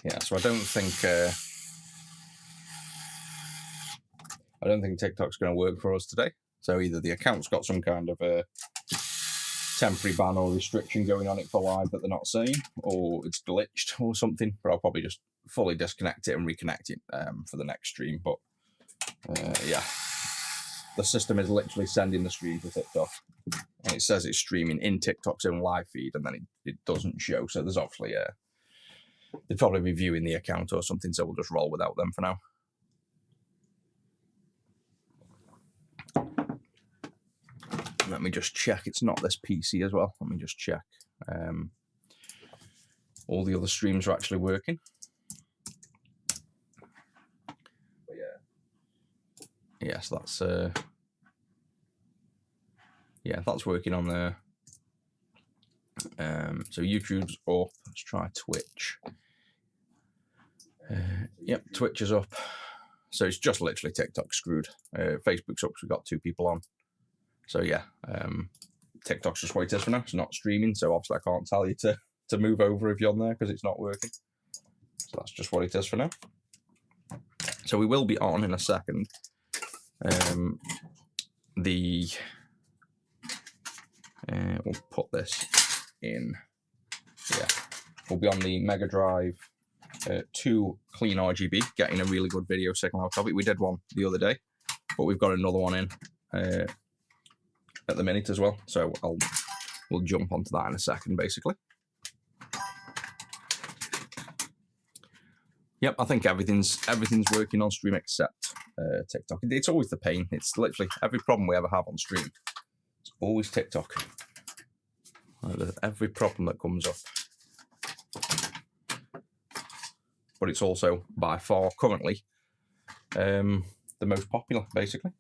yeah, so I don't think TikTok's going to work for us today. So either the account's got some kind of a temporary ban or restriction going on it for live that they're not saying, or it's glitched or something. But I'll probably just fully disconnect it and reconnect it for the next stream. But yeah, the system is literally sending the stream to TikTok, and it says it's streaming in TikTok's own live feed, and then it doesn't show. So there's obviously they'd probably be viewing the account or something. So we'll just roll without them for now. Let me just check it's not this PC as well. Let me just check. All the other streams are actually working. But yeah. Yes, that's yeah, that's working on there. So YouTube's up. Let's try Twitch. Yep, Twitch is up. So it's just literally TikTok screwed. Facebook's up, so we've got 2 people on. So yeah, TikTok's just what it is for now. It's not streaming, so obviously I can't tell you to move over if you're on there because it's not working. So that's just what it is for now. So we will be on in a second. We'll put this in. Yeah, we'll be on the Mega Drive 2 CleanRGB, getting a really good video signal out of it. We did one the other day, but we've got another one in at the minute as well, so we'll jump onto that in a second, basically. Yep, I think everything's working on stream except TikTok. It's always the pain. It's literally every problem we ever have on stream. It's always TikTok. Every problem that comes up. But it's also by far currently the most popular, basically.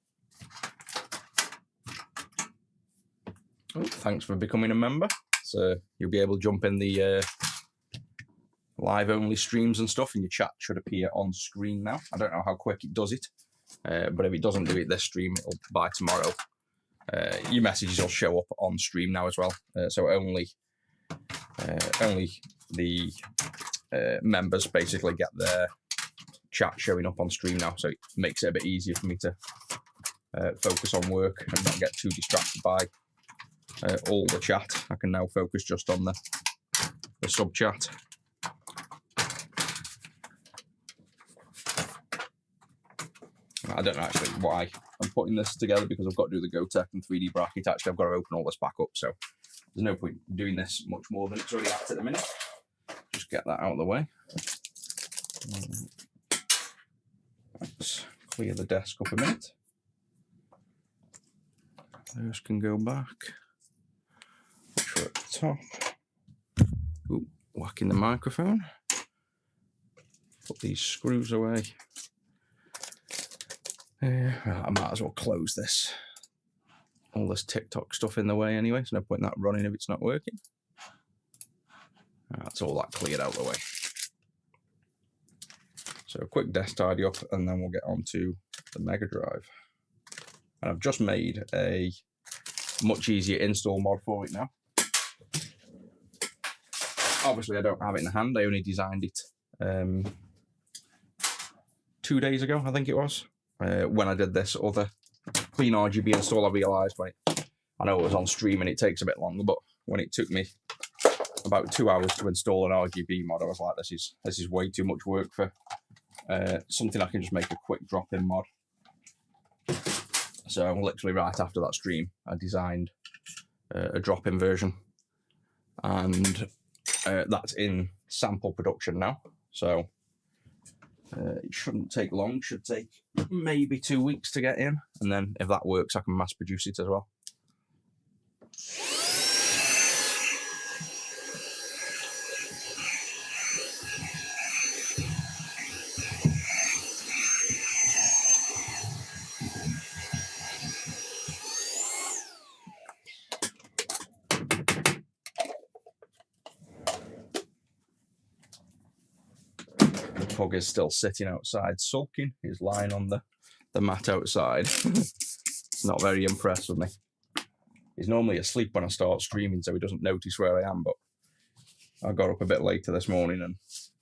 Oh, thanks for becoming a member. So you'll be able to jump in the live only streams and stuff, and your chat should appear on screen now. I don't know how quick it does it, but if it doesn't do it this stream, it'll by tomorrow. Your messages will show up on stream now as well. So only the members basically get their chat showing up on stream now. So it makes it a bit easier for me to focus on work and not get too distracted by all the chat. I can now focus just on the sub chat. I don't know actually why I'm putting this together, because I've got to do the GoTech and 3D bracket. Actually, I've got to open all this back up, so there's no point doing this much more than it's already at the minute. Just get that out of the way. Let's clear the desk up a minute. Those can go back. At the top. Ooh, whacking the microphone. Put these screws away. Right, I might as well close this. All this TikTok stuff in the way anyway, so no point in that running if it's not working. That's all that cleared out the way. So a quick desk tidy up, and then we'll get on to the Mega Drive. And I've just made a much easier install mod for it now. Obviously, I don't have it in hand. I only designed it 2 days ago, I think it was. When I did this other CleanRGB install, I realised I know it was on stream and it takes a bit longer, but when it took me about 2 hours to install an RGB mod, I was like, this is way too much work for something I can just make a quick drop-in mod. So literally right after that stream, I designed a drop-in version, and that's in sample production now. So it shouldn't take long, should take maybe 2 weeks to get in, and then if that works, I can mass produce it as well. Pug is still sitting outside sulking. He's lying on the mat outside. He's not very impressed with me. He's normally asleep when I start streaming, so he doesn't notice where I am, but I got up a bit later this morning and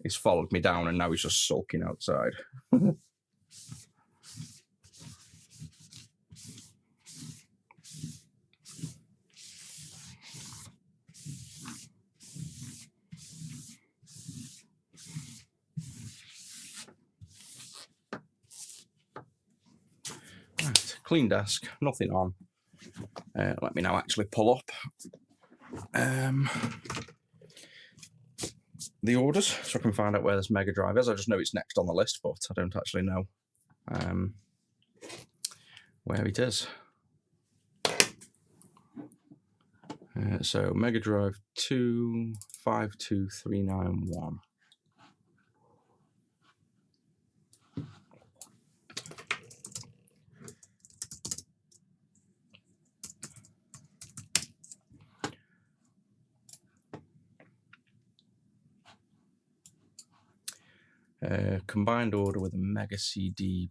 he's followed me down and now he's just sulking outside. Right, clean desk, nothing on. Let me now actually pull up the orders so I can find out where this Mega Drive is. I just know it's next on the list, but I don't actually know where it is. So Mega Drive 252391. Combined order with a Mega CD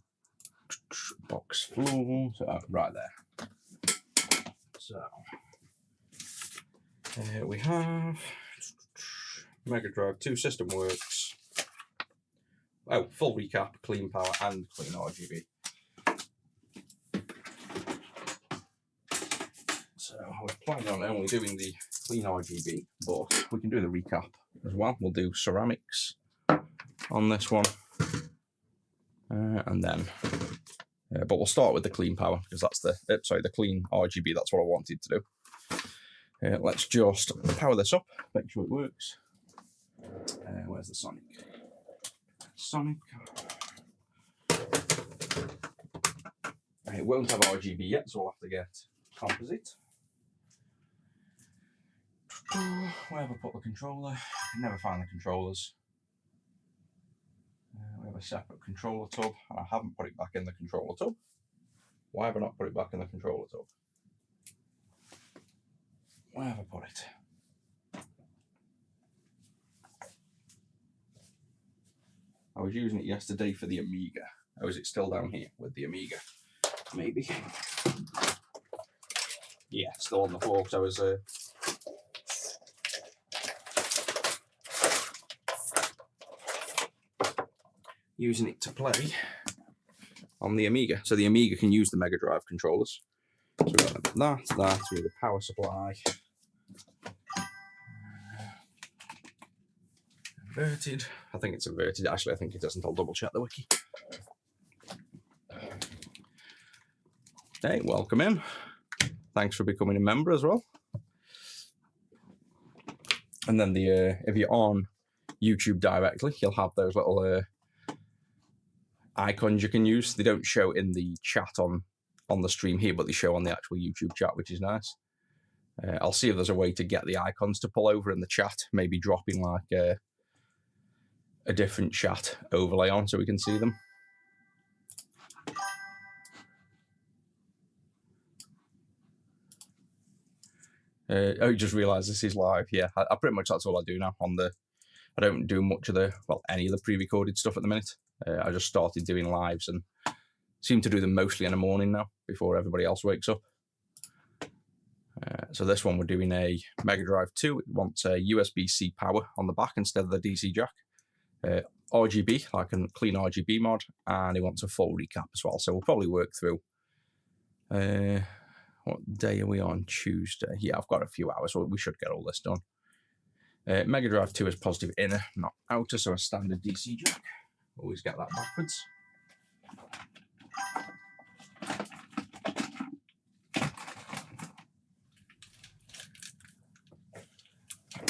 box floor. So, right there. So we have Mega Drive 2 System Works. Oh, full recap, clean power and CleanRGB. So I was planning on only doing the CleanRGB, but we can do the recap as well. We'll do ceramics on this one, and then, but we'll start with the clean power because that's the the CleanRGB. That's what I wanted to do. Let's just power this up, make sure it works. Where's the Sonic? Sonic. It won't have RGB yet, so we'll have to get composite. Where have I put the controller? I can never find the controllers. We have a separate controller tub, and I haven't put it back in the controller tub. Why have I not put it back in the controller tub? Where have I put it? I was using it yesterday for the Amiga. Oh, is it still down here with the Amiga? Maybe. Yeah, still on the floor because I was using it to play on the Amiga. So the Amiga can use the Mega Drive controllers. So we've got that, we have the power supply. Inverted. I think it's inverted. Actually, I think it doesn't. I'll double check the wiki. Hey, welcome in. Thanks for becoming a member as well. And then the if you're on YouTube directly, you'll have those little icons you can use. They don't show in the chat on the stream here, but they show on the actual YouTube chat, which is nice. I'll see if there's a way to get the icons to pull over in the chat, maybe dropping like a different chat overlay on so we can see them. Oh, you just realised this is live. Yeah, I pretty much that's all I do now on the. I don't do much of the any of the pre-recorded stuff at the minute. I just started doing lives and seem to do them mostly in the morning now before everybody else wakes up. So this one we're doing a Mega Drive 2. It wants a USB-C power on the back instead of the DC jack. RGB, like a CleanRGB mod, and it wants a full recap as well. So we'll probably work through. What day are we on? Tuesday. Yeah, I've got a few hours, so we should get all this done. Mega Drive 2 is positive inner, not outer, so a standard DC jack. Always get that backwards.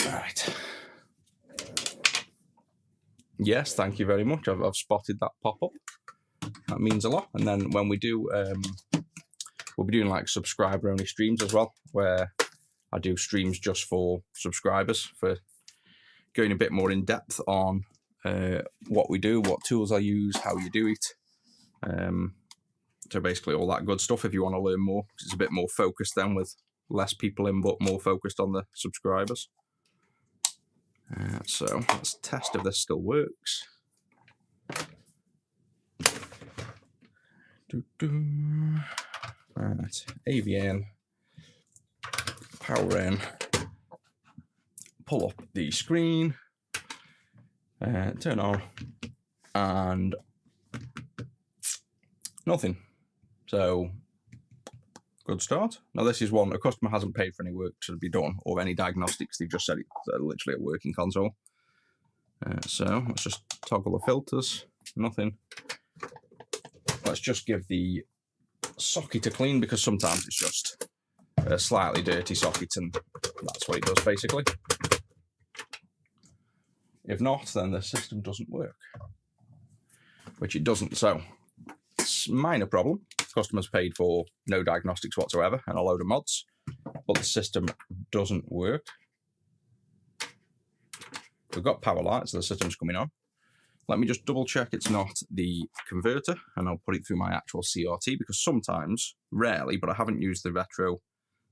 Right. Yes, thank you very much. I've spotted that pop up. That means a lot. And then when we do, we'll be doing like subscriber only streams as well, where I do streams just for subscribers, for going a bit more in depth on what we do, what tools I use, how you do it. So basically all that good stuff if you want to learn more. It's a bit more focused then with less people in, but more focused on the subscribers. So let's test if this still works. Right, AV in, power in, pull up the screen, turn on, and nothing. So, good start. Now this is one, a customer hasn't paid for any work to be done or any diagnostics. They've just said it's literally a working console. So let's just toggle the filters, nothing. Let's just give the socket a clean because sometimes it's just a slightly dirty socket and that's what it does basically. If not, then the system doesn't work, which it doesn't. So it's a minor problem. Customers paid for no diagnostics whatsoever and a load of mods, but the system doesn't work. We've got power lights, so the system's coming on. Let me just double check it's not the converter, and I'll put it through my actual CRT because sometimes, rarely, but I haven't used the retro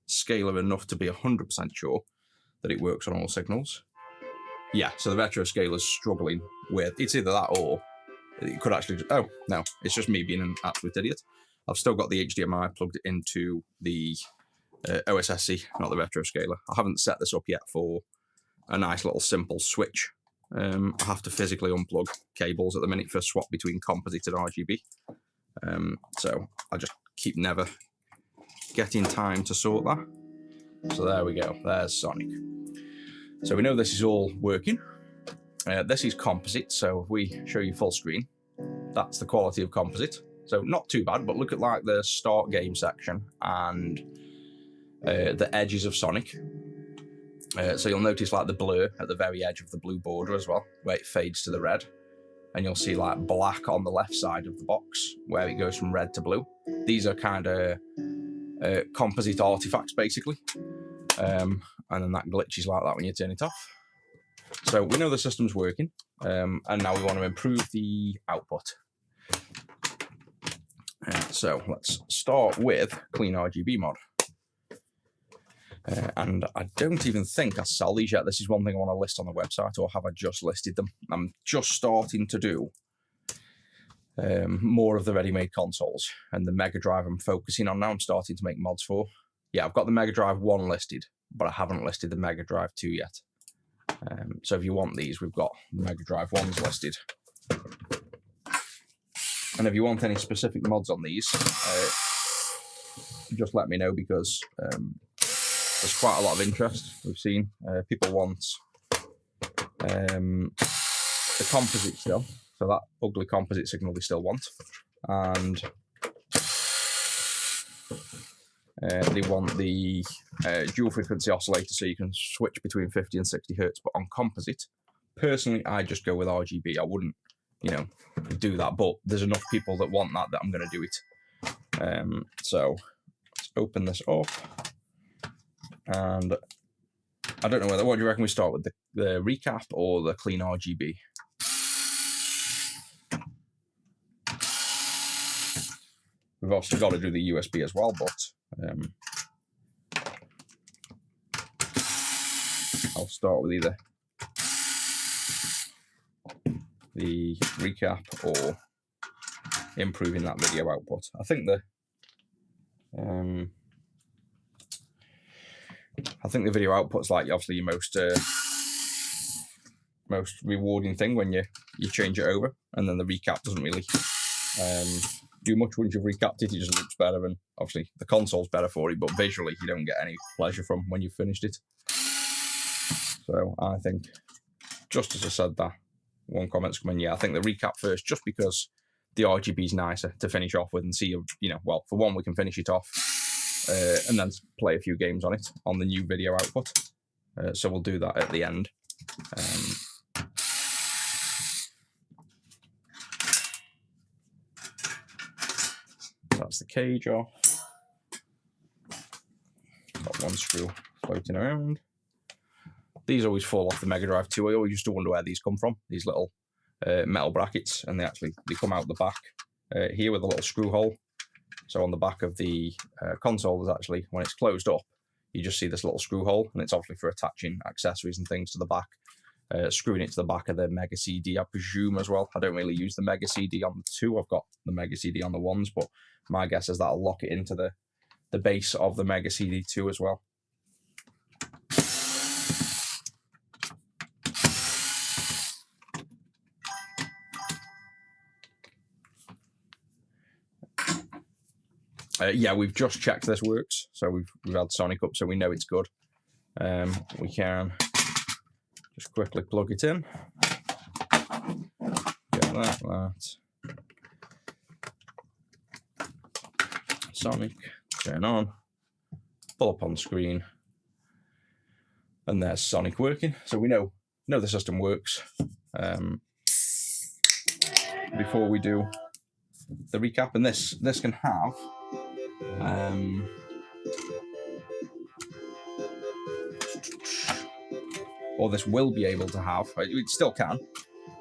scaler enough to be 100% sure that it works on all signals. Yeah, so the retro scaler's struggling with, it's either that or it could actually, oh no, it's just me being an absolute idiot. I've still got the HDMI plugged into the OSSC, not the retro scaler. I haven't set this up yet for a nice little simple switch. I have to physically unplug cables at the minute for swap between composite and RGB. So I just keep never getting time to sort that. So there we go, there's Sonic. So we know this is all working. This is composite, so if we show you full screen, that's the quality of composite. So not too bad, but look at like the start game section and the edges of Sonic. So you'll notice like the blur at the very edge of the blue border as well, where it fades to the red. And you'll see like black on the left side of the box, where it goes from red to blue. These are kind of composite artifacts, basically. And then that glitches like that when you turn it off. So we know the system's working, and now we want to improve the output. So let's start with CleanRGB mod. And I don't even think I sell these yet. This is one thing I want to list on the website, or have I just listed them? I'm just starting to do more of the ready-made consoles, and the Mega Drive I'm focusing on now. I'm starting to make mods for. Yeah, I've got the Mega Drive 1 listed, but I haven't listed the Mega Drive 2 yet. So if you want these, we've got the Mega Drive 1s listed. And if you want any specific mods on these, just let me know, because there's quite a lot of interest. We've seen people want the composite still, so that ugly composite signal they still want, and they want the dual frequency oscillator, so you can switch between 50 and 60 hertz. But on composite, personally, I just go with RGB. I wouldn't, do that. But there's enough people that want that I'm going to do it. So let's open this up, and I don't know what do you reckon we start with, the recap or the CleanRGB? We've also got to do the USB as well, but I'll start with either the recap or improving that video output. I think the video output's like obviously your most rewarding thing when you change it over, and then the recap doesn't really do much once you've recapped it. It just looks better, and obviously the console's better for it, but visually you don't get any pleasure from when you've finished it. So I think, just as I said that, one comment's coming, yeah, I think the recap first, just because the RGB's nicer to finish off with and see, well, for one, we can finish it off and then play a few games on it on the new video output. So we'll do that at the end. That's the cage off. Got one screw floating around. These always fall off the Mega Drive 2. I always used to wonder where these come from, these little metal brackets, and they come out the back here with a little screw hole. So on the back of the console, there's actually, when it's closed up, you just see this little screw hole, and it's obviously for attaching accessories and things to the back, screwing it to the back of the Mega CD, I presume, as well. I don't really use the Mega CD on the 2. I've got the Mega CD on the 1s, but my guess is that'll lock it into the base of the Mega CD 2 as well. Yeah, we've just checked this works, so we've had Sonic up, so we know it's good. We can just quickly plug it in. Get that. Sonic, turn on, pull up on screen, and there's Sonic working. So we know the system works. Before we do the recap, and this can have or this will be able to have, it still can,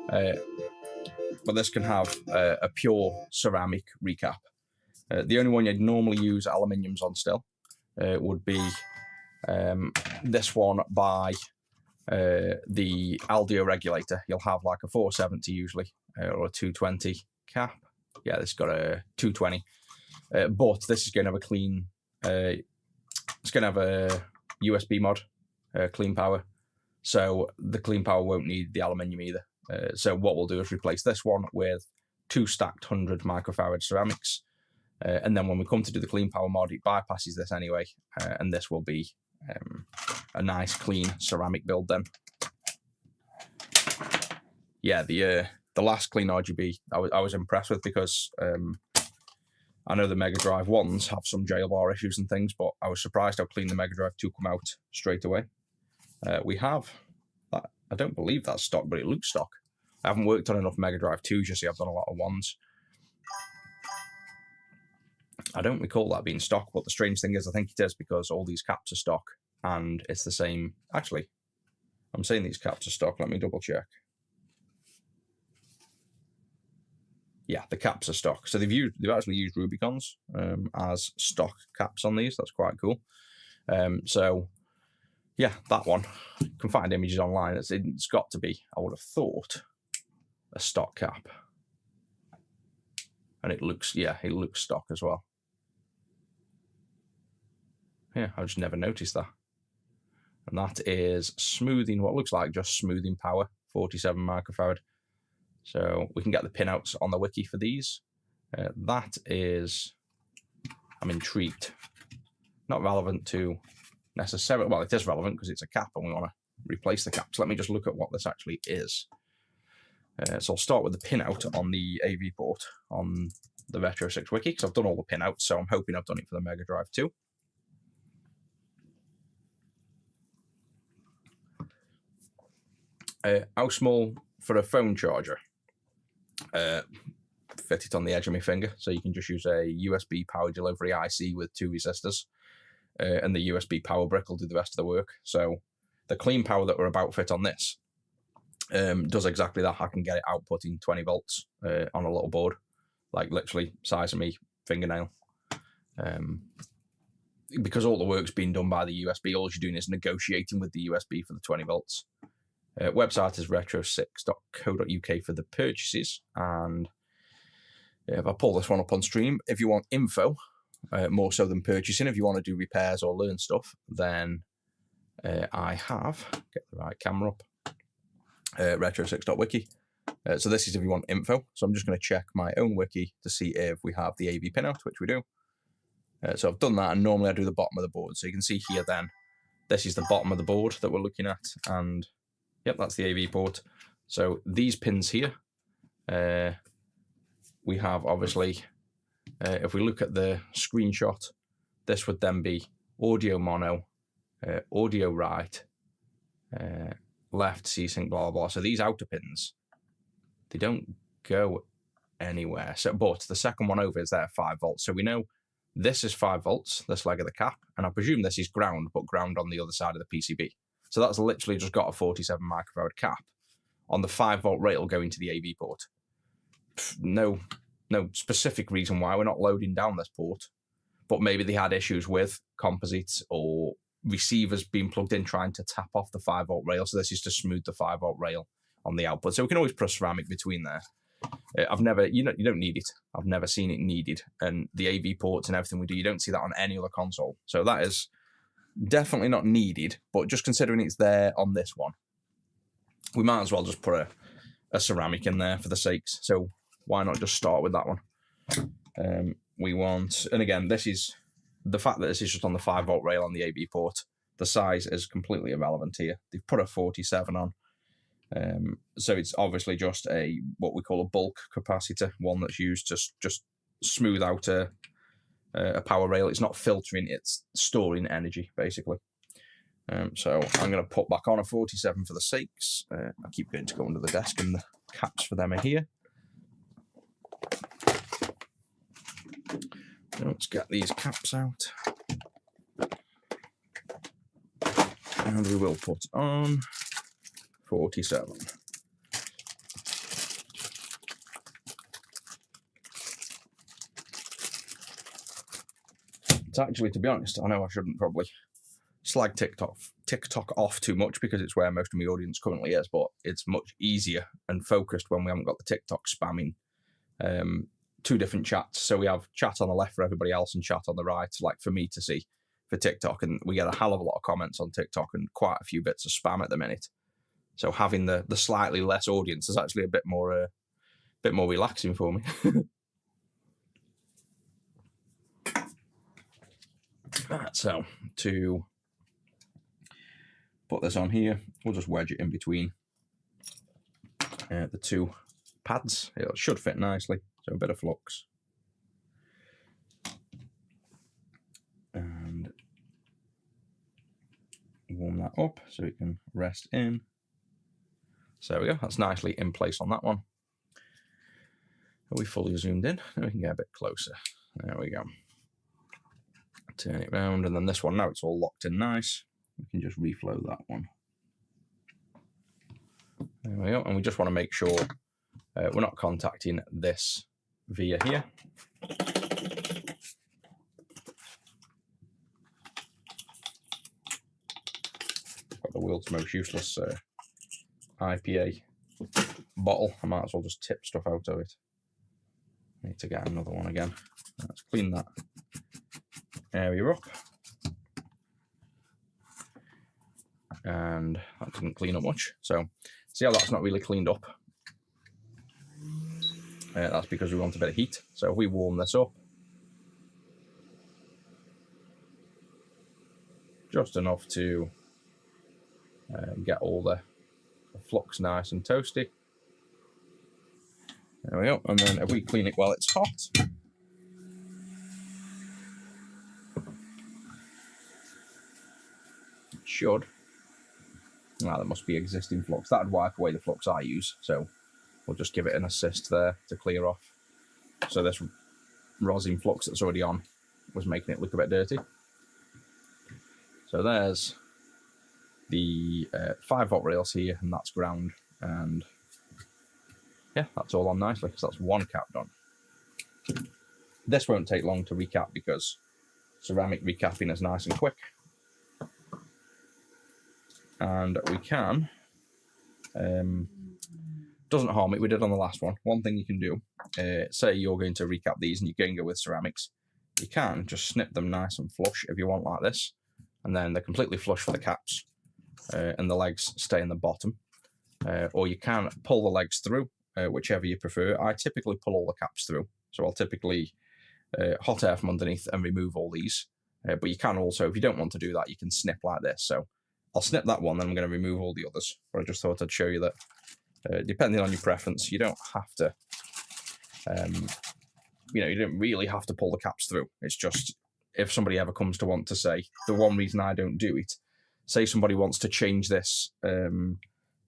but this can have a pure ceramic recap. The only one you'd normally use aluminiums on still would be this one by the Aldio regulator. You'll have like a 470 usually, or a 220 cap. Yeah, this got a 220, but this is going to have a clean. It's going to have a USB mod, clean power. So the clean power won't need the aluminium either. So what we'll do is replace this one with 2 stacked 100 microfarad ceramics. And then when we come to do the clean power mod, it bypasses this anyway. And this will be a nice clean ceramic build then. Yeah, the last CleanRGB I was impressed with, because I know the Mega Drive 1s have some jailbar issues and things, but I was surprised how clean the Mega Drive 2 come out straight away. We have that. I don't believe that's stock, but it looks stock. I haven't worked on enough Mega Drive 2s, you see. I've done a lot of 1s. I don't recall that being stock, but the strange thing is I think it is, because all these caps are stock and it's the same. Actually, I'm saying these caps are stock. Let me double check. Yeah, the caps are stock. So they've actually used Rubicons as stock caps on these. That's quite cool. So yeah, that one, you can find images online. It's got to be, I would have thought, a stock cap. And it looks, yeah, it looks stock as well. Yeah, I just never noticed that. And that is smoothing, what looks like just smoothing power, 47 microfarad. So we can get the pinouts on the wiki for these. That is, I'm intrigued. Not relevant to necessarily, well, it is relevant because it's a cap and we want to replace the cap. So let me just look at what this actually is. So I'll start with the pinout on the AV port on the Retro 6 wiki, because I've done all the pinouts, so I'm hoping I've done it for the Mega Drive 2. How small for a phone charger? Fit it on the edge of my finger, so you can just use a USB power delivery IC with 2 resistors, and the USB power brick will do the rest of the work. So the clean power that we're about to fit on this does exactly that. I can get it outputting 20 volts on a little board, like literally size of me fingernail. Because all the work's been done by the USB, all you're doing is negotiating with the USB for the 20 volts. Website is retro6.co.uk for the purchases, and if I pull this one up on stream, if you want info, more so than purchasing, if you want to do repairs or learn stuff, then I have, get the right camera up, retro6.wiki. So this is if you want info. So I'm just going to check my own wiki to see if we have the AV pinout, which we do. So I've done that, and normally I do the bottom of the board. So you can see here then, this is the bottom of the board that we're looking at, and yep, that's the AV port. So these pins here, we have obviously, if we look at the screenshot, this would then be audio mono, audio right, left, C-Sync, blah, blah, blah. So these outer pins, they don't go anywhere. So, but the second one over is there at 5 volts. So we know this is 5 volts, this leg of the cap, and I presume this is ground, but ground on the other side of the PCB. So that's literally just got a 47 microfarad cap on the 5 volt rail going to the AV port. No specific reason why we're not loading down this port, but maybe they had issues with composites or receivers being plugged in trying to tap off the 5 volt rail. So this is to smooth the 5 volt rail on the output. So we can always put ceramic between there. I've never, you don't need it. I've never seen it needed. And the AV ports and everything we do, you don't see that on any other console. So that is definitely not needed, but just considering it's there on this one, we might as well just put a ceramic in there for the sakes. So why not just start with that one? we want, and again, this is the fact that this is just on the 5-volt rail on the AB port. The size is completely irrelevant here. They've put a 47 on. So it's obviously just what we call a bulk capacitor, one that's used to just smooth out a power rail. It's not filtering, it's storing energy, basically. So I'm going to put back on a 47 for the sakes. I keep going to go under the desk, and the caps for them are here. Let's get these caps out. And we will put on 47. It's actually, to be honest, I know I shouldn't probably slag TikTok off too much because it's where most of my audience currently is, but it's much easier and focused when we haven't got the TikTok spamming two different chats. So we have chat on the left for everybody else and chat on the right, like for me to see for TikTok, and we get a hell of a lot of comments on TikTok and quite a few bits of spam at the minute. So having the slightly less audience is actually a bit more relaxing for me. Right, so to put this on here, we'll just wedge it in between the two pads. It should fit nicely, so a bit of flux. And warm that up so it can rest in. So there we go, that's nicely in place on that one. Are we fully zoomed in? Now we can get a bit closer. There we go. Turn it round, and then this one, now it's all locked in nice. We can just reflow that one. There we go, and we just want to make sure we're not contacting this via here. Got the world's most useless IPA bottle. I might as well just tip stuff out of it. Need to get another one again. Let's clean that area up. And that didn't clean up much. So see how that's not really cleaned up? That's because we want a bit of heat. So if we warm this up, just enough to get all the flux nice and toasty. There we go. And then if we clean it while it's hot, it should. Now there must be existing flux. That'd wipe away the flux I use. So we'll just give it an assist there to clear off. So this rosin flux that's already on was making it look a bit dirty. So there's the 5-volt rails here, and that's ground. And yeah, that's all on nicely, because that's one cap done. This won't take long to recap because ceramic recapping is nice and quick. And we can, doesn't harm it, we did on the last one. One thing you can do, say you're going to recap these and you're going to go with ceramics, you can just snip them nice and flush if you want, like this, and then they're completely flush for the caps, and the legs stay in the bottom. Or you can pull the legs through, whichever you prefer. I typically pull all the caps through, so I'll typically hot air from underneath and remove all these. But you can also, if you don't want to do that, you can snip like this. So I'll snip that one, then I'm going to remove all the others. But I just thought I'd show you that, depending on your preference, you don't have to, you don't really have to pull the caps through. It's just, if somebody ever comes to want to say, the one reason I don't do it, say somebody wants to change this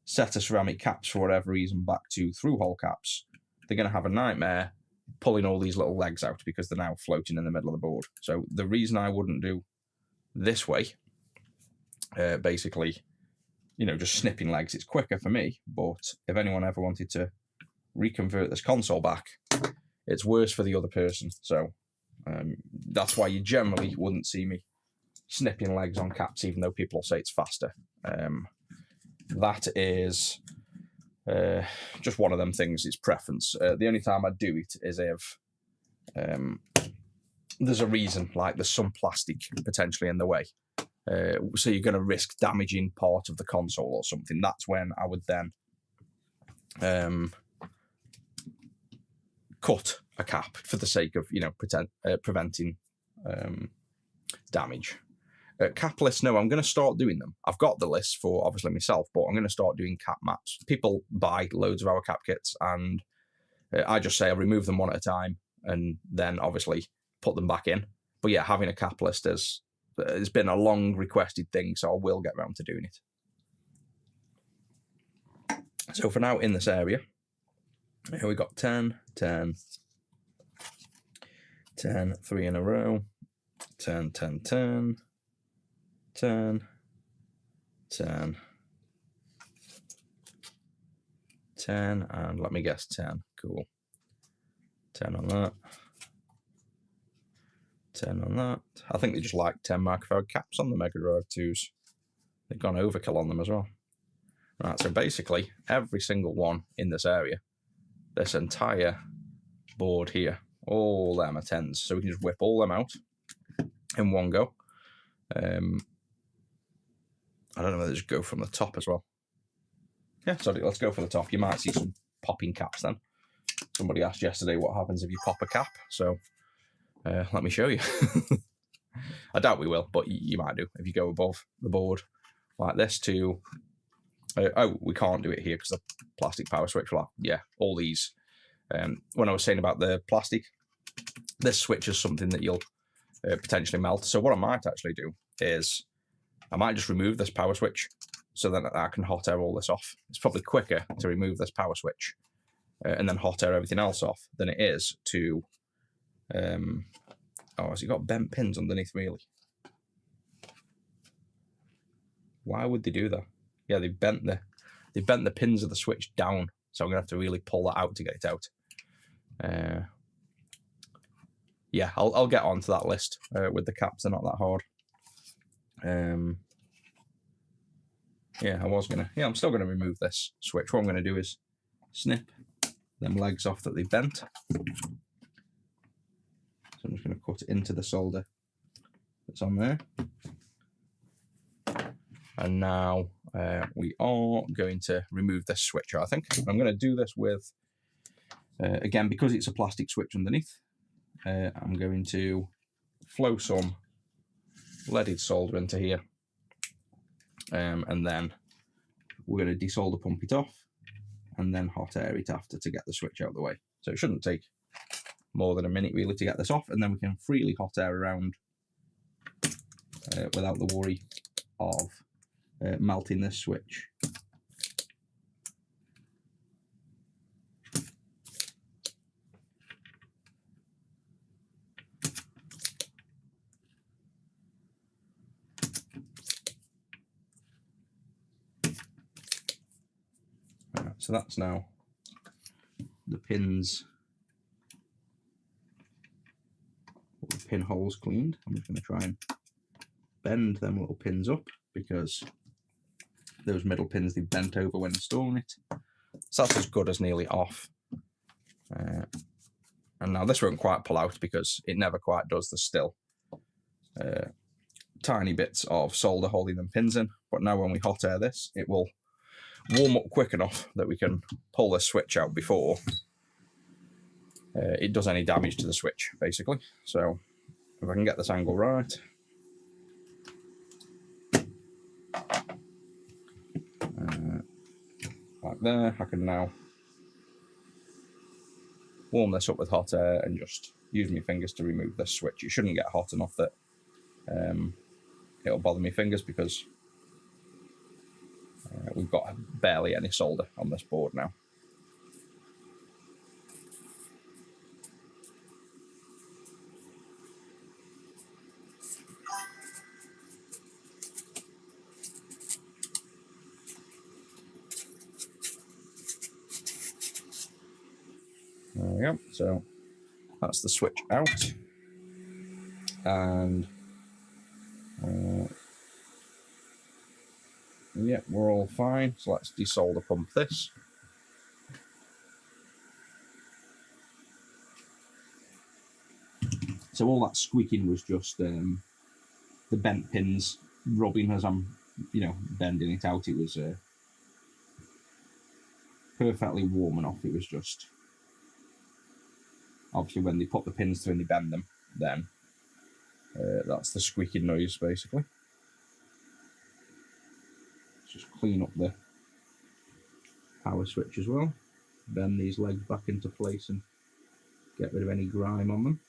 set of ceramic caps for whatever reason back to through-hole caps, they're going to have a nightmare pulling all these little legs out because they're now floating in the middle of the board. So the reason I wouldn't do this way, basically, just snipping legs, it's quicker for me, but if anyone ever wanted to reconvert this console back, it's worse for the other person. So that's why you generally wouldn't see me snipping legs on caps, even though people will say it's faster. That is just one of them things, it's preference. The only time I do it is if there's a reason, like there's some plastic potentially in the way. So you're going to risk damaging part of the console or something. That's when I would then cut a cap for the sake of, you know, preventing damage. Cap lists, no, I'm going to start doing them. I've got the list for obviously myself, but I'm going to start doing cap maps. People buy loads of our cap kits, and I just say I'll remove them one at a time and then obviously put them back in. But yeah, having a cap list has been a long requested thing, so I will get around to doing it. So for now, in this area, here we got 10, 10, 10, 3 in a row, 10, 10, 10, 10, 10, 10, and let me guess, 10. Cool. 10 on that. 10 on that. I think they just like 10 microfarad caps on the Mega Drive 2s. They've gone overkill on them as well. Right, so basically, every single one in this area, this entire board here, all them are 10s. So we can just whip all them out in one go. I don't know whether to just go from the top as well. Yeah, so let's go for the top. You might see some popping caps then. Somebody asked yesterday what happens if you pop a cap, so let me show you. I doubt we will, but you might do if you go above the board like this to... oh, we can't do it here because the plastic power switch will have, yeah, all these. When I was saying about the plastic, this switch is something that you'll potentially melt. So what I might actually do is I might just remove this power switch so that I can hot air all this off. It's probably quicker to remove this power switch and then hot air everything else off than it is to... oh, has it got bent pins underneath, really? Why would they do that? Yeah, they bent the pins of the switch down, so I'm gonna have to really pull that out to get it out. Yeah, I'll get onto that list with the caps. They're not that hard. Yeah, I'm still gonna remove this switch. What I'm gonna do is snip them legs off that they bent. So I'm just gonna cut it into the solder that's on there. And now we are going to remove this switch, I think. I'm going to do this with, again, because it's a plastic switch underneath, I'm going to flow some leaded solder into here. And then we're going to desolder pump it off and then hot air it after to get the switch out of the way. So it shouldn't take more than a minute really to get this off, and then we can freely hot air around without the worry of melting this switch. Right, so that's now the pins, the pinholes cleaned. I'm just going to try and bend them little pins up because those middle pins, they bent over when installing it. So that's as good as nearly off. And now this won't quite pull out because it never quite does. There's still tiny bits of solder holding them pins in. But now when we hot air this, it will warm up quick enough that we can pull this switch out before it does any damage to the switch, basically. So if I can get this angle right. Like there, I can now warm this up with hot air and just use my fingers to remove this switch. It shouldn't get hot enough that it'll bother my fingers because we've got barely any solder on this board now. There we go. So that's the switch out, and yeah, we're all fine. So let's desolder pump this. So all that squeaking was just the bent pins rubbing as I'm, bending it out. It was perfectly warm enough. It was just obviously when they put the pins through and they bend them, then that's the squeaking noise basically. Let's just clean up the power switch as well. Bend these legs back into place and get rid of any grime on them.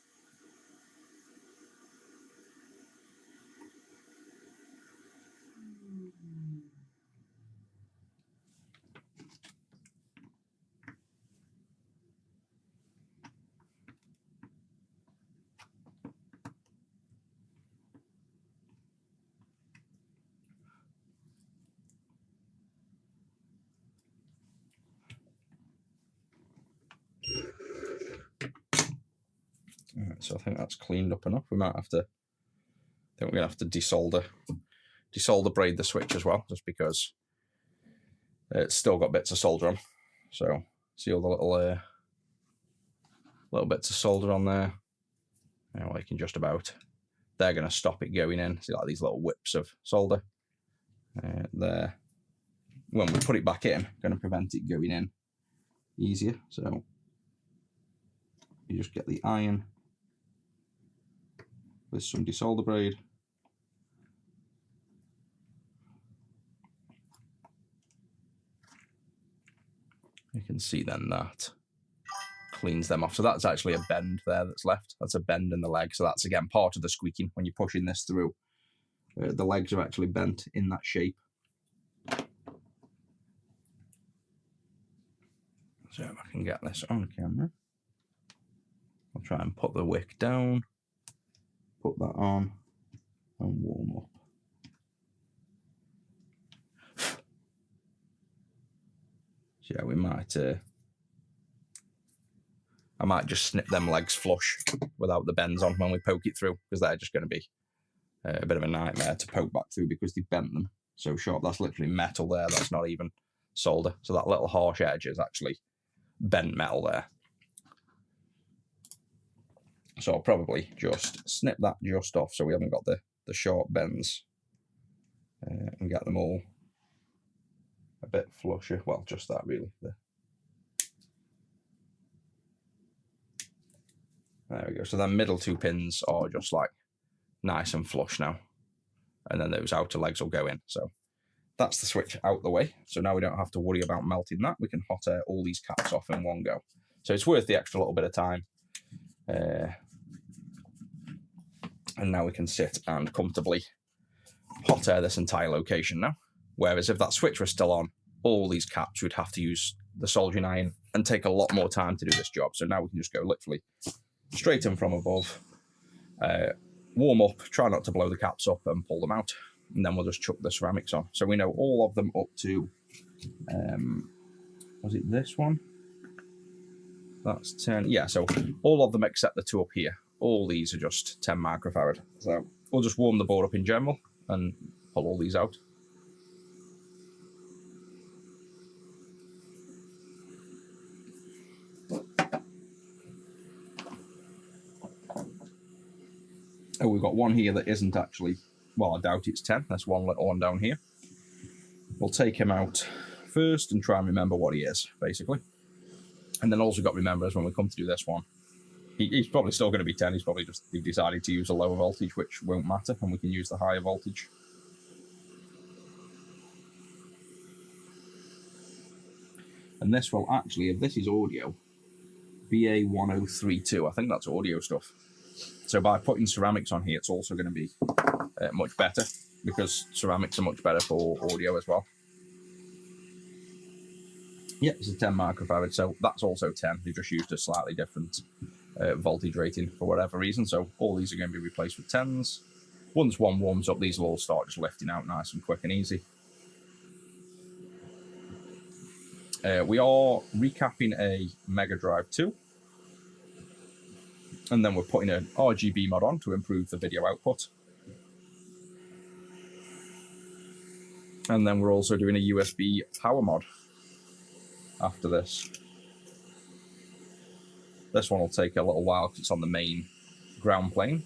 Alright, so I think that's cleaned up enough. We might have to, I think we're going to have to desolder braid the switch as well, just because it's still got bits of solder on. So see all the little bits of solder on there. You know, like in just about, they're going to stop it going in. See, like these little whips of solder there. When we put it back in, going to prevent it going in easier. So you just get the iron with some desolder braid. You can see then that cleans them off. So that's actually a bend there that's left. That's a bend in the leg. So that's again part of the squeaking when you're pushing this through. The legs are actually bent in that shape. So if I can get this on camera, I'll try and put the wick down, put that on and warm up. So yeah, we might, I might just snip them legs flush without the bends on when we poke it through, because they're just going to be a bit of a nightmare to poke back through because they bent them so sharp. That's literally metal there, that's not even solder. So that little harsh edge is actually bent metal there. So I'll probably just snip that just off so we haven't got the sharp bends and get them all a bit flusher. Well, just that really. There we go. So then middle two pins are just like nice and flush now. And then those outer legs will go in. So that's the switch out the way. So now we don't have to worry about melting that. We can hot air all these caps off in one go. So it's worth the extra little bit of time. And now we can sit and comfortably hot air this entire location now. Whereas if that switch was still on, all these caps would have to use the soldering iron and take a lot more time to do this job. So now we can just go literally straight in from above, warm up, try not to blow the caps up and pull them out. And then we'll just chuck the ceramics on. So we know all of them up to, was it this one? That's 10. Yeah, so all of them except the two up here. All these are just 10 microfarad. So we'll just warm the board up in general and pull all these out. Oh, we've got one here that isn't actually, well, I doubt it's 10. That's one little one down here. We'll take him out first and try and remember what he is, basically. And then also got to remember is when we come to do this one, he's probably still going to be 10. He's probably just decided to use a lower voltage, which won't matter, and we can use the higher voltage. And this will actually, if this is audio, BA1032, I think that's audio stuff. So by putting ceramics on here, it's also going to be much better, because ceramics are much better for audio as well. Yeah, it's a 10 microfarad, so that's also 10. They just used a slightly different voltage rating for whatever reason. So all these are going to be replaced with 10s. Once one warms up, these will all start just lifting out nice and quick and easy. We are recapping a Mega Drive 2. And then we're putting an RGB mod on to improve the video output. And then we're also doing a USB power mod after this. This one will take a little while because it's on the main ground plane.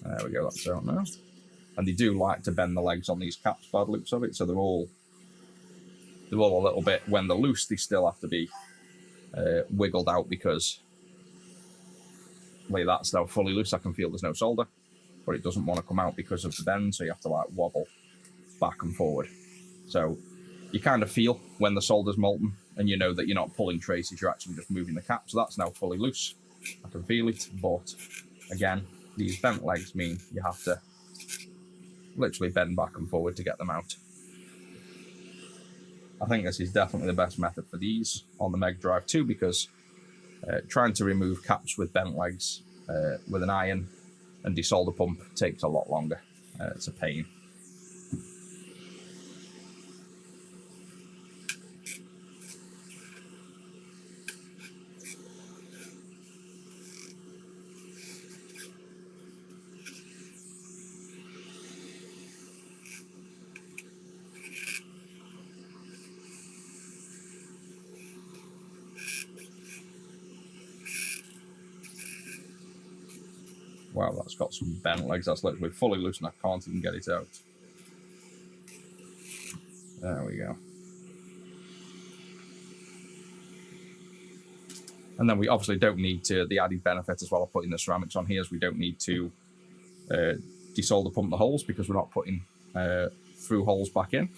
There we go, that's out now. And they do like to bend the legs on these caps by the looks of it, so they're all a little bit, when they're loose, they still have to be wiggled out because Like that's now fully loose. I can feel there's no solder, but it doesn't want to come out because of the bend, so you have to like wobble back and forward. So you kind of feel when the solder's molten, and you know that you're not pulling traces, you're actually just moving the cap. So that's now fully loose. I can feel it, but again, these bent legs mean you have to literally bend back and forward to get them out. I think this is definitely the best method for these on the Meg Drive 2, because trying to remove caps with bent legs with an iron and desolder pump takes a lot longer. It's a pain. Wow, that's got some bent legs. That's literally fully loose and I can't even get it out. There we go. And then we obviously don't need to, the added benefit as well of putting the ceramics on here is we don't need to desolder pump the holes, because we're not putting through holes back in.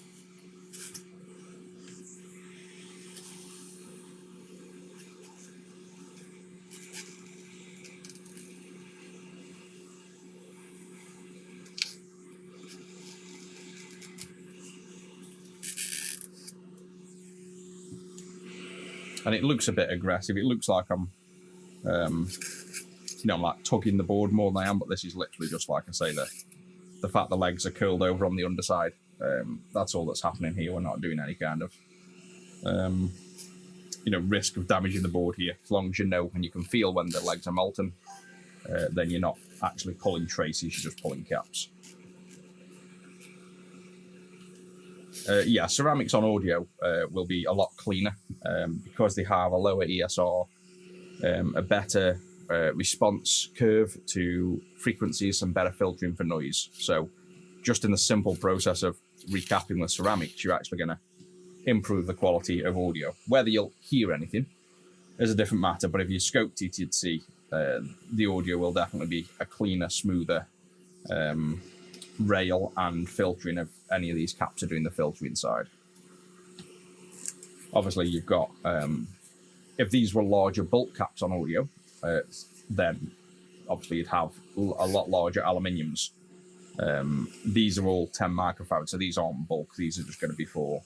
And it looks a bit aggressive. It looks like I'm, I'm like tugging the board more than I am, but this is literally just, like I say, the fact the legs are curled over on the underside. That's all that's happening here. We're not doing any kind of, risk of damaging the board here. As long as you know and you can feel when the legs are molten, then you're not actually pulling traces, you're just pulling caps. Yeah, ceramics on audio will be a lot cleaner because they have a lower ESR, a better response curve to frequencies, and better filtering for noise. So just in the simple process of recapping with ceramics, you're actually going to improve the quality of audio. Whether you'll hear anything is a different matter, but if you scoped it, you'd see the audio will definitely be a cleaner, smoother rail and filtering of any of these caps are doing the filtering side. Obviously, you've got, if these were larger bulk caps on audio, then obviously you'd have a lot larger aluminiums. These are all 10 microfarad, so these aren't bulk. These are just going to be for,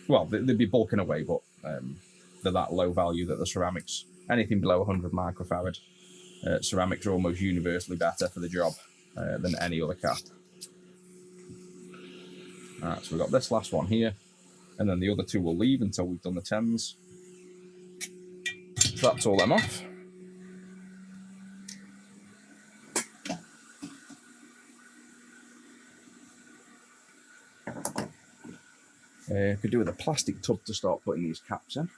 well, they'd be bulking away, but they're that low value that the ceramics, anything below 100 microfarad, ceramics are almost universally better for the job than any other cap. Alright, so we've got this last one here, and then the other two will leave until we've done the 10s. So that's all them off. Could do with a plastic tub to start putting these caps in.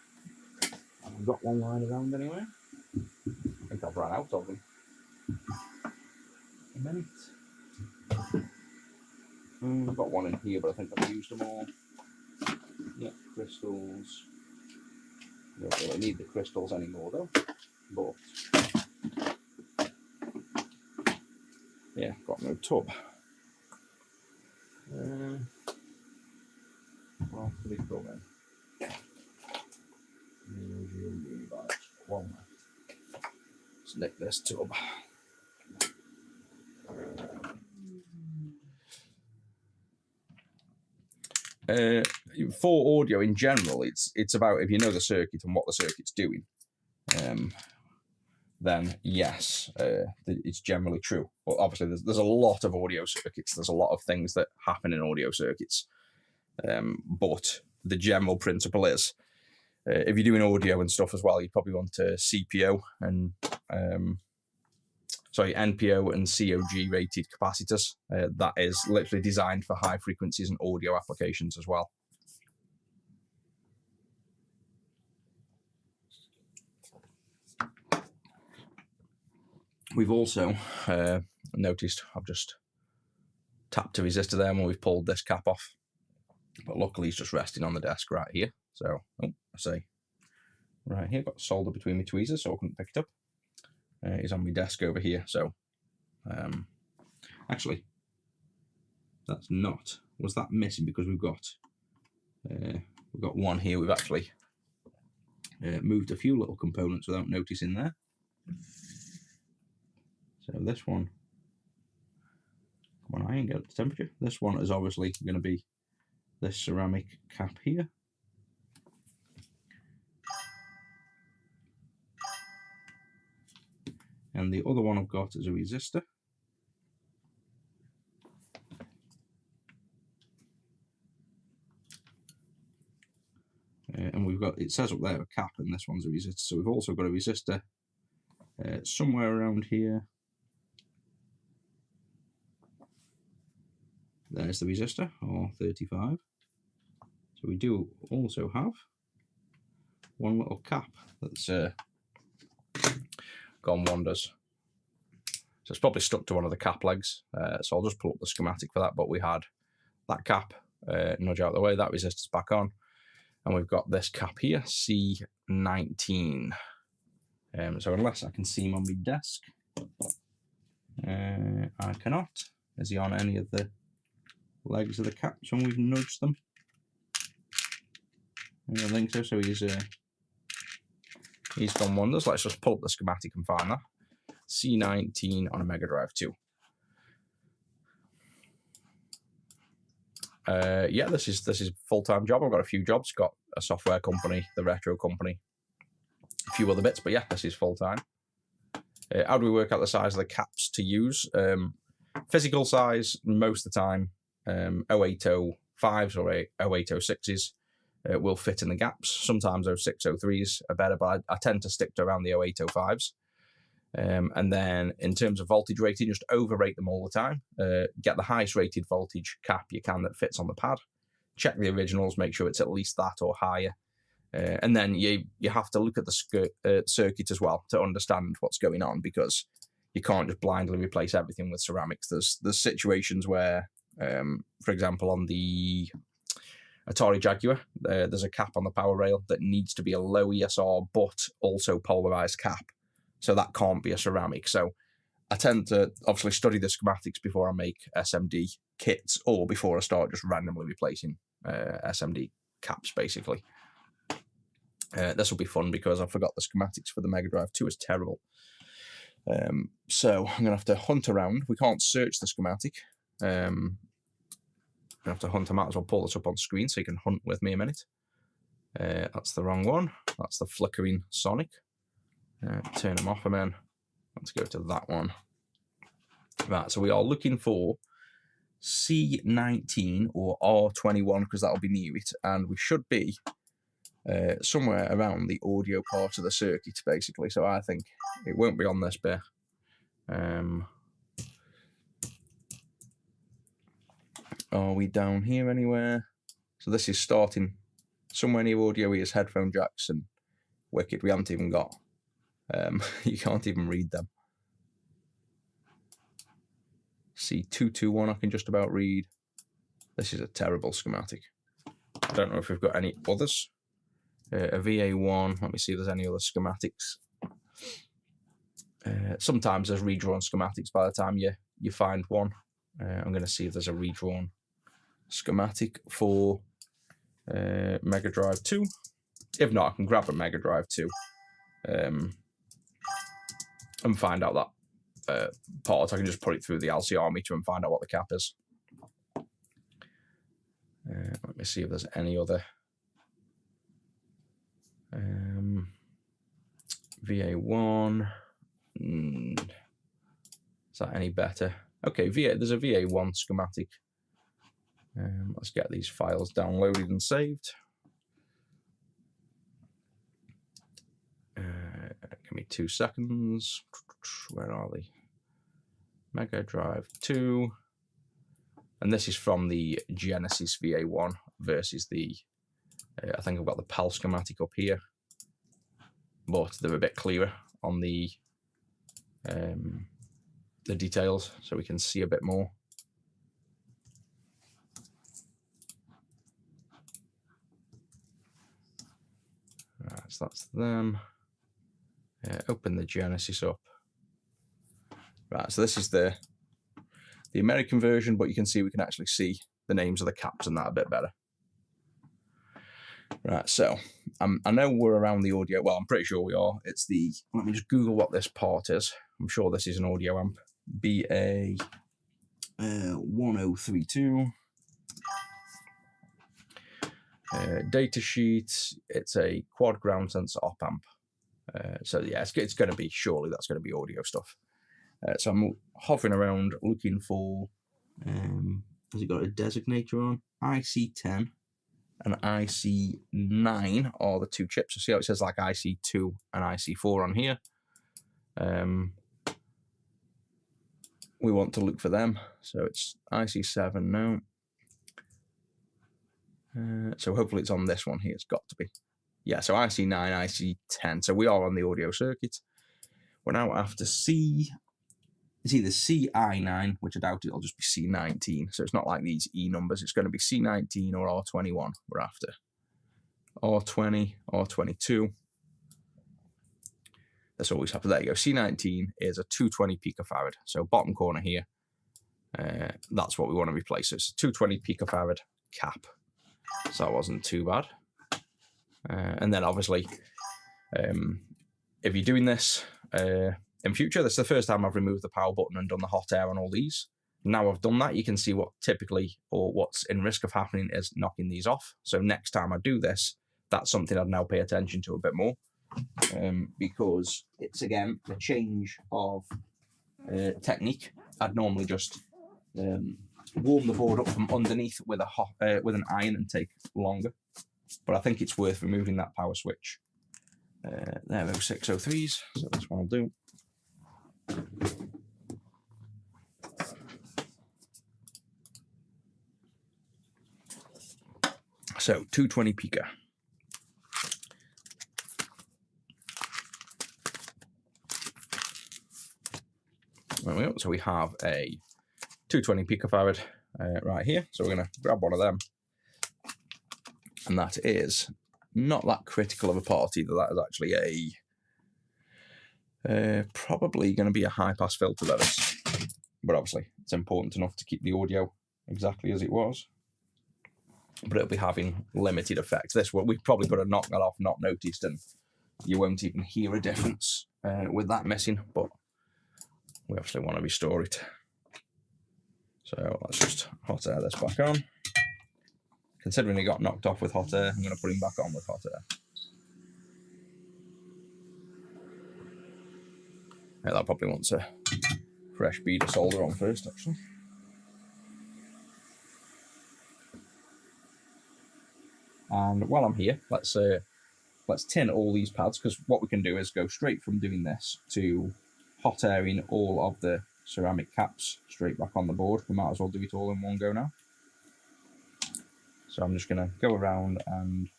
I've got one lying around anyway. I think I've run out of them. A minute. I've got one in here, but I think I've used them all. Yeah, crystals. You don't really need the crystals anymore though. But yeah, got no tub. Well, they go in. Let's nick this tub. For audio in general, it's about, if you know the circuit and what the circuit's doing, then yes, it's generally true. But obviously, there's a lot of audio circuits. There's a lot of things that happen in audio circuits. But the general principle is, if you're doing audio and stuff as well, you probably want a CPO and NPO and COG rated capacitors. That is literally designed for high frequencies and audio applications as well. We've also noticed, I've just tapped a resistor there when we've pulled this cap off, but luckily it's just resting on the desk right here. So, I say right here, got solder between my tweezers, so I couldn't pick it up. is on my desk over here. So actually, that's not. Was that missing? Because we've got one here. We've actually moved a few little components without noticing there. So this one, come on, iron, get the temperature. This one is obviously going to be this ceramic cap here. And the other one I've got is a resistor. And we've got, it says up there, a cap, and this one's a resistor. So we've also got a resistor somewhere around here. There's the resistor, R35. So we do also have one little cap that's gone wonders. So it's probably stuck to one of the cap legs. So I'll just pull up the schematic for that. But we had that cap nudge out of the way, that resistor's back on. And we've got this cap here, C19. So unless I can see him on my desk, I cannot. Is he on any of the legs of the caps when we've nudged them? I don't think so. So he's gone wonders. Let's just pull up the schematic and find that. C19 on a Mega Drive 2. Yeah, this is a full-time job. I've got a few jobs. Got a software company, the retro company, a few other bits, but yeah, this is full-time. How do we work out the size of the caps to use? Physical size, most of the time, 0805s or 0806s will fit in the gaps. Sometimes 0603s are better, but I tend to stick to around the 0805s. And then in terms of voltage rating, just overrate them all the time. Get the highest rated voltage cap you can that fits on the pad. Check the originals, make sure it's at least that or higher. And then you have to look at the circuit as well to understand what's going on, because you can't just blindly replace everything with ceramics. There's situations where, for example, on the Atari Jaguar, there's a cap on the power rail that needs to be a low ESR but also polarized cap. So that can't be a ceramic. So I tend to obviously study the schematics before I make SMD kits, or before I start just randomly replacing SMD caps, basically. This will be fun because I forgot the schematics for the Mega Drive 2 is terrible. So I'm going to have to hunt around. We can't search the schematic. I'm going to have to hunt. I might as well pull this up on screen so you can hunt with me a minute. That's the wrong one. That's the flickering Sonic. Turn them off, and then let's go to that one. Right, so we are looking for C19 or R21 because that'll be near it, and we should be somewhere around the audio part of the circuit, basically. So I think it won't be on this bit. Are we down here anywhere? So this is starting somewhere near audio. Here's headphone jacks and wicked. We haven't even got. You can't even read them. C221 I can just about read. This is a terrible schematic. I don't know if we've got any others. A VA1, let me see if there's any other schematics. Sometimes there's redrawn schematics by the time you find one. I'm going to see if there's a redrawn schematic for Mega Drive 2. If not, I can grab a Mega Drive 2 and find out that part. I can just put it through the LCR meter and find out what the cap is. Let me see if there's any other. VA1. Is that any better? Okay, there's a VA1 schematic. Let's get these files downloaded and saved. Give me 2 seconds. Where are they? Mega Drive 2. And this is from the Genesis VA1 versus the, I think I've got the PAL schematic up here. But they're a bit clearer on the details, so we can see a bit more. Right, so that's them. Open the Genesis up. Right, so this is the American version, but you can see we can actually see the names of the caps and that a bit better. Right, so I know we're around the audio. Well, I'm pretty sure we are. It's the, let me just Google what this part is. I'm sure this is an audio amp. BA 1032. Data sheet. It's a quad ground sensor op amp. So yeah, it's going to be, surely that's going to be audio stuff. So I'm hovering around looking for, has it got a designator on? IC10 and IC9 are the two chips. So see how it says like IC2 and IC4 on here? We want to look for them. So it's IC7 now. So hopefully it's on this one here. It's got to be. Yeah, so IC9, IC10. So we are on the audio circuit. We're now after C. It's either CI9, which I doubt it'll just be C19. So it's not like these E numbers. It's going to be C19 or R21 we're after. R20, R22. That's always happened. There you go. C19 is a 220 picofarad. So bottom corner here. That's what we want to replace. So it's a 220 picofarad cap. So that wasn't too bad. And then obviously, if you're doing this in future, this is the first time I've removed the power button and done the hot air on all these. Now I've done that, you can see what typically, or what's in risk of happening is knocking these off. So next time I do this, that's something I'd now pay attention to a bit more. Because it's, again, a change of technique. I'd normally just warm the board up from underneath with with an iron and take longer. But I think it's worth removing that power switch. There we go, 603s. So that's what I'll do. So 220 pico. There we go. So we have a 220 picofarad right here. So we're going to grab one of them. And that is not that critical of a part either. That is actually a probably going to be a high pass filter, that is. But obviously it's important enough to keep the audio exactly as it was. But it'll be having limited effect. This one, we probably could have knocked that off, not noticed, and you won't even hear a difference with that missing. But we obviously want to restore it. So let's just hot air this back on. Considering he got knocked off with hot air, I'm going to put him back on with hot air. Yeah, that probably wants a fresh bead of solder on first, actually. And while I'm here, let's tin all these pads, because what we can do is go straight from doing this to hot airing all of the ceramic caps straight back on the board. We might as well do it all in one go now. So I'm just going to go around and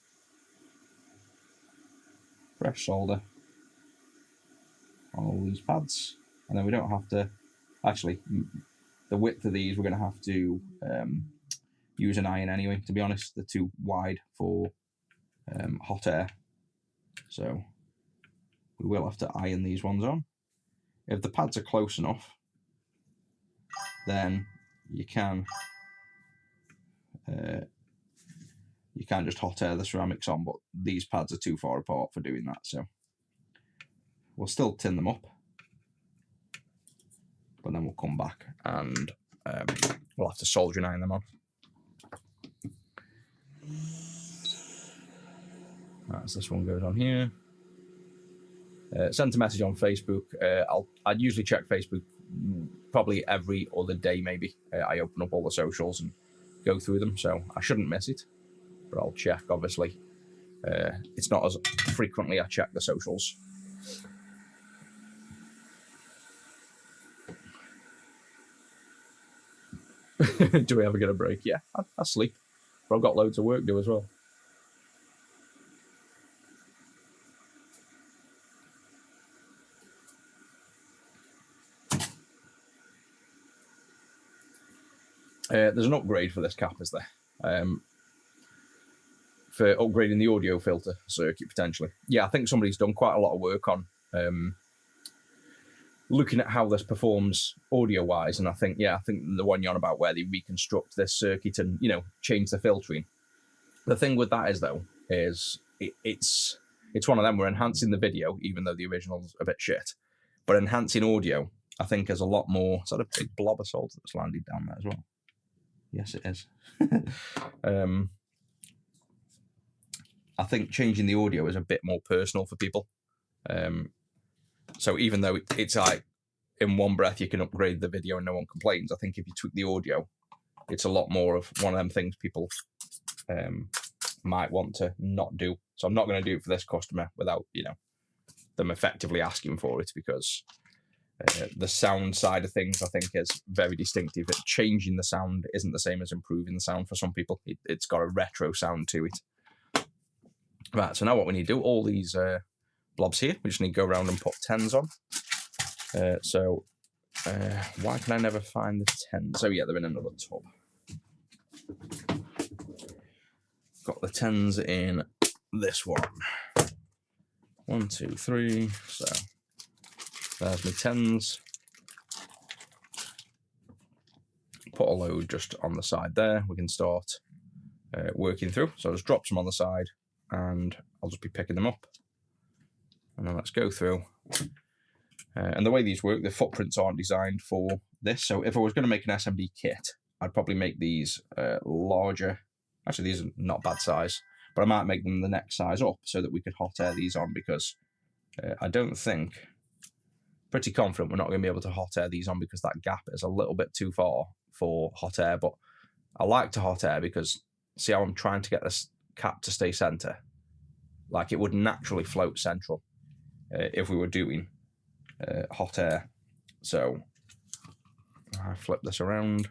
fresh solder on all these pads, and then we don't have to, actually, the width of these we're going to have to use an iron anyway. To be honest, they're too wide for hot air, so we will have to iron these ones on. If the pads are close enough, then you can just hot air the ceramics on, but these pads are too far apart for doing that, so we'll still tin them up, but then we'll come back and we'll have to solder and iron them on. Right, so this one goes on here. Sent a message on Facebook. I'd usually check Facebook probably every other day, maybe. I open up all the socials and go through them, so I shouldn't miss it, but I'll check, obviously. It's not as frequently I check the socials. Do we ever get a break? Yeah, I sleep, but I've got loads of work to do as well. There's an upgrade for this cap, is there? For upgrading the audio filter circuit, potentially. Yeah, I think somebody's done quite a lot of work on looking at how this performs audio-wise, and I think the one you're on about where they reconstruct this circuit and, you know, change the filtering. The thing with that is, though, is it's one of them. We're enhancing the video, even though the original's a bit shit. But enhancing audio, I think, is a lot more. Is that a big blob of salt that's landed down there as well? Yes, it is. I think changing the audio is a bit more personal for people. So even though it's like in one breath you can upgrade the video and no one complains, I think if you tweak the audio, it's a lot more of one of them things people might want to not do. So I'm not going to do it for this customer without, you know, them effectively asking for it, because the sound side of things, I think, is very distinctive. Changing the sound isn't the same as improving the sound for some people. It's got a retro sound to it. Right, so now what we need to do, all these blobs here, we just need to go around and put 10s on. Why can I never find the 10s? Oh yeah, they're in another tub. Got the 10s in this one. 1, 2, 3. So there's my 10s. Put a load just on the side there. We can start working through. So I'll just drop some on the side and I'll just be picking them up. And then let's go through. And the way these work, the footprints aren't designed for this. So if I was going to make an SMD kit, I'd probably make these larger. Actually, these are not bad size, but I might make them the next size up so that we could hot air these on, because I don't think, pretty confident we're not going to be able to hot air these on because that gap is a little bit too far for hot air. But I like to hot air because, see how I'm trying to get this cap to stay center? Like it would naturally float central if we were doing hot air. So I flip this around.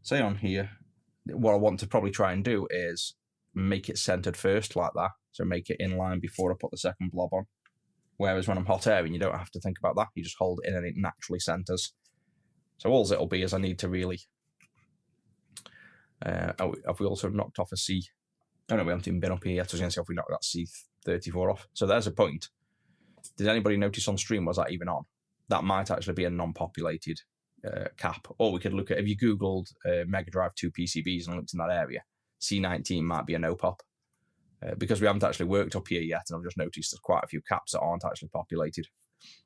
Say on here, what I want to probably try and do is make it centered first, like that. So make it in line before I put the second blob on. Whereas when I'm hot airing, you don't have to think about that. You just hold it in and it naturally centers. So all it'll be is I need to really... have we also knocked off a C? Oh no, we haven't even been up here yet. I was going to say if we knocked that C34 off. So there's a point. Did anybody notice on stream, was that even on? That might actually be a non-populated cap. Or we could look at, if you Googled Mega Drive 2 PCBs and looked in that area, C19 might be a no-pop. Because we haven't actually worked up here yet, and I've just noticed there's quite a few caps that aren't actually populated.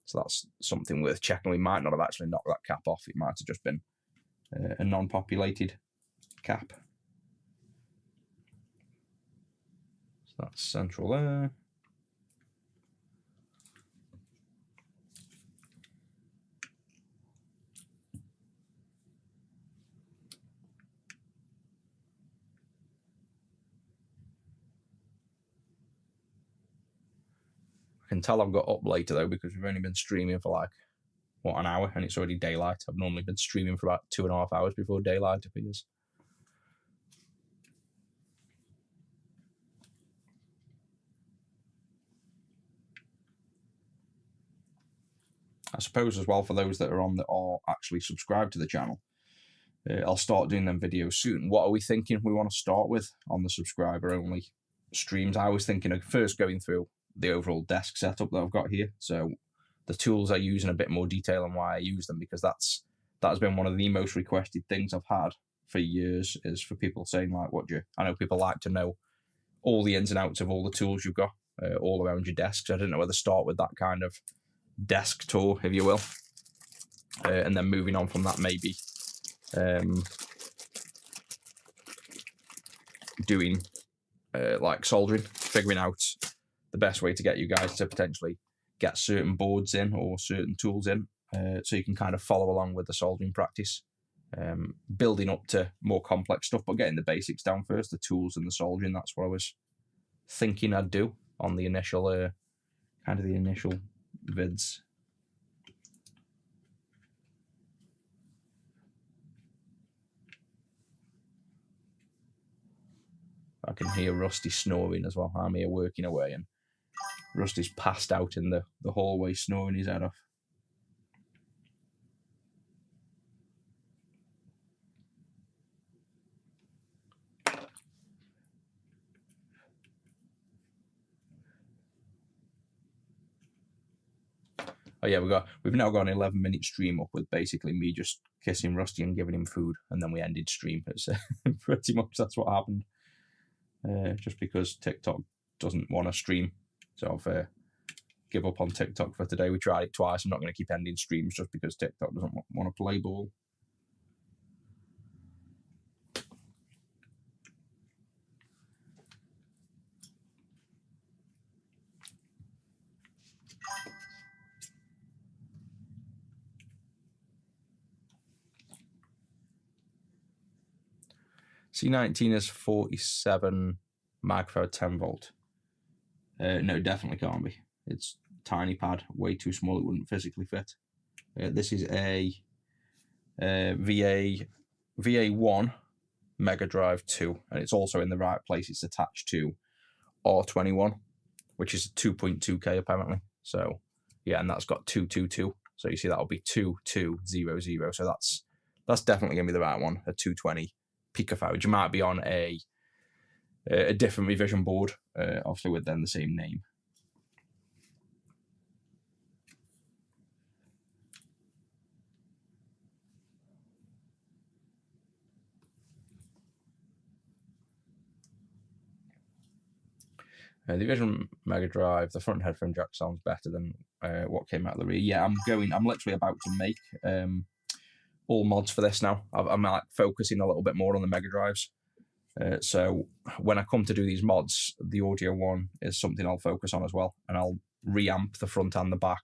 So that's something worth checking. We might not have actually knocked that cap off. It might have just been a non-populated cap. So that's central there. I can tell I've got up later though, because we've only been streaming for like, what, an hour, and it's already daylight. I've normally been streaming for about 2.5 hours before daylight appears. I suppose as well, for those that are on that are actually subscribed to the channel, I'll start doing them videos soon. What are we thinking we want to start with on the subscriber only streams? I was thinking of first going through the overall desk setup that I've got here. So the tools I use in a bit more detail and why I use them, because that has been one of the most requested things I've had for years, is for people saying like, I know people like to know all the ins and outs of all the tools you've got all around your desk. So I didn't know whether to start with that kind of desk tour, if you will, and then moving on from that, maybe doing like soldering, figuring out the best way to get you guys to potentially get certain boards in or certain tools in, so you can kind of follow along with the soldering practice, building up to more complex stuff, but getting the basics down first, the tools and the soldering. That's what I was thinking I'd do on the initial kind of the initial vids. I can hear Rusty snoring as well. I'm here working away and Rusty's passed out in the hallway snoring his head off. Oh yeah, we've now got an 11-minute stream up with basically me just kissing Rusty and giving him food, and then we ended stream. It's pretty much that's what happened. Just because TikTok doesn't want to stream, so I've give up on TikTok for today. We tried it twice. I'm not going to keep ending streams just because TikTok doesn't want to play ball. C19 is 47 microfarad 10 volt. No, definitely can't be. It's tiny pad, way too small. It wouldn't physically fit. This is a VA1 Mega Drive 2, and it's also in the right place. It's attached to R21, which is 2.2K apparently. So yeah, and that's got 222. So you see that'll be 2200. So that's definitely gonna be the right one. A 220 picofarad. You might be on a different revision board, obviously with then the same name. The Vision Mega Drive, the front headphone jack sounds better than what came out of the rear. Yeah, I'm literally about to make all mods for this now. I'm like focusing a little bit more on the Mega Drives. So when I come to do these mods, the audio one is something I'll focus on as well, and I'll reamp the front and the back.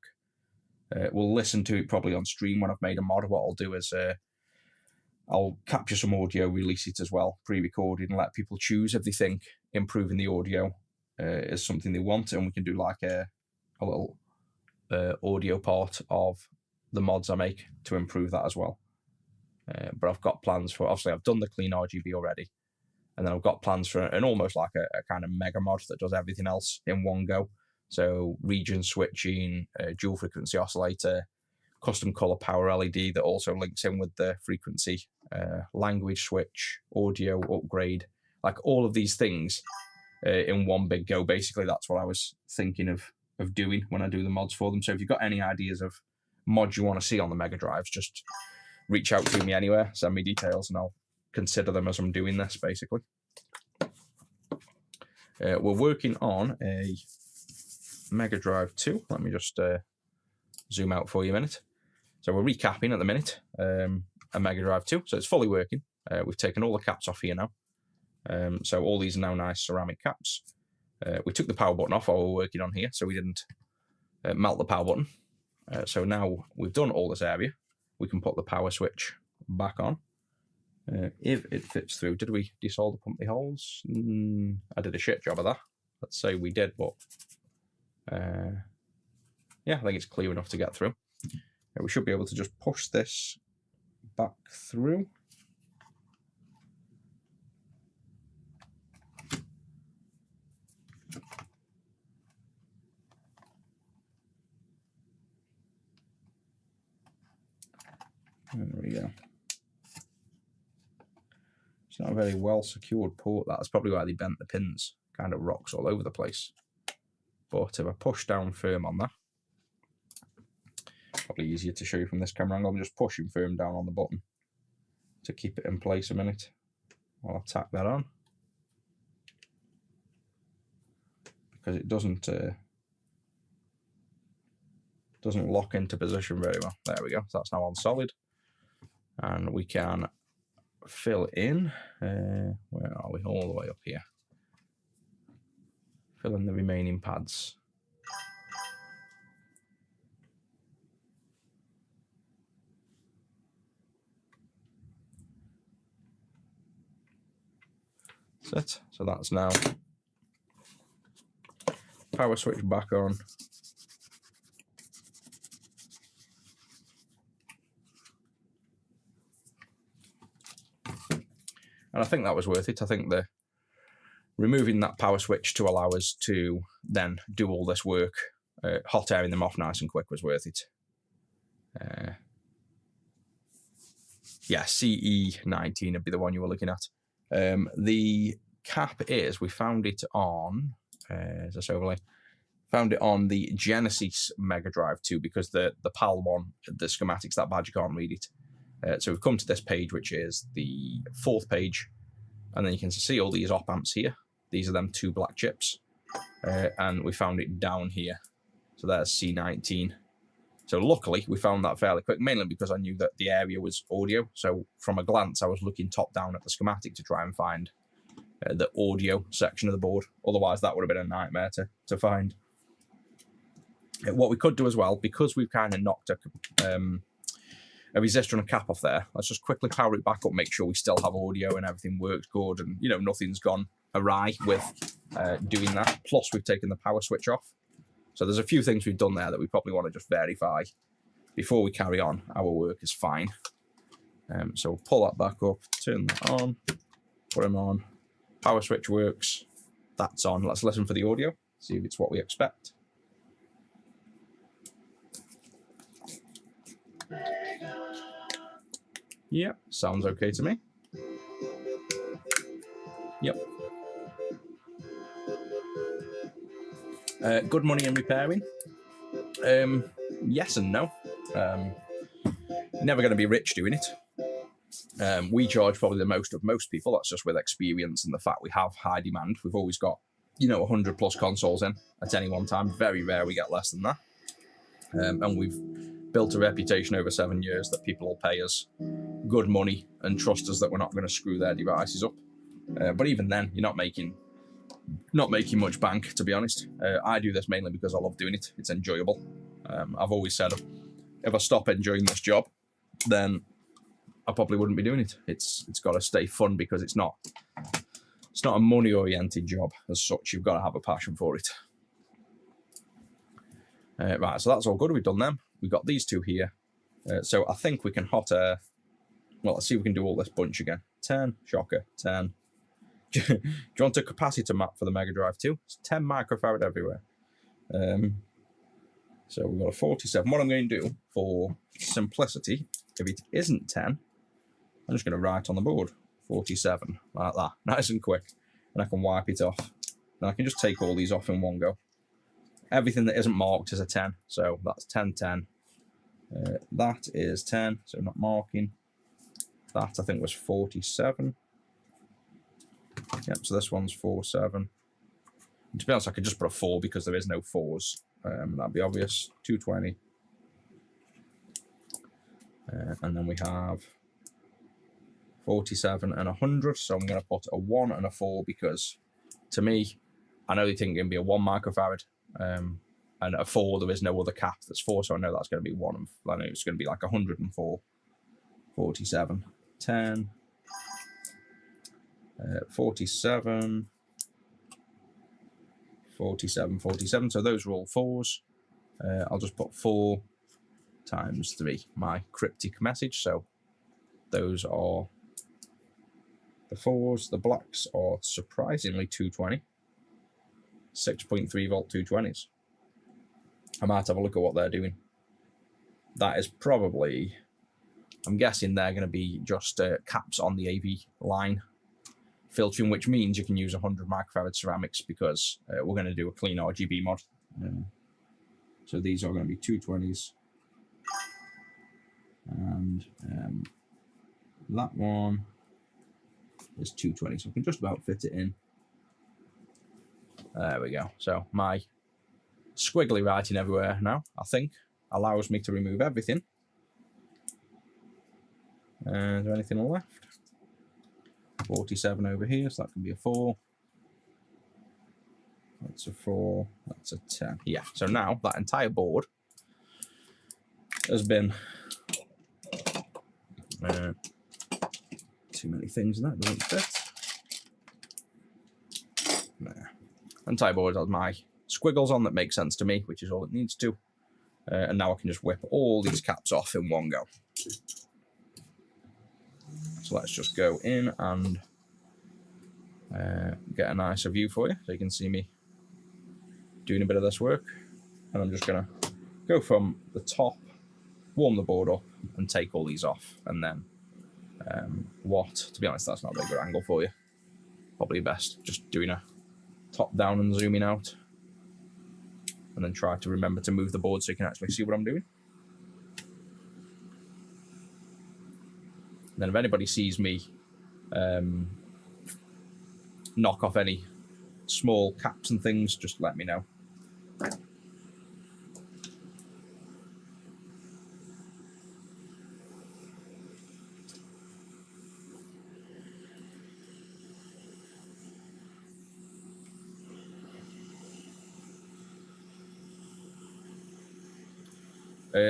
We'll listen to it probably on stream when I've made a mod. What I'll do is I'll capture some audio, release it as well, pre-recorded, and let people choose if they think improving the audio is something they want, and we can do like a little audio part of the mods I make to improve that as well. But I've got plans for, obviously I've done the CleanRGB already, and then I've got plans for an almost like a kind of mega mod that does everything else in one go. So region switching, dual frequency oscillator, custom color power LED that also links in with the frequency, language switch, audio upgrade, like all of these things in one big go. Basically, that's what I was thinking of doing when I do the mods for them. So if you've got any ideas of mods you want to see on the Mega Drives, just reach out to me anywhere, send me details, and I'll consider them as I'm doing this, basically. We're working on a Mega Drive 2. Let me just zoom out for you a minute. So we're recapping at the minute a Mega Drive 2. So it's fully working. We've taken all the caps off here now. So all these are now nice ceramic caps. We took the power button off while we were working on here, so we didn't melt the power button. So now we've done all this area, we can put the power switch back on. If it fits through. Did we desolder pump the holes? I did a shit job of that. Let's say we did, but yeah, I think it's clear enough to get through. We should be able to just push this back through. There we go. It's not a very well secured port. That's probably why they bent the pins. Kind of rocks all over the place. But if I push down firm on that, probably easier to show you from this camera angle. I'm just pushing firm down on the button to keep it in place a minute while I tack that on, because it doesn't lock into position very well. There we go. So that's now on solid, and we can fill in. Where are we? All the way up here. Fill in the remaining pads. That's it. So that's now power switch back on. And I think that was worth it. I think the removing that power switch to allow us to then do all this work, hot airing them off nice and quick, was worth it. Yeah, CE19 would be the one you were looking at. The cap is, we found it on, is this overlay? Found it on the Genesis Mega Drive 2 because the PAL one, the schematics, that badge, you can't read it. So we've come to this page, which is the 4th page, and then you can see all these op amps here. These are them 2 black chips, and we found it down here. So there's C19. So luckily, we found that fairly quick, mainly because I knew that the area was audio. So from a glance, I was looking top down at the schematic to try and find the audio section of the board. Otherwise, that would have been a nightmare to find. What we could do as well, because we've kind of knocked a resistor and a cap off there, let's just quickly power it back up, make sure we still have audio and everything works good, and you know, nothing's gone awry with doing that. Plus, we've taken the power switch off. So there's a few things we've done there that we probably want to just verify before we carry on. Our work is fine. So we'll pull that back up, turn that on, put them on. Power switch works. That's on. Let's listen for the audio, see if it's what we expect. Yep, sounds okay to me. Yep. Good money in repairing? Yes and no. Never going to be rich doing it. We charge probably the most of most people. That's just with experience and the fact we have high demand. We've always got, you know, 100 plus consoles in at any one time. Very rare we get less than that. And we've built a reputation over 7 years that people will pay us good money and trust us that we're not going to screw their devices up. But even then, you're not making much bank, to be honest. I do this mainly because I love doing it. It's enjoyable. I've always said if I stop enjoying this job, then I probably wouldn't be doing it. It's got to stay fun because it's not a money-oriented job as such. You've got to have a passion for it. Right, so that's all good. We've done them. We've got these 2 here. So I think we can hot air. Well, let's see if we can do all this bunch again. 10, shocker, 10. Do you want a capacitor map for the Mega Drive 2? It's 10 microfarad everywhere. So we've got a 47. What I'm going to do for simplicity, if it isn't 10, I'm just going to write on the board 47, like that, nice and quick, and I can wipe it off. Then I can just take all these off in one go. Everything that isn't marked is a 10, so that's 10, 10. That is 10, so not marking. That I think was 47. Yep, so this one's 47. And to be honest, I could just put a 4 because there is no 4s. That'd be obvious. 220. And then we have 47 and 100. So I'm going to put a 1 and a 4 because, to me, I know they think it's going to be a 1 microfarad. And a 4, there is no other cap that's 4, so I know that's going to be 1. And I know it's going to be like 104. 47. 10. 47. 47, 47. So those are all 4s. I'll just put 4 times 3, my cryptic message. So those are the 4s. The blacks are surprisingly 220. 6.3 volt 220s. I might have a look at what they're doing. That is probably, I'm guessing they're going to be just caps on the AV line filtering, which means you can use 100 microfarad ceramics because we're going to do a CleanRGB mod. So these are going to be 220s. And that one is 220, so I can just about fit it in. There we go. So my squiggly writing everywhere now, I think, allows me to remove everything. Is there anything left? 47 over here, so that can be a 4. That's a 4. That's a 10. Yeah, so now that entire board has been too many things in that, doesn't fit. There. Entire board has my squiggles on that make sense to me, which is all it needs to. And now I can just whip all these caps off in one go. So let's just go in and get a nicer view for you, so you can see me doing a bit of this work. And I'm just going to go from the top, warm the board up, and take all these off. And then to be honest, that's not a very good angle for you. Probably best just doing a top down and zooming out. and then try to remember to move the board so you can actually see what I'm doing. And then if anybody sees me knock off any small caps and things, just let me know.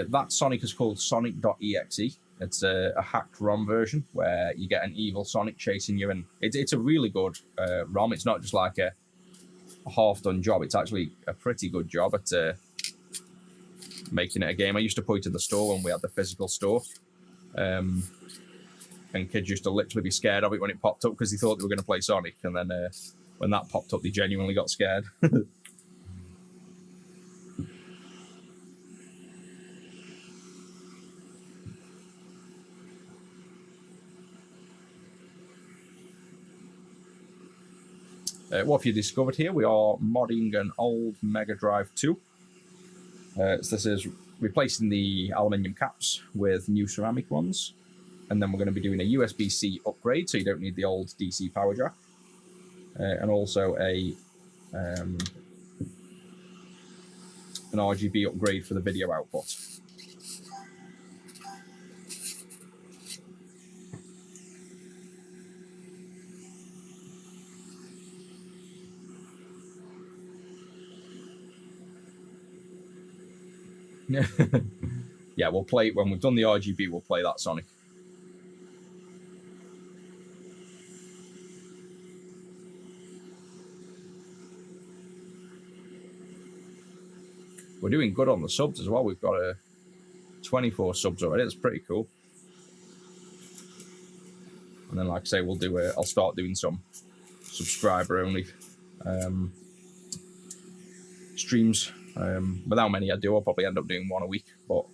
That Sonic is called Sonic.exe. It's a hacked ROM version where you get an evil Sonic chasing you, and it's a really good ROM. It's not just like a half-done job. It's actually a pretty good job at making it a game. I used to put it in the store when we had the physical store, and kids used to literally be scared of it when it popped up because they thought they were going to play Sonic, and then when that popped up, they genuinely got scared. What have you discovered here? We are modding an old Mega Drive 2. So this is replacing the aluminium caps with new ceramic ones. And then we're going to be doing a USB-C upgrade, so you don't need the old DC power jack. And also an RGB upgrade for the video output. Yeah, we'll play when we've done the RGB. We'll play that Sonic. We're doing good on the subs as well. We've got 24 subs already. It's pretty cool. And then, like I say, we'll do. I'll start doing some subscriber only streams. With how many I do, I'll probably end up doing one a week. But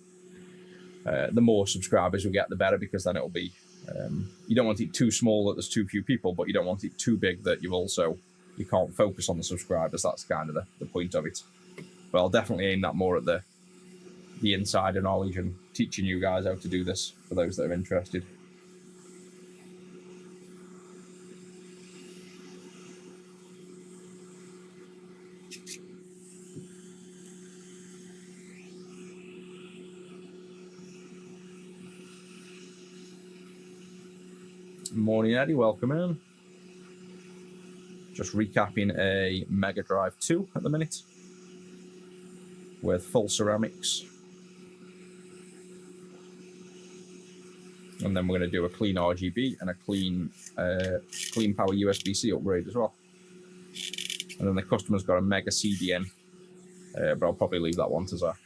the more subscribers we get, the better, because then it'll be. You don't want it too small that there's too few people, but you don't want it too big that you can't focus on the subscribers. That's kind of the point of it. But I'll definitely aim that more at the insider knowledge and teaching you guys how to do this for those that are interested. Morning, Eddie. Welcome in. Just recapping a Mega Drive 2 at the minute with full ceramics. And then we're going to do a CleanRGB and a clean power USB-C upgrade as well. And then the customer's got a Mega CDN, but I'll probably leave that one to Zach.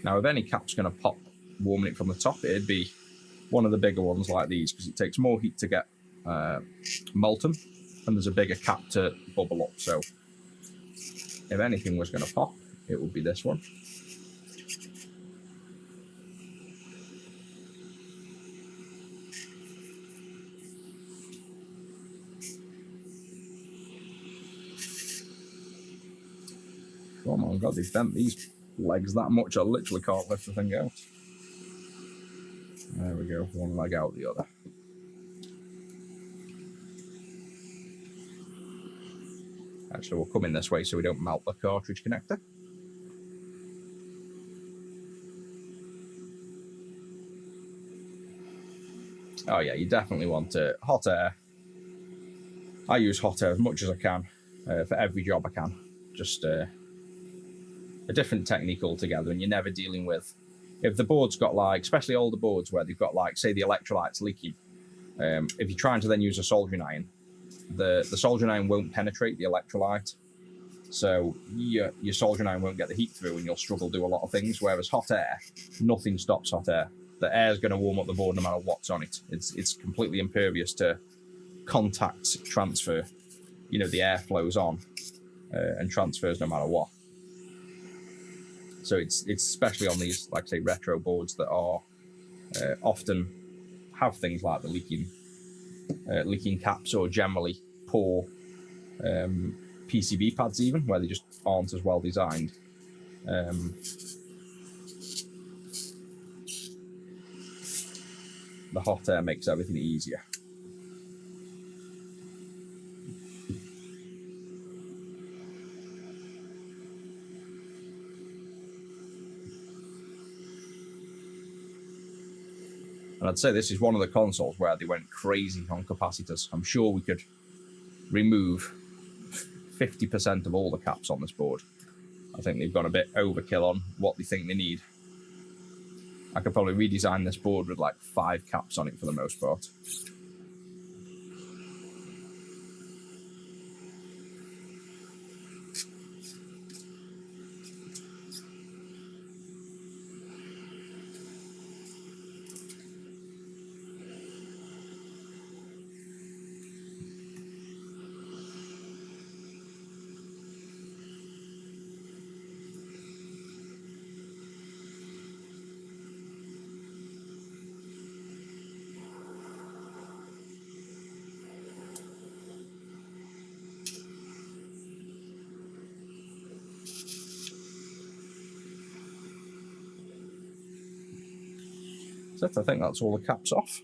Now, if any cap's going to pop warming it from the top, it'd be one of the bigger ones like these, because it takes more heat to get molten, and there's a bigger cap to bubble up. So if anything was going to pop, it would be this one. Oh my god, they've bent these legs that much, I literally can't lift the thing out. There we go, one leg out the other. Actually, we'll come in this way so we don't melt the cartridge connector. Oh yeah, you definitely want hot air. I use hot air as much as I can for every job I can. Just a different technique altogether, and you're never dealing with, if the board's got like, especially older boards where they've got like, say the electrolyte's leaking, if you're trying to then use a soldering iron, the soldering iron won't penetrate the electrolyte, so your soldering iron won't get the heat through, and you'll struggle to do a lot of things. Whereas hot air, nothing stops hot air. The air's going to warm up the board no matter what's on it. It's completely impervious to contact transfer. you know, the air flows on and transfers no matter what. So it's especially on these, like I say, retro boards that are often have things like the leaking caps, or generally poor PCB pads even, where they just aren't as well designed. The hot air makes everything easier. And I'd say this is one of the consoles where they went crazy on capacitors. I'm sure we could remove 50% of all the caps on this board. I think they've gone a bit overkill on what they think they need. I could probably redesign this board with like 5 caps on it for the most part. So I think that's all the caps off.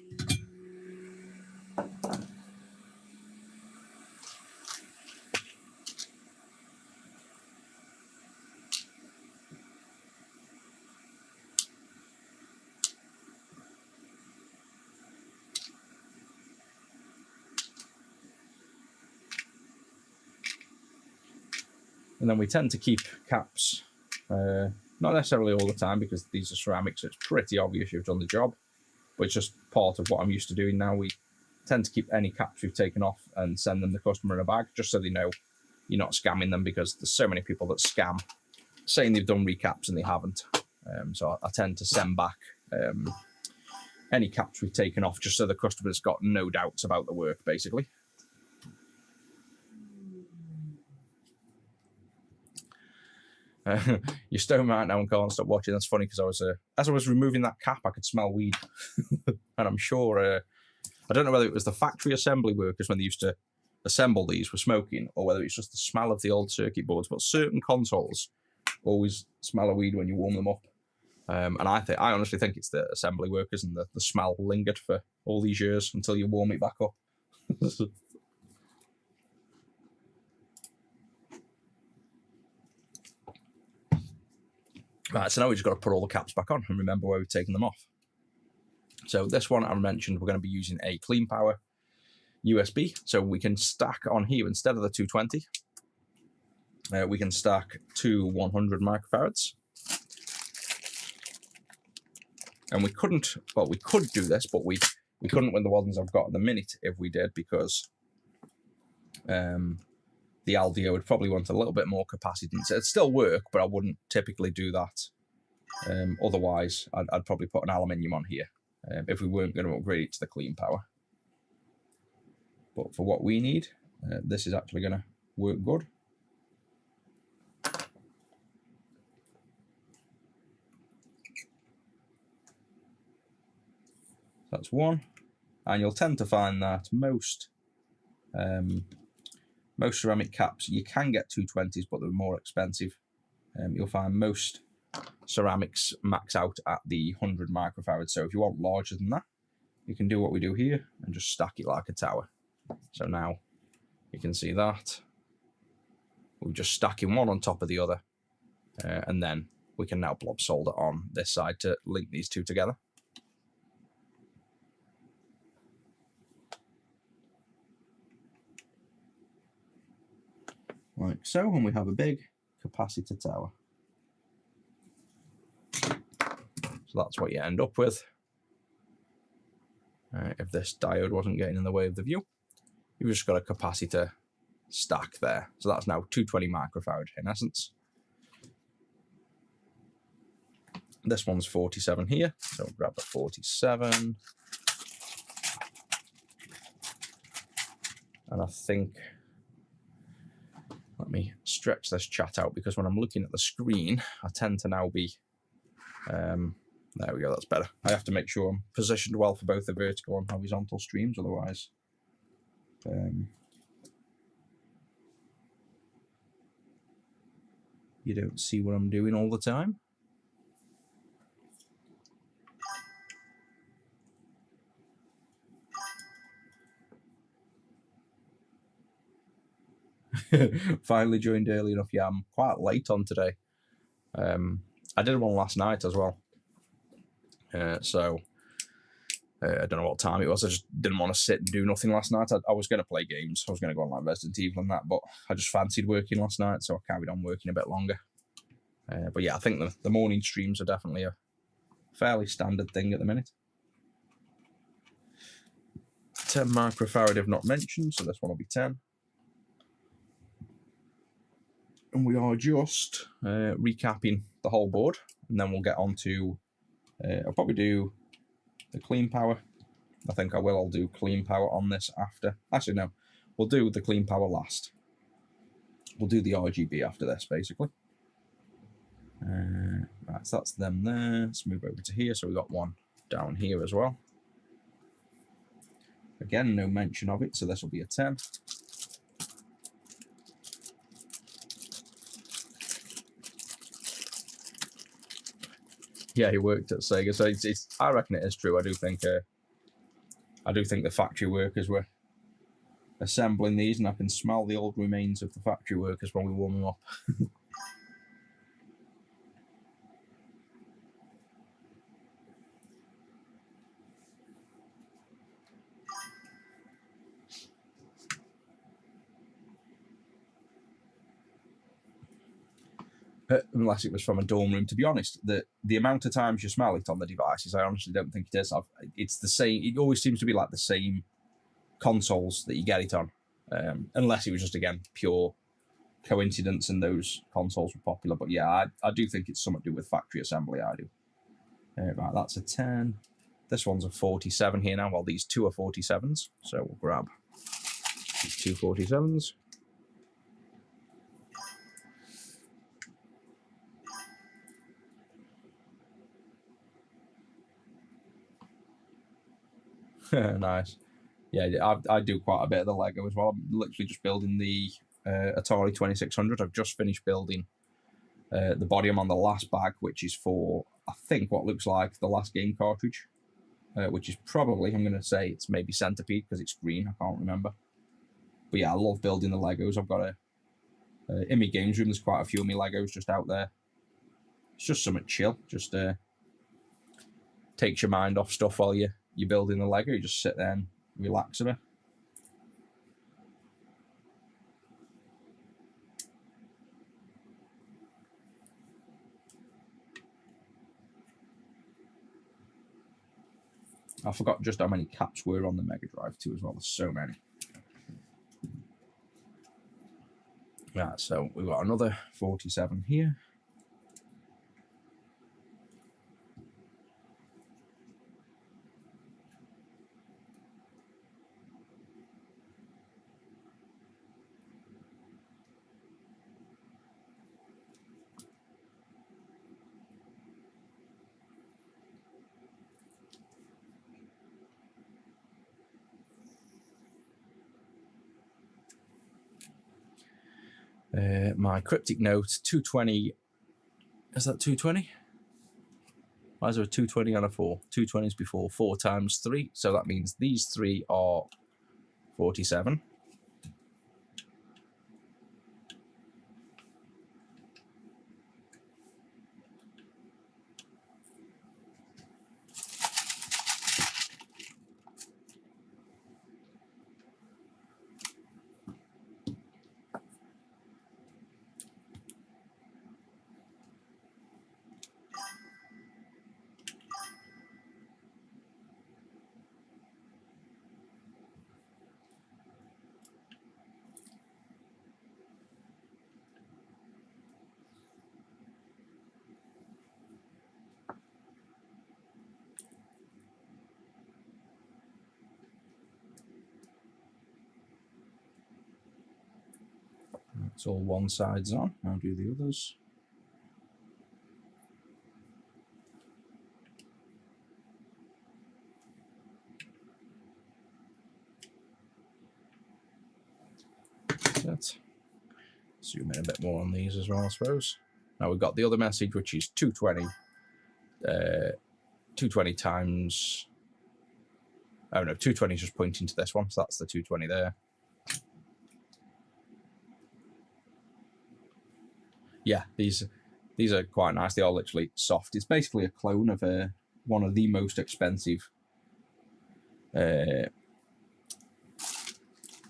And then we tend to keep caps, not necessarily all the time, because these are ceramics, so it's pretty obvious you've done the job, but it's just part of what I'm used to doing now. We tend to keep any caps we've taken off and send them the customer in a bag, just so they know you're not scamming them, because there's so many people that scam saying they've done recaps and they haven't. So I tend to send back any caps we've taken off, just so the customer's got no doubts about the work, basically. You're stoned right now and can't stop watching. That's funny, because as I was removing that cap, I could smell weed. And I'm sure, I don't know whether it was the factory assembly workers when they used to assemble these were smoking, or whether it's just the smell of the old circuit boards, but certain consoles always smell of weed when you warm them up. And I honestly think it's the assembly workers, and the smell lingered for all these years until you warm it back up. Right, so now we've just got to put all the caps back on and remember where we've taken them off. So this one I mentioned, we're going to be using a CleanPower USB. So we can stack on here, instead of the 220, we can stack 2 100 microfarads. And we couldn't, well, we could do this, but we couldn't with the ones I've got at the minute if we did, because the LDO would probably want a little bit more capacitance. It'd still work, but I wouldn't typically do that. Otherwise, I'd probably put an aluminium on here if we weren't going to upgrade it to the CleanPower. But for what we need, this is actually going to work good. That's one. And you'll tend to find that most ceramic caps, you can get 220s, but they're more expensive. You'll find most ceramics max out at the 100 microfarads. So if you want larger than that, you can do what we do here and just stack it like a tower. So now you can see that we're just stacking one on top of the other, and then we can now blob solder on this side to link these two together. Like so, and we have a big capacitor tower. So that's what you end up with. If this diode wasn't getting in the way of the view, you've just got a capacitor stack there. So that's now 220 microfarad in essence. This one's 47 here, so we'll grab the 47. And I think Let me stretch this chat out, because when I'm looking at the screen, I tend to now be... there we go, that's better. I have to make sure I'm positioned well for both the vertical and horizontal streams, otherwise... you don't see what I'm doing all the time. Finally joined early enough. Yeah, I'm quite late on today. I did one last night as well. So I don't know what time it was. I just didn't want to sit and do nothing last night. I was going to play games. I was going to go on like Resident Evil and that, but I just fancied working last night, so I carried on working a bit longer. But yeah, I think the morning streams are definitely a fairly standard thing at the minute. 10 microfarad I've not mentioned, so this one will be 10. And we are just recapping the whole board, and then we'll get on to, I'll probably do the clean power. I think I will. I'll do clean power on this after. Actually, no, we'll do the clean power last. We'll do the RGB after this, basically. Right, so that's them there. Let's move over to here. So we've got one down here as well. Again, no mention of it, so this will be a 10. Yeah, he worked at Sega, so it's I reckon it is true. I do think the factory workers were assembling these, and I can smell the old remains of the factory workers when we warm them up. Unless it was from a dorm room. To be honest, the amount of times you smell it on the devices, I honestly don't think it is. It's the same. It always seems to be like the same consoles that you get it on, unless it was just, again, pure coincidence and those consoles were popular. But yeah, I do think it's something to do with factory assembly. I do. Right, that's a 10. This one's a 47 here now. Well, these two are 47s, so we'll grab these two 47s. Nice. Yeah, I do quite a bit of the Lego as well. I'm literally just building the Atari 2600. I've just finished building the body. I'm on the last bag, which is for, I think, what looks like the last game cartridge, which is probably, I'm going to say it's maybe Centipede because it's green. I can't remember. But yeah, I love building the Legos. I've got in my games room, there's quite a few of my Legos just out there. It's just something chill. Just takes your mind off stuff while you're building the Lego. You just sit there and relax a bit. I forgot just how many caps were on the Mega Drive too as well. There's so many. Right, so we've got another 47 here. My cryptic note, 220. Is that 220? Why is there a 220 and a 4? 220 is before 4 times 3, so that means these 3 are 47. It's all one side's on. I'll do the others. Set. Zoom in a bit more on these as well, I suppose. Now we've got the other message, which is 220. 220 times. Oh no, 220 is just pointing to this one, so that's the 220 there. Yeah, these are quite nice. They are literally soft. It's basically a clone of one of the most expensive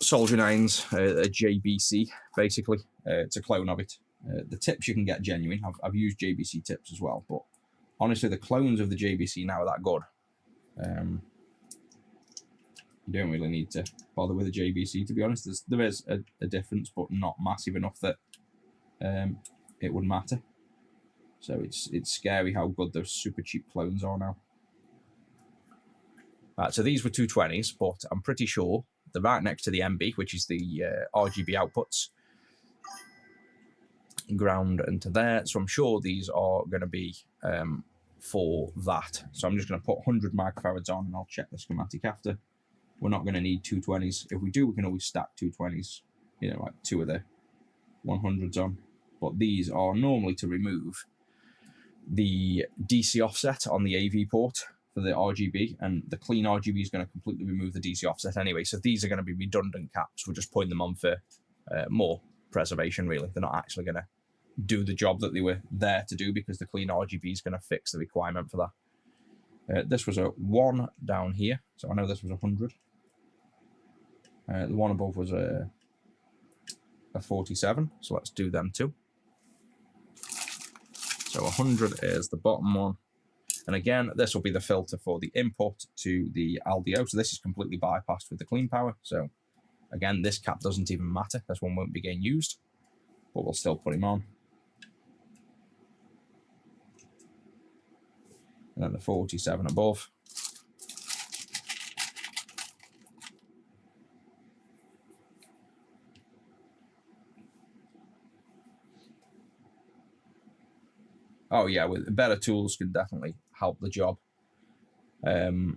soldering irons, a JBC, basically. It's a clone of it. The tips you can get genuine. I've used JBC tips as well, but honestly, the clones of the JBC now are that good. You don't really need to bother with a JBC, to be honest. There is a difference, but not massive enough that it would matter. So it's scary how good those super cheap clones are now. Right, so these were 220s, but I'm pretty sure they're right next to the MB, which is the RGB outputs. Ground into there. So I'm sure these are going to be for that. So I'm just going to put 100 microfarads on, and I'll check the schematic after. We're not going to need 220s. If we do, we can always stack 220s, you know, like 2 of the 100s on. But these are normally to remove the DC offset on the AV port for the RGB, and the CleanRGB is going to completely remove the DC offset anyway. So these are going to be redundant caps. We're just putting them on for more preservation, really. They're not actually going to do the job that they were there to do, because the CleanRGB is going to fix the requirement for that. This was a 1 down here, so I know this was 100. The one above was a 47, so let's do them too. So 100 is the bottom one. And again, this will be the filter for the input to the LDO. So this is completely bypassed with the clean power. So again, this cap doesn't even matter. This one won't be getting used, but we'll still put him on. And then the 47 above. Oh yeah, with better tools can definitely help the job. But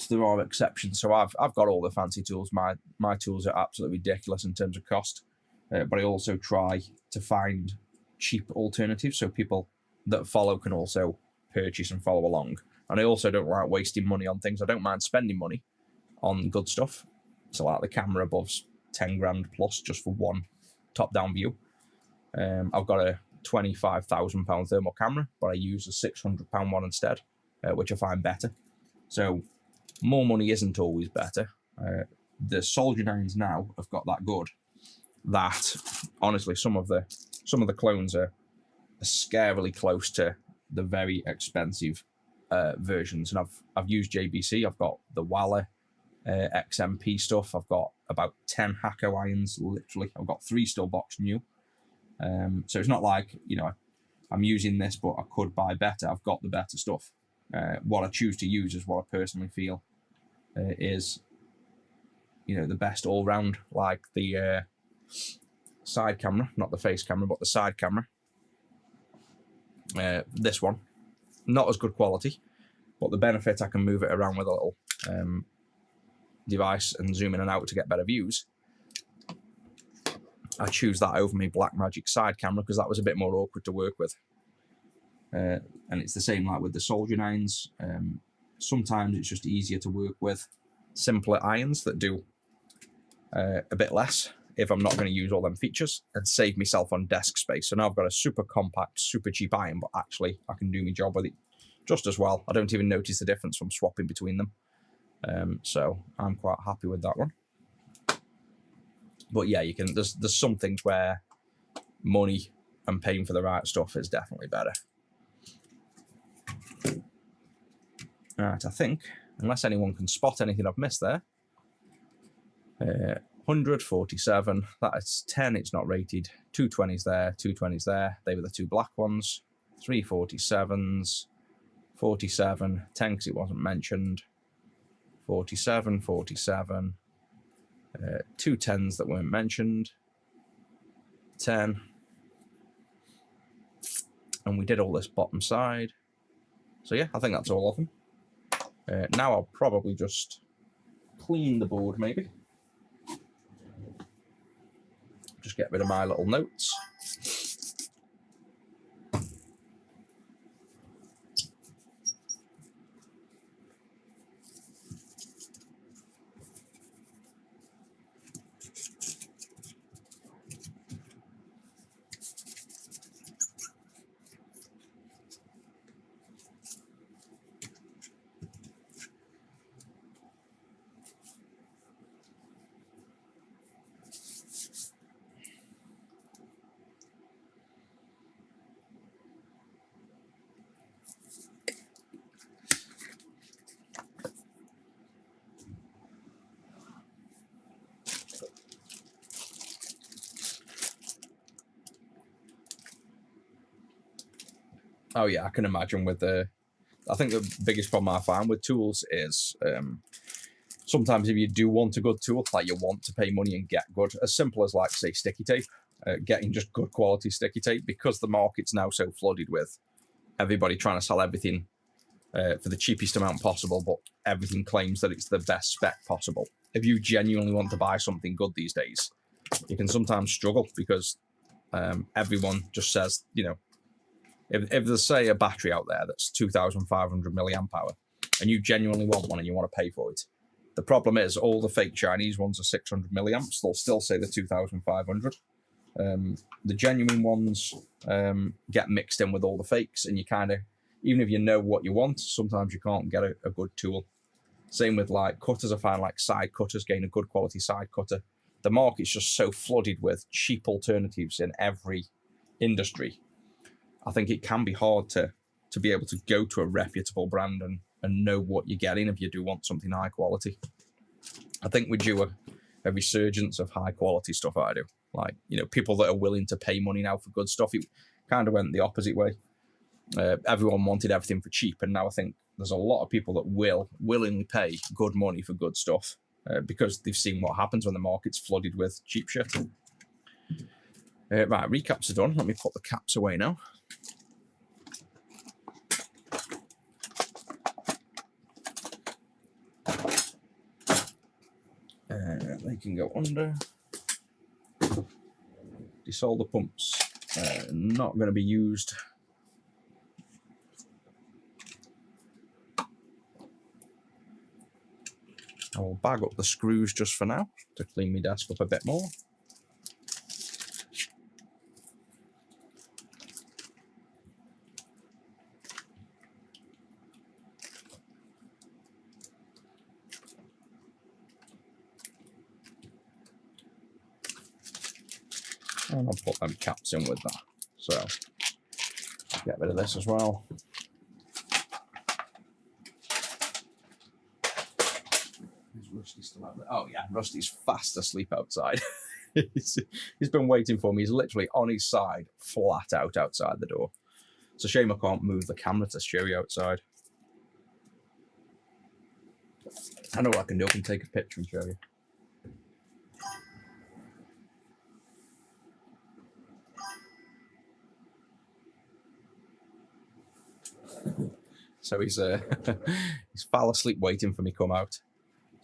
there are exceptions. So I've got all the fancy tools. My tools are absolutely ridiculous in terms of cost. But I also try to find cheap alternatives so people that follow can also purchase and follow along. And I also don't like wasting money on things. I don't mind spending money on good stuff. So like the camera above's 10 grand plus just for one top-down view. I've got a £25,000 thermal camera, but I use a £600 one instead, which I find better. So more money isn't always better. The soldering irons now have got that good that honestly some of the clones are scarily close to the very expensive versions. And I've used JBC. I've got the Walla XMP stuff. I've got about 10 Hacko irons. Literally, I've got 3 still boxed new. So it's not like, you know, I'm using this, but I could buy better. I've got the better stuff. What I choose to use is what I personally feel is, you know, the best all round, like the side camera, not the face camera, but the side camera. This one, not as good quality, but the benefit, I can move it around with a little device and zoom in and out to get better views. I choose that over my Blackmagic side camera because that was a bit more awkward to work with. And it's the same like with the soldering irons. Sometimes it's just easier to work with simpler irons that do a bit less if I'm not going to use all them features and save myself on desk space. So now I've got a super compact, super cheap iron, but actually I can do my job with it just as well. I don't even notice the difference from swapping between them. So I'm quite happy with that one. But yeah, you can. There's some things where money and paying for the right stuff is definitely better. Right, I think, unless anyone can spot anything I've missed there. 147, that is 10, it's not rated. 220s there, 220s there. They were the 2 black ones. 3 47s, 47, 10 because it wasn't mentioned. 47, 47. 2 10s that weren't mentioned. 10. And we did all this bottom side. So yeah, I think that's all of them. Now I'll probably just clean the board maybe. Just get rid of my little notes. Oh yeah, I can imagine with the... I think the biggest problem I find with tools is sometimes if you do want a good tool, like you want to pay money and get good, as simple as like say sticky tape, getting just good quality sticky tape, because the market's now so flooded with everybody trying to sell everything for the cheapest amount possible, but everything claims that it's the best spec possible. If you genuinely want to buy something good these days, you can sometimes struggle because everyone just says, you know, if there's, say, a battery out there that's 2,500 milliamp hour and you genuinely want one and you want to pay for it, the problem is all the fake Chinese ones are 600 milliamps. They'll still say the 2,500. The genuine ones get mixed in with all the fakes, and you kind of, even if you know what you want, sometimes you can't get a good tool. Same with like cutters. I find like side cutters, getting a good quality side cutter. The market's just so flooded with cheap alternatives in every industry. I think it can be hard to be able to go to a reputable brand and know what you're getting if you do want something high quality. I think we're due a resurgence of high quality stuff. I do. Like, you know, people that are willing to pay money now for good stuff. It kind of went the opposite way. Everyone wanted everything for cheap, and now I think there's a lot of people that will willingly pay good money for good stuff because they've seen what happens when the market's flooded with cheap shit. Right, recaps are done. Let me put the caps away now. They can go under. Desolder pumps not going to be used. I will bag up the screws just for now to clean my desk up a bit more. And I'll put them caps in with that. So get rid of this as well. Is Rusty still out there? Oh yeah, Rusty's fast asleep outside. he's been waiting for me. He's literally on his side, flat out outside the door. It's a shame I can't move the camera to show you outside. I know what I can do. I can take a picture and show you. So he's fall asleep waiting for me to come out.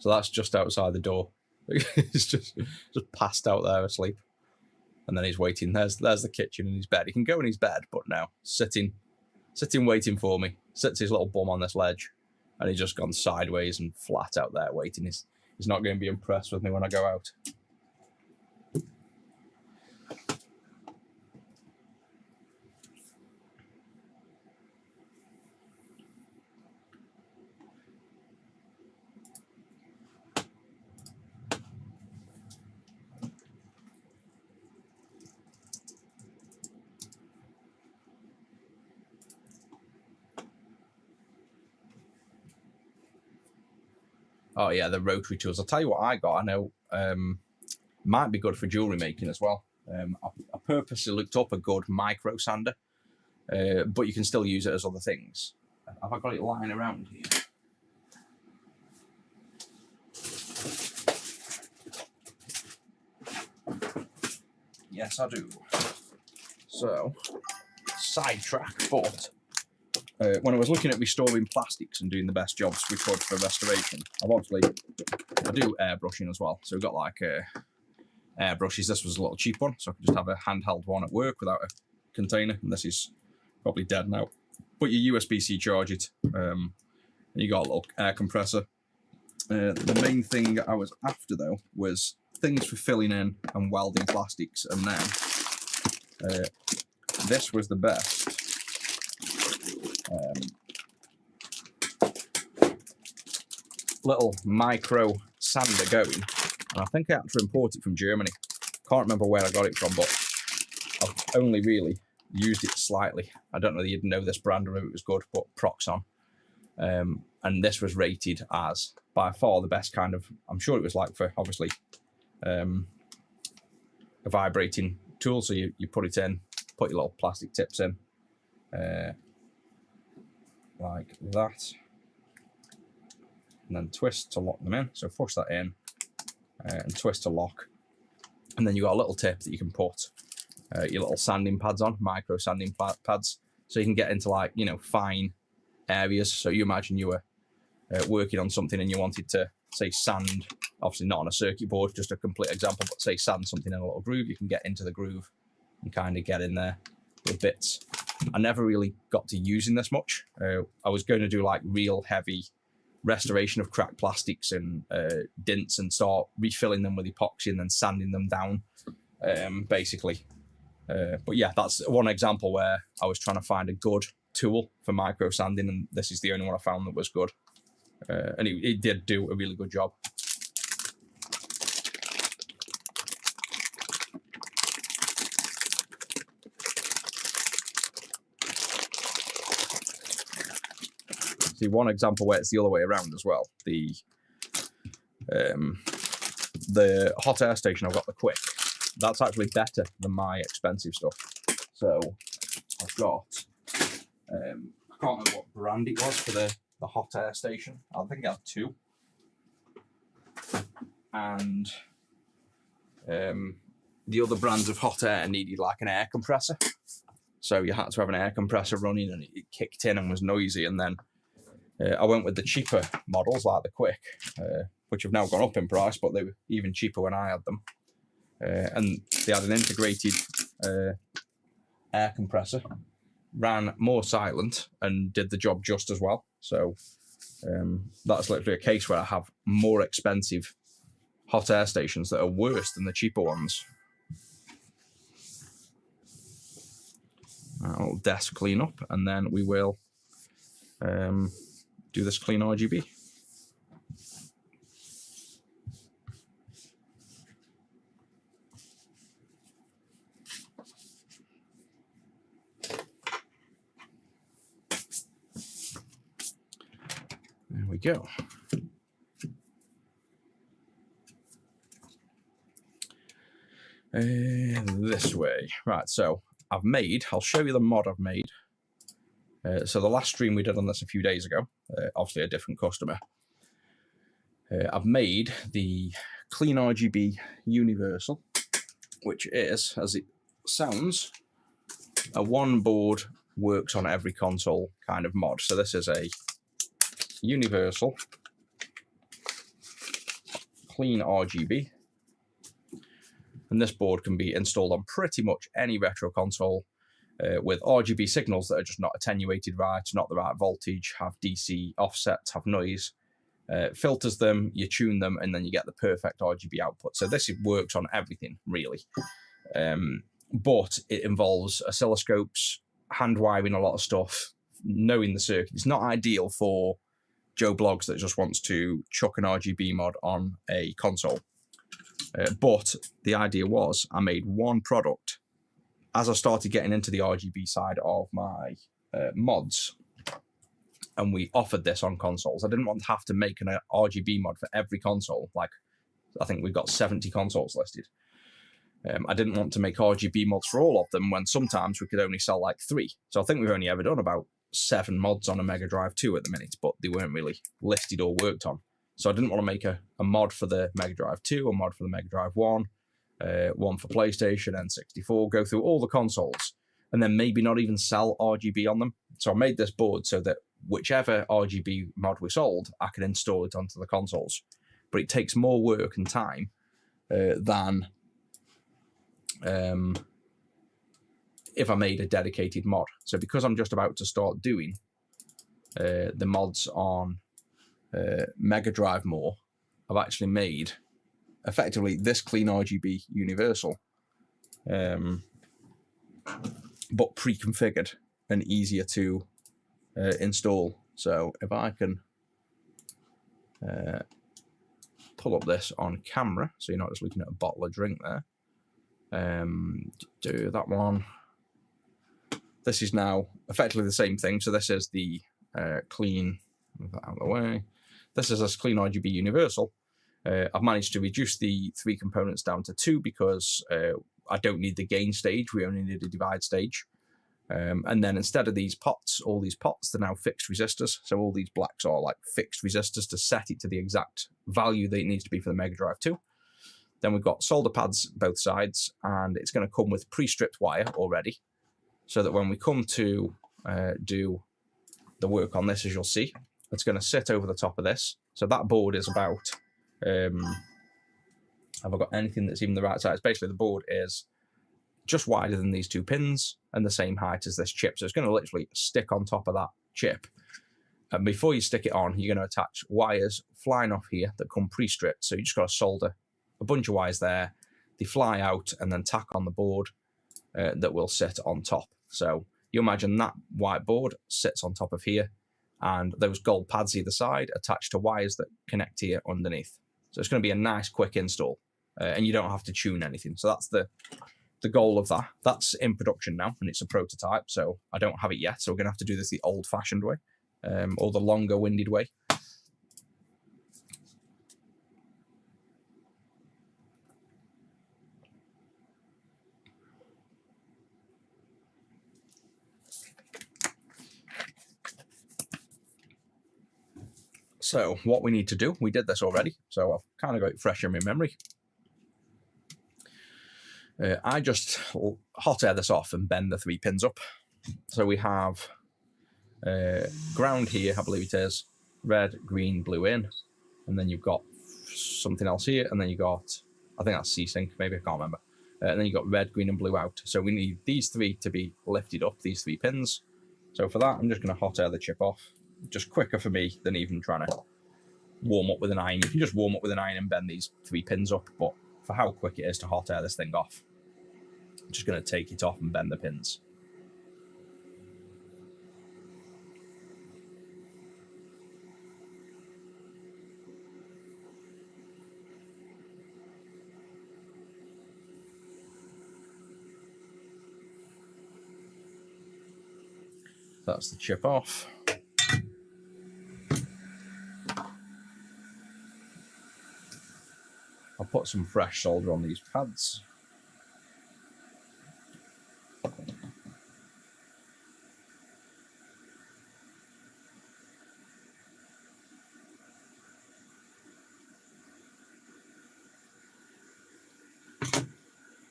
So that's just outside the door. He's just passed out there asleep. And then he's waiting. There's the kitchen and his bed. He can go in his bed, but now sitting waiting for me. Sits his little bum on this ledge, and he's just gone sideways and flat out there waiting. He's not going to be impressed with me when I go out. Oh yeah, the rotary tools. I'll tell you what I got. I know might be good for jewelry making as well. I purposely looked up a good micro sander, but you can still use it as other things. Have I got it lying around here? Yes, I do. So, sidetrack, but when I was looking at restoring plastics and doing the best jobs we could for restoration, I do airbrushing as well. So we've got like airbrushes. This was a little cheap one, so I could just have a handheld one at work without a container. And this is probably dead now. But you USB-C charge it, and you got a little air compressor. The main thing I was after though was things for filling in and welding plastics, and then this was the best. Little micro sander going, and I think I had to import it from Germany. Can't remember where I got it from, but I've only really used it slightly. I don't know that you'd know this brand or if it was good, but Proxon. And this was rated as by far the best kind of, I'm sure it was like for obviously a vibrating tool. So you put it in, put your little plastic tips in, like that, and then twist to lock them in. So push that in and twist to lock. And then you got a little tip that you can put your little sanding pads on, micro sanding pads. So you can get into like, fine areas. So you imagine you were working on something and you wanted to, say, sand, obviously not on a circuit board, just a complete example, but say sand something in a little groove, you can get into the groove and kind of get in there with bits. I never really got to using this much. I was going to do like real heavy restoration of cracked plastics and dints and start refilling them with epoxy and then sanding them down, basically. But yeah, that's one example where I was trying to find a good tool for micro sanding, and this is the only one I found that was good. And it did do a really good job. See, one example where it's the other way around as well. The hot air station, I've got the Quick. That's actually better than my expensive stuff. So I've got, I can't remember what brand it was for the hot air station. I think I had two. And the other brands of hot air needed like an air compressor. So you had to have an air compressor running, and it kicked in and was noisy. And then I went with the cheaper models like the Quick, which have now gone up in price, but they were even cheaper when I had them. And they had an integrated air compressor, ran more silent and did the job just as well. So that's literally a case where I have more expensive hot air stations that are worse than the cheaper ones. I'll desk clean up, and then we will do this CleanRGB. There we go. This way. Right, so I'll show you the mod I've made. So the last stream we did on this a few days ago, obviously a different customer. I've made the CleanRGB Universal, which is, as it sounds, a one board works on every console kind of mod. So this is a Universal CleanRGB, and this board can be installed on pretty much any retro console with RGB signals that are just not attenuated right, not the right voltage, have DC offsets, have noise, filters them, you tune them, and then you get the perfect RGB output. So this works on everything, really. But it involves oscilloscopes, hand wiring a lot of stuff, knowing the circuit. It's not ideal for Joe Bloggs that just wants to chuck an RGB mod on a console. But the idea was I made one product as I started getting into the RGB side of my mods, and we offered this on consoles. I didn't want to have to make an RGB mod for every console. Like, I think we've got 70 consoles listed. I didn't want to make RGB mods for all of them when sometimes we could only sell like 3. So I think we've only ever done about 7 mods on a Mega Drive 2 at the minute, but they weren't really listed or worked on. So I didn't want to make a mod for the Mega Drive 2, a mod for the Mega Drive 1, one for PlayStation, N64, go through all the consoles, and then maybe not even sell RGB on them. So I made this board so that whichever RGB mod we sold, I can install it onto the consoles. But it takes more work and time than if I made a dedicated mod. So because I'm just about to start doing the mods on Mega Drive more, I've actually made effectively this CleanRGB universal, but pre-configured and easier to install. So if I can pull up this on camera, so you're not just looking at a bottle of drink there. Do that one. This is now effectively the same thing. So this is the clean, move that out of the way. This is a CleanRGB universal. I've managed to reduce the 3 components down to 2 because I don't need the gain stage. We only need a divide stage. And then instead of these pots, all these pots, they're now fixed resistors. So all these blacks are like fixed resistors to set it to the exact value that it needs to be for the Mega Drive 2. Then we've got solder pads both sides, and it's going to come with pre-stripped wire already, so that when we come to do the work on this, as you'll see, it's going to sit over the top of this. So that board is about, have I got anything that's even the right size? Basically, the board is just wider than these 2 pins and the same height as this chip. So it's going to literally stick on top of that chip. And before you stick it on, you're going to attach wires flying off here that come pre-stripped. So you just got to solder a bunch of wires there. They fly out and then tack on the board that will sit on top. So you imagine that white board sits on top of here, and those gold pads either side attached to wires that connect here underneath. So it's going to be a nice quick install, and you don't have to tune anything. So that's the goal of that. That's in production now, and it's a prototype, so I don't have it yet. So we're going to have to do this the old-fashioned way, or the longer winded way. So what we need to do, we did this already, so I've kind of got it fresh in my memory. I just hot air this off and bend the 3 pins up. So we have ground here, I believe it is, red, green, blue in, and then you've got something else here, and then you got, I think that's C-Sync, maybe, I can't remember. And then you've got red, green, and blue out. So we need these 3 to be lifted up, these 3 pins. So for that, I'm just going to hot air the chip off. Just quicker for me than even trying to warm up with an iron. You can just warm up with an iron and bend these 3 pins up, but for how quick it is to hot air this thing off, I'm just going to take it off and bend the pins. That's the chip off. I'll put some fresh solder on these pads.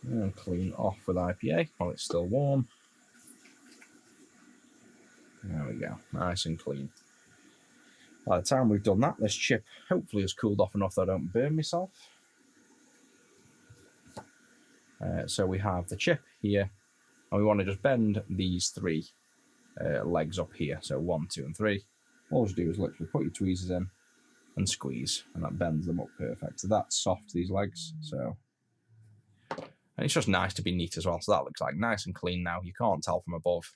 And clean off with IPA while it's still warm. There we go, nice and clean. By the time we've done that, this chip hopefully has cooled off enough that I don't burn myself. So we have the chip here, and we want to just bend these 3 legs up here. So 1, 2, and 3. All you do is literally put your tweezers in and squeeze, and that bends them up perfect. So that's soft, these legs. So, and it's just nice to be neat as well. So that looks like nice and clean now. You can't tell from above,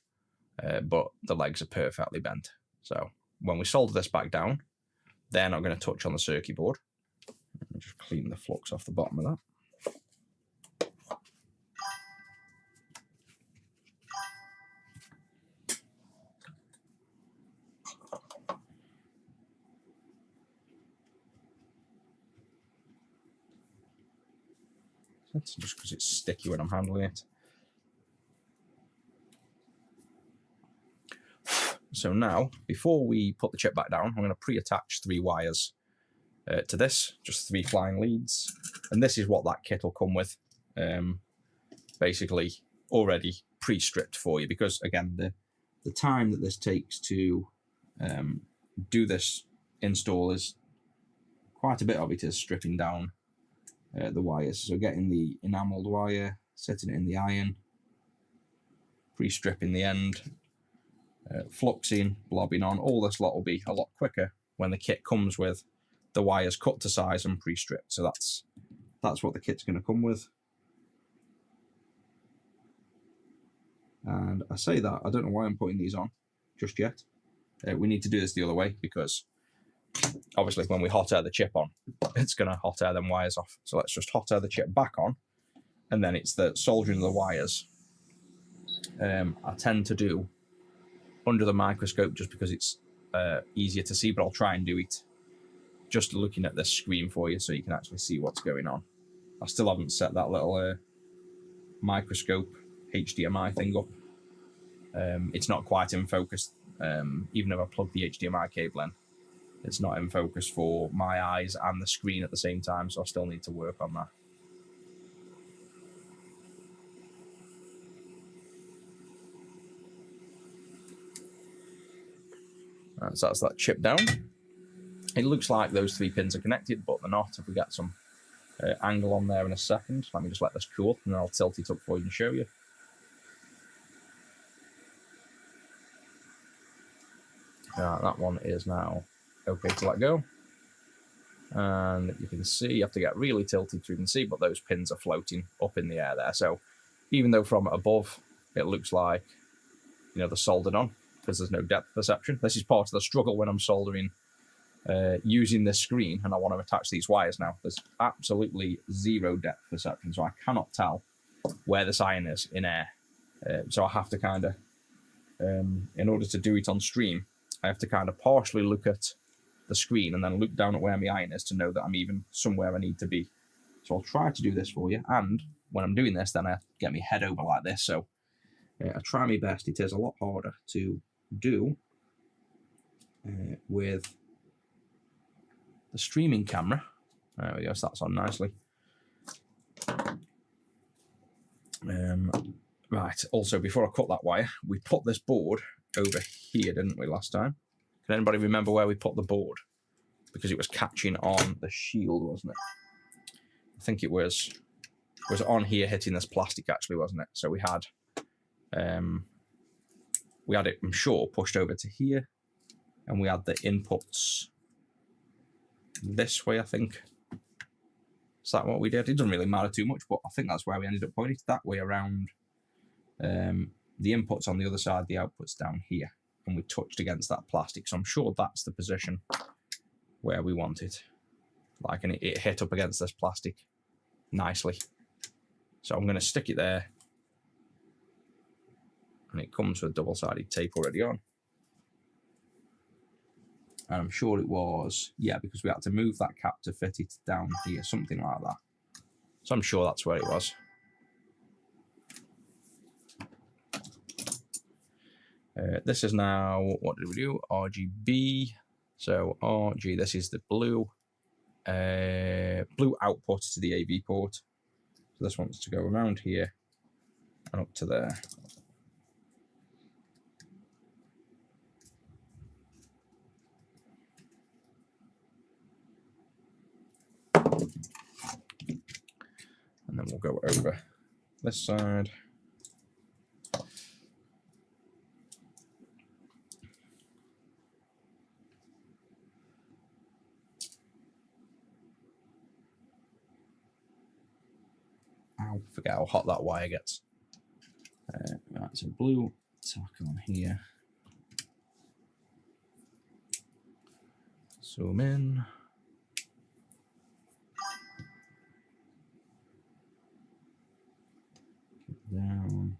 but the legs are perfectly bent. So when we solder this back down, they're not going to touch on the circuit board. Let me just clean the flux off the bottom of that. That's just because it's sticky when I'm handling it. So now, before we put the chip back down, I'm going to pre-attach 3 wires to this, just 3 flying leads. And this is what that kit will come with. basically already pre-stripped for you, because again, the time that this takes to do this install is quite a bit of it is stripping down the wires. So getting the enameled wire, setting it in the iron, pre-stripping the end, fluxing, blobbing on, all this lot will be a lot quicker when the kit comes with the wires cut to size and pre-stripped. So that's what the kit's going to come with. And I say that, I don't know why I'm putting these on just yet. We need to do this the other way, because obviously when we hot air the chip on, it's going to hot air them wires off. So let's just hot air the chip back on, and then it's the soldering of the wires. I tend to do under the microscope just because it's easier to see, but I'll try and do it just looking at this screen for you so you can actually see what's going on. I still haven't set that little microscope HDMI thing up. It's not quite in focus. Even if I plug the HDMI cable in, it's not in focus for my eyes and the screen at the same time, so I still need to work on that. Right, so that's that chip down. It looks like those 3 pins are connected, but they're not. If we get some angle on there in a second, let me just let this cool, and then I'll tilt it up for you and show you. That one is now okay to let go. And you can see, you have to get really tilted so you can see, but those pins are floating up in the air there. So even though from above it looks like, you know, they're soldered on, because there's no depth perception. This is part of the struggle when I'm soldering using this screen and I want to attach these wires now. There's absolutely zero depth perception, so I cannot tell where this iron is in air. So I have to kind of, in order to do it on stream, I have to kind of partially look at the screen and then look down at where my iron is to know that I'm even somewhere I need to be. So I'll try to do this for you, and when I'm doing this, then I get my head over like this. So I try my best. It is a lot harder to do with the streaming camera. There we go, so that's on nicely. Right, also before I cut that wire, we put this board over here, didn't we, last time? Can anybody remember where we put the board? Because it was catching on the shield, wasn't it? I think it was on here hitting this plastic actually, wasn't it? So we had it, I'm sure, pushed over to here, and we had the inputs this way, I think. Is that what we did? It doesn't really matter too much, but I think that's where we ended up putting it, that way around. The inputs on the other side, the outputs down here, and we touched against that plastic. So I'm sure that's the position where we want it. Like, and it hit up against this plastic nicely. So I'm going to stick it there, and it comes with double-sided tape already on. And I'm sure it was, yeah, because we had to move that cap to fit it down here, something like that. So I'm sure that's where it was. This is now, what did we do? RGB. So RG, this is the blue output to the AV port. So this wants to go around here and up to there. And then we'll go over this side. Ow, forget how hot that wire gets. Right, so blue tack on here. Zoom in. Down.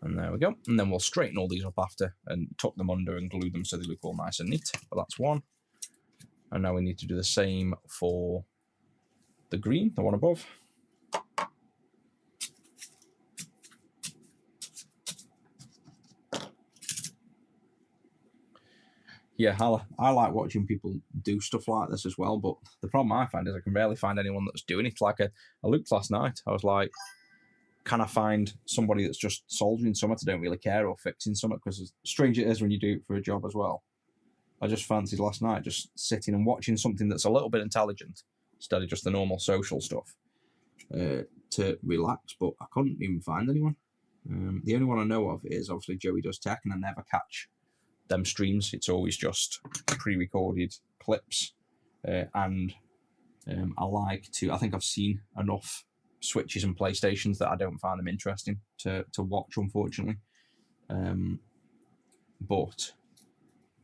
And there we go. And then we'll straighten all these up after and tuck them under and glue them so they look all nice and neat. But that's one. And now we need to do the same for the green, the one above. yeah, I like watching people do stuff like this as well. But the problem I find is I can rarely find anyone that's doing it. Like I looked last night. I was like, can I find somebody that's just soldering something I don't really care or fixing something? Because as strange it is when you do it for a job as well. I just fancied last night just sitting and watching something that's a little bit intelligent instead of just the normal social stuff to relax. But I couldn't even find anyone. The only one I know of is obviously Joey Does Tech, and I never catch them streams. It's always just pre-recorded clips, and I think I've seen enough Switches and PlayStations that I don't find them interesting to watch, unfortunately. But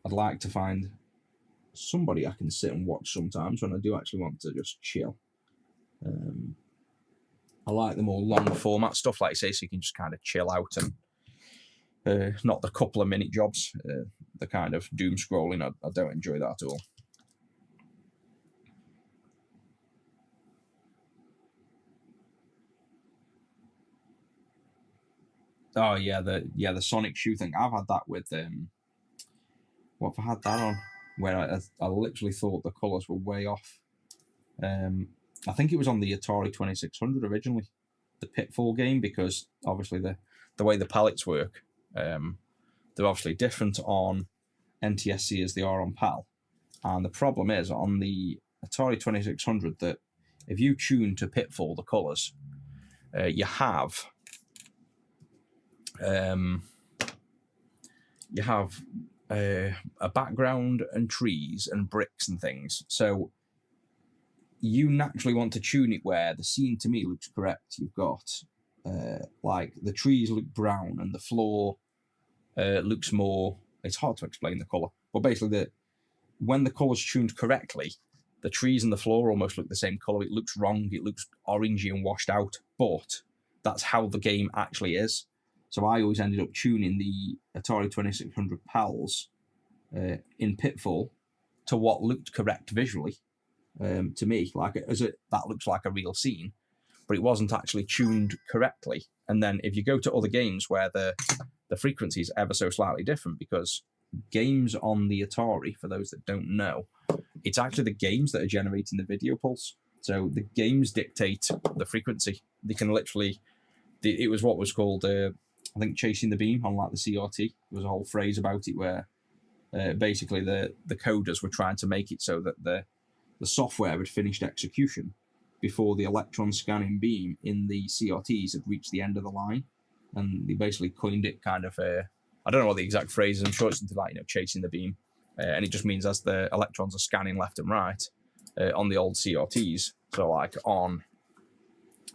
I'd like to find somebody I can sit and watch sometimes when I do actually want to just chill. I like the more long format stuff, like I say, so you can just kind of chill out and not the couple of minute jobs, the kind of doom scrolling. I don't enjoy that at all. Oh yeah, the Sonic shoe thing. I've had that with what have I had that on? Where I literally thought the colours were way off. I think it was on the Atari 2600 originally, the Pitfall game, because obviously the way the palettes work, they're obviously different on NTSC as they are on PAL. And the problem is on the Atari 2600 that if you tune to Pitfall the colours, you have a background and trees and bricks and things. So you naturally want to tune it where the scene to me looks correct. You've got like the trees look brown and the floor looks more. It's hard to explain the color, but basically when the color's tuned correctly, the trees and the floor almost look the same color. It looks wrong. It looks orangey and washed out, but that's how the game actually is. So I always ended up tuning the Atari 2600 PALs in Pitfall to what looked correct visually to me. That looks like a real scene, but it wasn't actually tuned correctly. And then if you go to other games where the frequency is ever so slightly different, because games on the Atari, for those that don't know, it's actually the games that are generating the video pulse. So the games dictate the frequency. They can literally, it was what was called, I think, chasing the beam on like the CRT. There was a whole phrase about it where basically the coders were trying to make it so that the software had finished execution before the electron scanning beam in the CRTs had reached the end of the line. And they basically coined it kind of, I don't know what the exact phrase is, I'm sure it's something like, chasing the beam. And it just means as the electrons are scanning left and right on the old CRTs, so like on,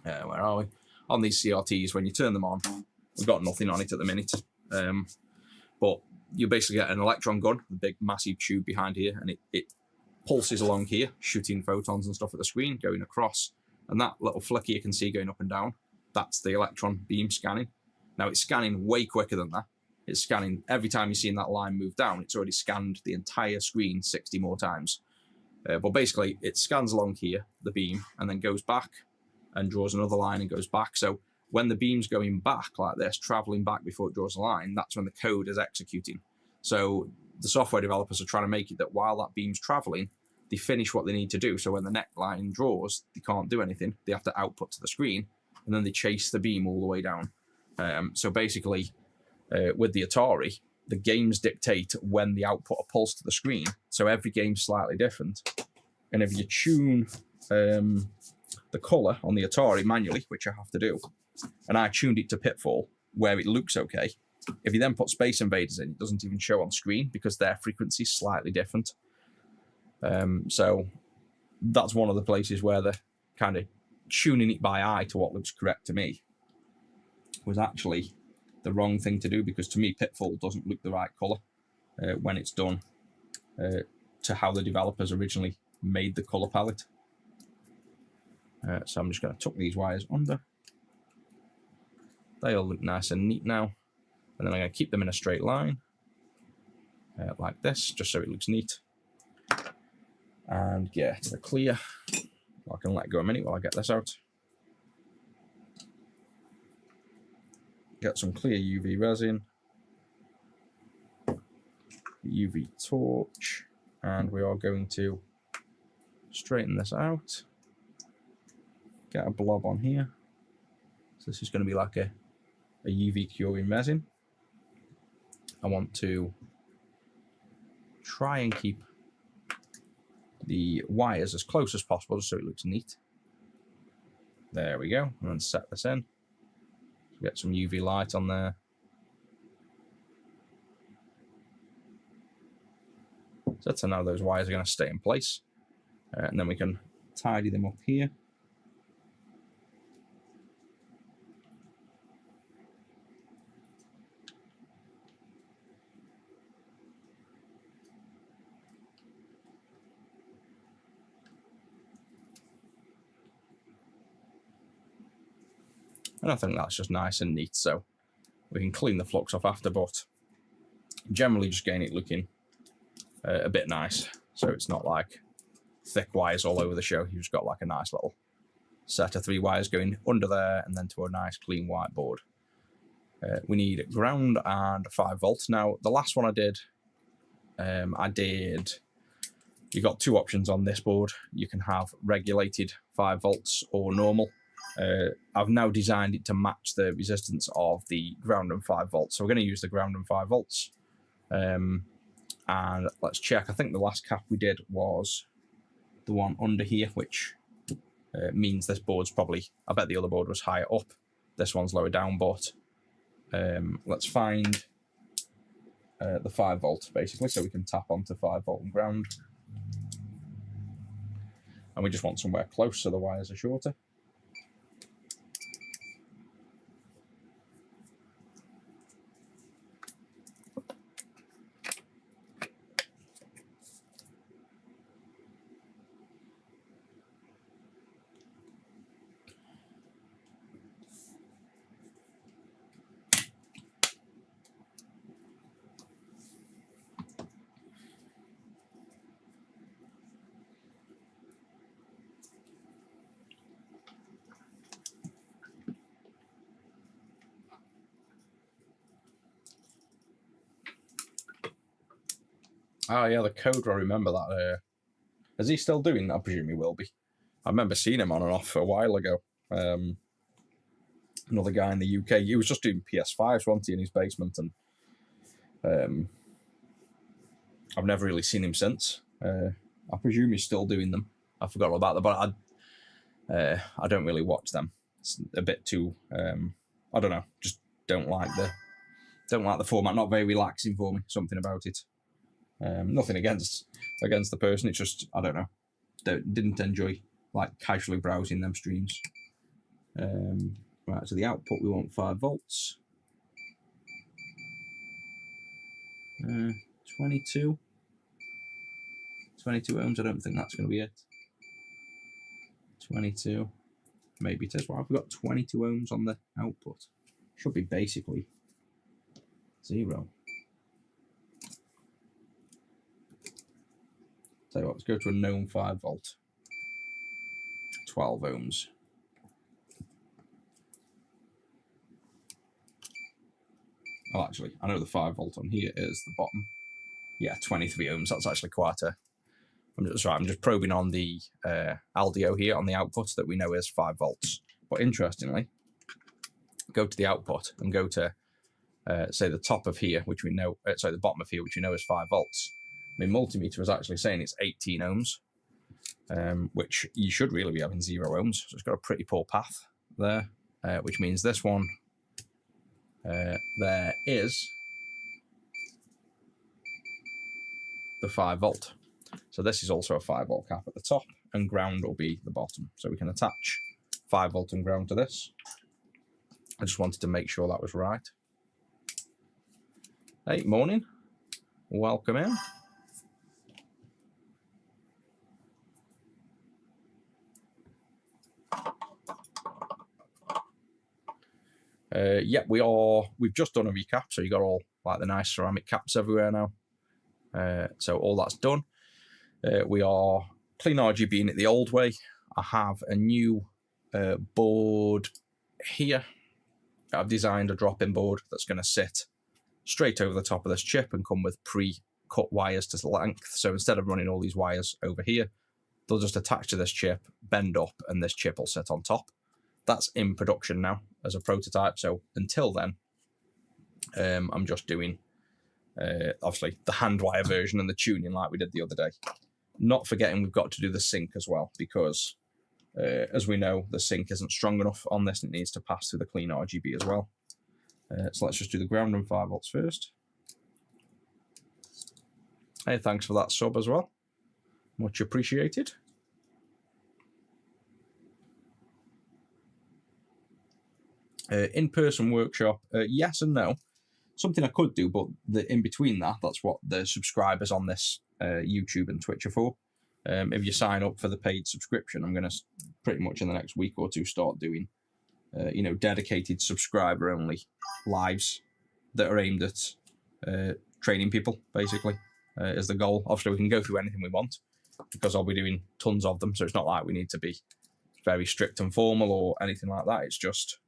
where are we? On these CRTs, when you turn them on, we've got nothing on it at the minute. But you basically get an electron gun, a big massive tube behind here, and it pulses along here, shooting photons and stuff at the screen, going across. And that little flicker you can see going up and down, that's the electron beam scanning. Now it's scanning way quicker than that. It's scanning, every time you've seen that line move down, it's already scanned the entire screen 60 more times. But basically, it scans along here, the beam, and then goes back and draws another line and goes back. So when the beam's going back like this, traveling back before it draws a line, that's when the code is executing. So the software developers are trying to make it that while that beam's traveling, they finish what they need to do. So when the next line draws, they can't do anything. They have to output to the screen, and then they chase the beam all the way down. So basically, with the Atari, the games dictate when they output a pulse to the screen. So every game's slightly different. And if you tune the color on the Atari manually, which I have to do, and I tuned it to Pitfall, where it looks okay, if you then put Space Invaders in, it doesn't even show on screen because their frequency is slightly different. So that's one of the places where the kind of tuning it by eye to what looks correct to me was actually the wrong thing to do, because to me Pitfall doesn't look the right color when it's done to how the developers originally made the color palette. So I'm just going to tuck these wires under. They all look nice and neat now, and then I'm going to keep them in a straight line like this, just so it looks neat. And get the clear. I can let go a minute while I get this out. Get some clear UV resin. UV torch, and we are going to straighten this out. Get a blob on here. So this is going to be like a UV curing resin. I want to try and keep the wires as close as possible so it looks neat. There we go, and then set this in. Get some UV light on there. So that's how those wires are going to stay in place. And then we can tidy them up here. And I think that's just nice and neat, so we can clean the flux off after, but generally just getting it looking a bit nice, so it's not like thick wires all over the show. You've just got like a nice little set of 3 wires going under there and then to a nice clean white board. We need ground and 5 volts. Now, the last one I did, you got 2 options on this board. You can have regulated 5 volts or normal. I've now designed it to match the resistance of the ground and 5 volts. So we're going to use the ground and 5 volts. And let's check. I think the last cap we did was the one under here, which means this board's probably, I bet the other board was higher up. This one's lower down, but let's find the 5 volt basically, so we can tap onto 5 volt and ground. And we just want somewhere close so the wires are shorter. Oh yeah, the coder, I remember that. Is he still doing that? I presume he will be. I remember seeing him on and off a while ago. Another guy in the UK, he was just doing PS5s, wasn't he, in his basement, and I've never really seen him since. I presume he's still doing them. I forgot all about that, but I don't really watch them. It's a bit too, I don't know, just don't like the format. Not very relaxing for me. Something about it. Nothing against the person. It's just, I don't know. Didn't enjoy like casually browsing them streams. Right, so the output we want 5 volts. 22 ohms. I don't think that's going to be it. 22. Maybe it is. Why have we got 22 ohms on the output? Should be basically 0. Tell you what, let's go to a known 5 volt. 12 ohms. Oh, actually, I know the 5 volt on here is the bottom. Yeah, 23 ohms. That's actually quite a... I'm just probing on the LDO here on the output that we know is 5 volts. But interestingly, go to the output and go to, say, the top of here, which we know... sorry, the bottom of here, which we know is 5 volts. My multimeter is actually saying it's 18 ohms, which you should really be having 0 ohms. So it's got a pretty poor path there, which means this one there is the 5 volt. So this is also a 5 volt cap at the top, and ground will be the bottom. So we can attach 5 volt and ground to this. I just wanted to make sure that was right. Hey, morning. Welcome in. Yeah, we've just done a recap, so you got all like the nice ceramic caps everywhere now. So all that's done. We are CleanRGBing it the old way. I have a new board here. I've designed a drop-in board that's going to sit straight over the top of this chip and come with cut wires to length. So instead of running all these wires over here, they'll just attach to this chip, bend up, and this chip will sit on top. That's in production now as a prototype. So until then, I'm just doing, obviously, the hand wire version and the tuning like we did the other day. Not forgetting we've got to do the sync as well, because as we know, the sync isn't strong enough on this, and it needs to pass through the CleanRGB as well. So let's just do the ground and 5 volts first. Hey, thanks for that sub as well. Much appreciated. In-person workshop, yes and no. Something I could do, but in between that's what the subscribers on this YouTube and Twitch are for. If you sign up for the paid subscription, I'm going to pretty much in the next week or two start doing, dedicated subscriber-only lives that are aimed at training people, basically, is the goal. Obviously, we can go through anything we want, because I'll be doing tons of them, so it's not like we need to be very strict and formal or anything like that. It's just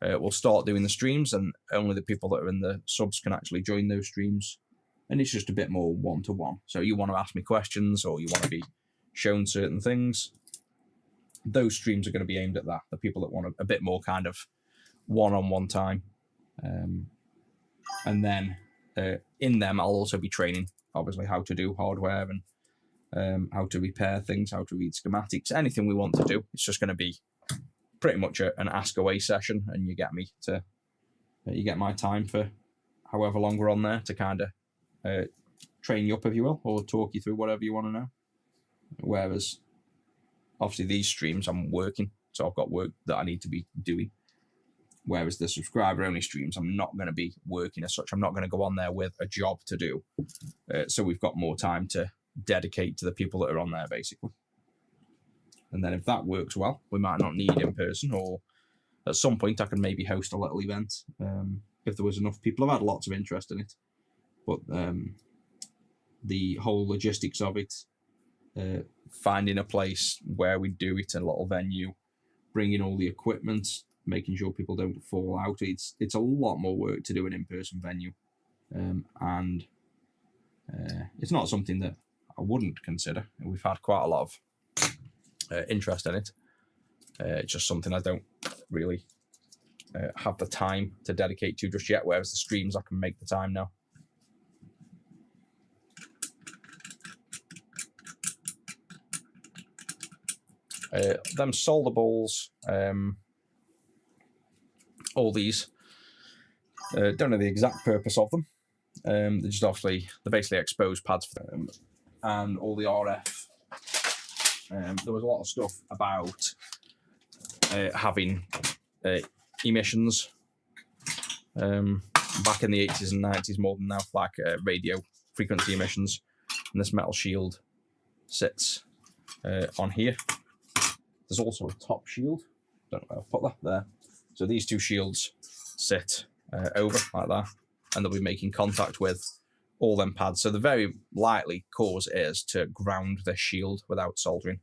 we'll start doing the streams, and only the people that are in the subs can actually join those streams, and it's just a bit more one-to-one. So you want to ask me questions, or you want to be shown certain things, those streams are going to be aimed at that, the people that want a bit more kind of one-on-one time. And then in them, I'll also be training, obviously, how to do hardware and how to repair things, how to read schematics, anything we want to do. It's just going to be pretty much an ask away session, and you get my time for however long we're on there to kind of train you up, if you will, or talk you through whatever you want to know. Whereas obviously these streams I'm working, so I've got work that I need to be doing. Whereas the subscriber only streams, I'm not going to be working as such. I'm not going to go on there with a job to do. So we've got more time to dedicate to the people that are on there, basically. And then if that works well, we might not need in person, or at some point I can maybe host a little event if there was enough people. I've had lots of interest in it, but the whole logistics of it, finding a place where we do it, a little venue, bringing all the equipment, making sure people don't fall out. It's a lot more work to do an in-person venue, and it's not something that I wouldn't consider. We've had quite a lot of interest in it. It's just something I don't really have the time to dedicate to just yet, whereas the streams I can make the time now. Them solder balls, all these, don't know the exact purpose of them. They're just obviously, they're basically exposed pads for them, and all the RF. There was a lot of stuff about having emissions back in the 80s and 90s, more than now, like radio frequency emissions, and this metal shield sits on here. There's also a top shield. Don't know where I've put that there. So these two shields sit over like that, and they'll be making contact with all them pads. So the very likely cause is to ground this shield without soldering.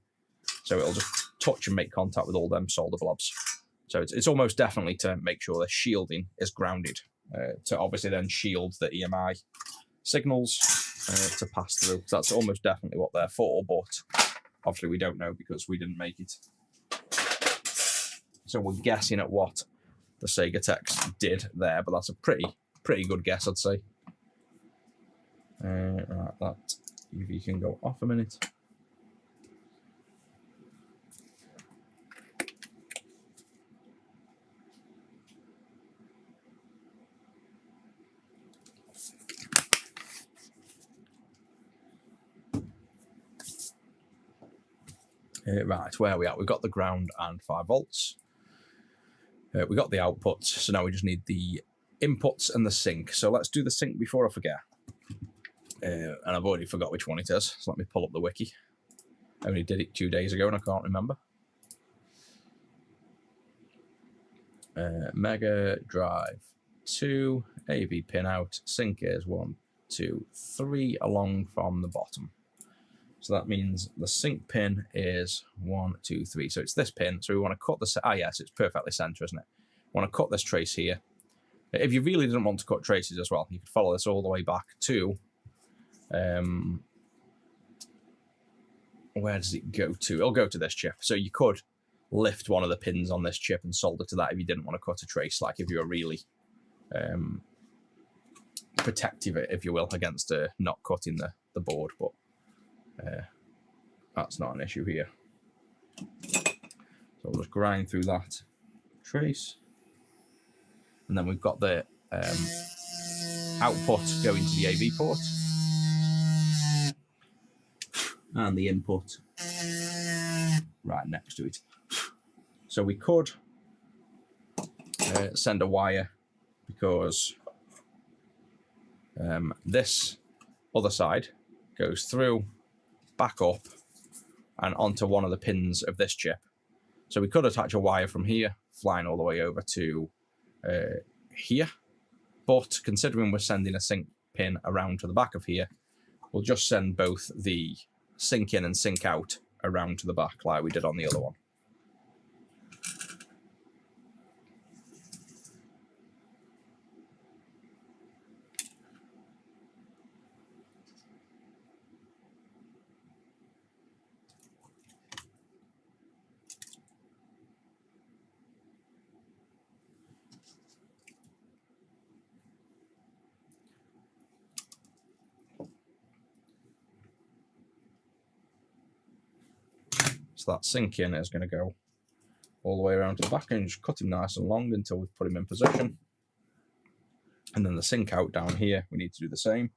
So it'll just touch and make contact with all them solder blobs. So it's almost definitely to make sure the shielding is grounded, to obviously then shield the EMI signals to pass through. So that's almost definitely what they're for, but obviously we don't know because we didn't make it. So we're guessing at what the Sega Techs did there, but that's a pretty good guess, I'd say. Right, that UV can go off a minute. Right, where are we at? We've got the ground and 5 volts. We got the outputs, so now we just need the inputs and the sync. So let's do the sync before I forget. And I've already forgot which one it is, so let me pull up the wiki. I only did it 2 days ago and I can't remember. Mega drive 2, AV pin out, sync is 1, 2, 3 along from the bottom. So that means the sync pin is 1, 2, 3. So it's this pin. So we want to cut this. Ah, yes, it's perfectly center, isn't it? Want to cut this trace here. If you really didn't want to cut traces as well, you could follow this all the way back to Where does it go to? It'll go to this chip. So you could lift one of the pins on this chip and solder to that if you didn't want to cut a trace, like if you were really protective, if you will, against not cutting the board. But that's not an issue here. So we'll just grind through that trace. And then we've got the output going to the AV port. And the input right next to it. So we could send a wire, because this other side goes through, back up, and onto one of the pins of this chip. So we could attach a wire from here, flying all the way over to here. But considering we're sending a sync pin around to the back of here, we'll just send both the sync in and sync out around to the back like we did on the other one. So that sync in is going to go all the way around to the back and just cut him nice and long until we've put him in position. And then the sync out down here, we need to do the same.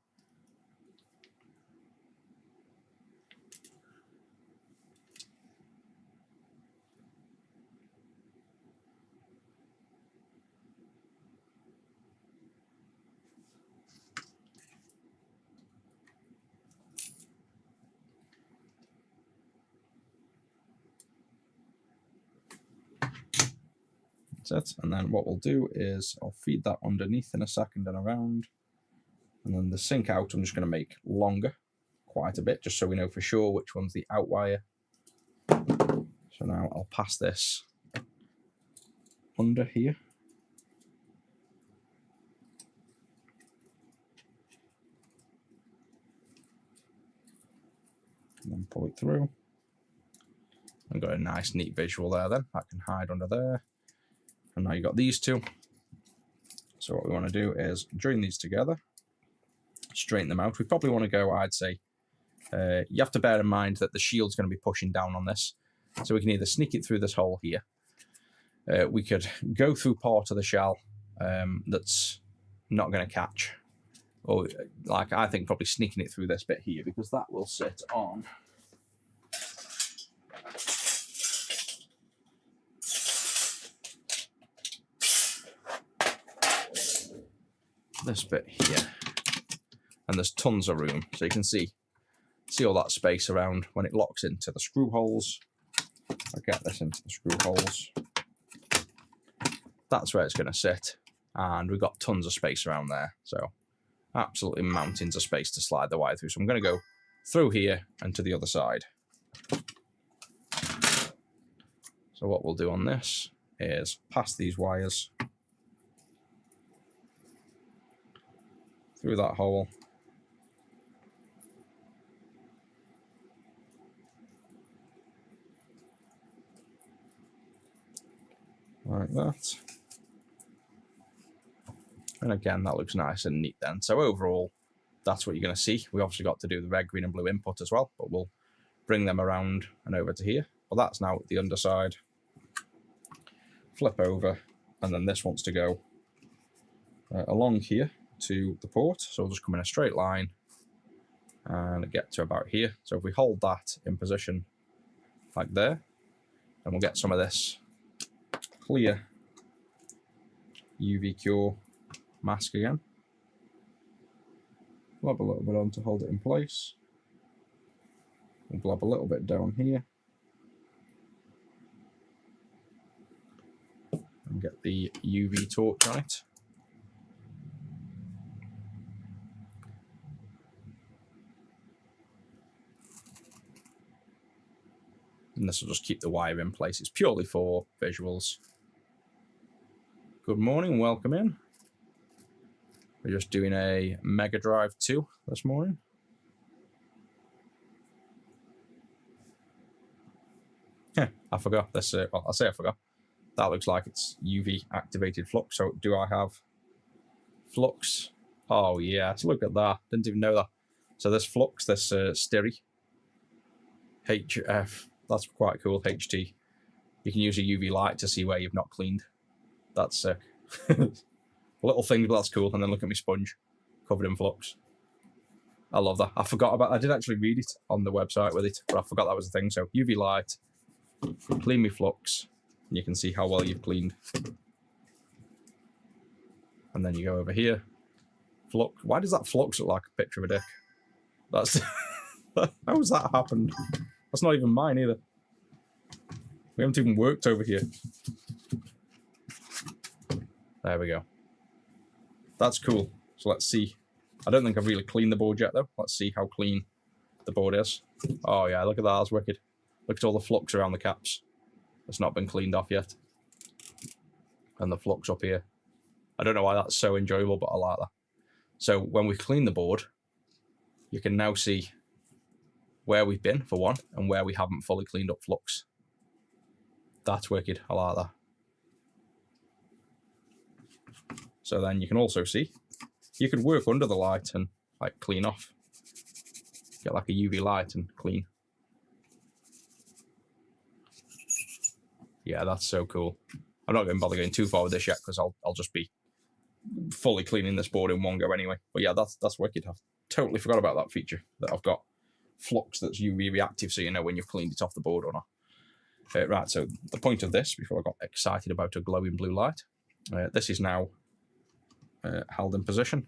It. And then what we'll do is I'll feed that underneath in a second and around, and then the sync out I'm just going to make longer quite a bit, just so we know for sure which one's the out wire. So now I'll pass this under here, and then pull it through. I've got a nice neat visual there then. I can hide under there. And now you've got these two. So what we want to do is join these together, straighten them out. We probably want to go, I'd say, you have to bear in mind that the shield's going to be pushing down on this. So we can either sneak it through this hole here. We could go through part of the shell that's not going to catch. Or, like, I think probably sneaking it through this bit here, because that will sit on this bit here, and there's tons of room, so you can see all that space around when it locks into the screw holes. I get this into the screw holes, that's where it's going to sit, and we've got tons of space around there, so absolutely mountains of space to slide the wire through. So I'm going to go through here and to the other side. So what we'll do on this is pass these wires through that hole. Like that. And again, that looks nice and neat then. So overall, that's what you're going to see. We obviously got to do the red, green and blue input as well, but we'll bring them around and over to here. Well, that's now the underside. Flip over, and then this wants to go along here to the port. So we'll just come in a straight line and get to about here. So if we hold that in position like there, then we'll get some of this clear UV cure mask again. Blob a little bit on to hold it in place. We'll blob a little bit down here. And get the UV torch on it. And this will just keep the wire in place. It's purely for visuals. Good morning, welcome in. We're just doing a Mega Drive 2 this morning. I forgot this. Well, I say I forgot. That looks like it's UV activated flux. So do I have flux? Oh yes, look at that. Didn't even know that. So this flux, this steri, HF, that's quite cool. HT. You can use a UV light to see where you've not cleaned. That's sick. Little things, but that's cool. And then look at my sponge covered in flux. I love that. I forgot about. I did actually read it on the website with it, but I forgot that was a thing. So UV light, clean me flux, and you can see how well you've cleaned. And then you go over here, flux. Why does that flux look like a picture of a dick? That's how has that happened? That's not even mine either. We haven't even worked over here. There we go. That's cool. So let's see. I don't think I've really cleaned the board yet though. Let's see how clean the board is. Oh yeah, look at that, that's wicked. Look at all the flux around the caps. It's not been cleaned off yet. And the flux up here. I don't know why that's so enjoyable, but I like that. So when we clean the board, you can now see where we've been, for one, and where we haven't fully cleaned up flux. That's wicked, I like that. So then you can also see, you could work under the light and like clean off. Get like a UV light and clean. Yeah, that's so cool. I'm not going to bother going too far with this yet because I'll just be fully cleaning this board in one go anyway. But yeah, that's wicked. I've totally forgot about that feature, that I've got flux that's UV reactive, so you know when you've cleaned it off the board or not. Right, so the point of this, before I got excited about a glowing blue light, this is now held in position.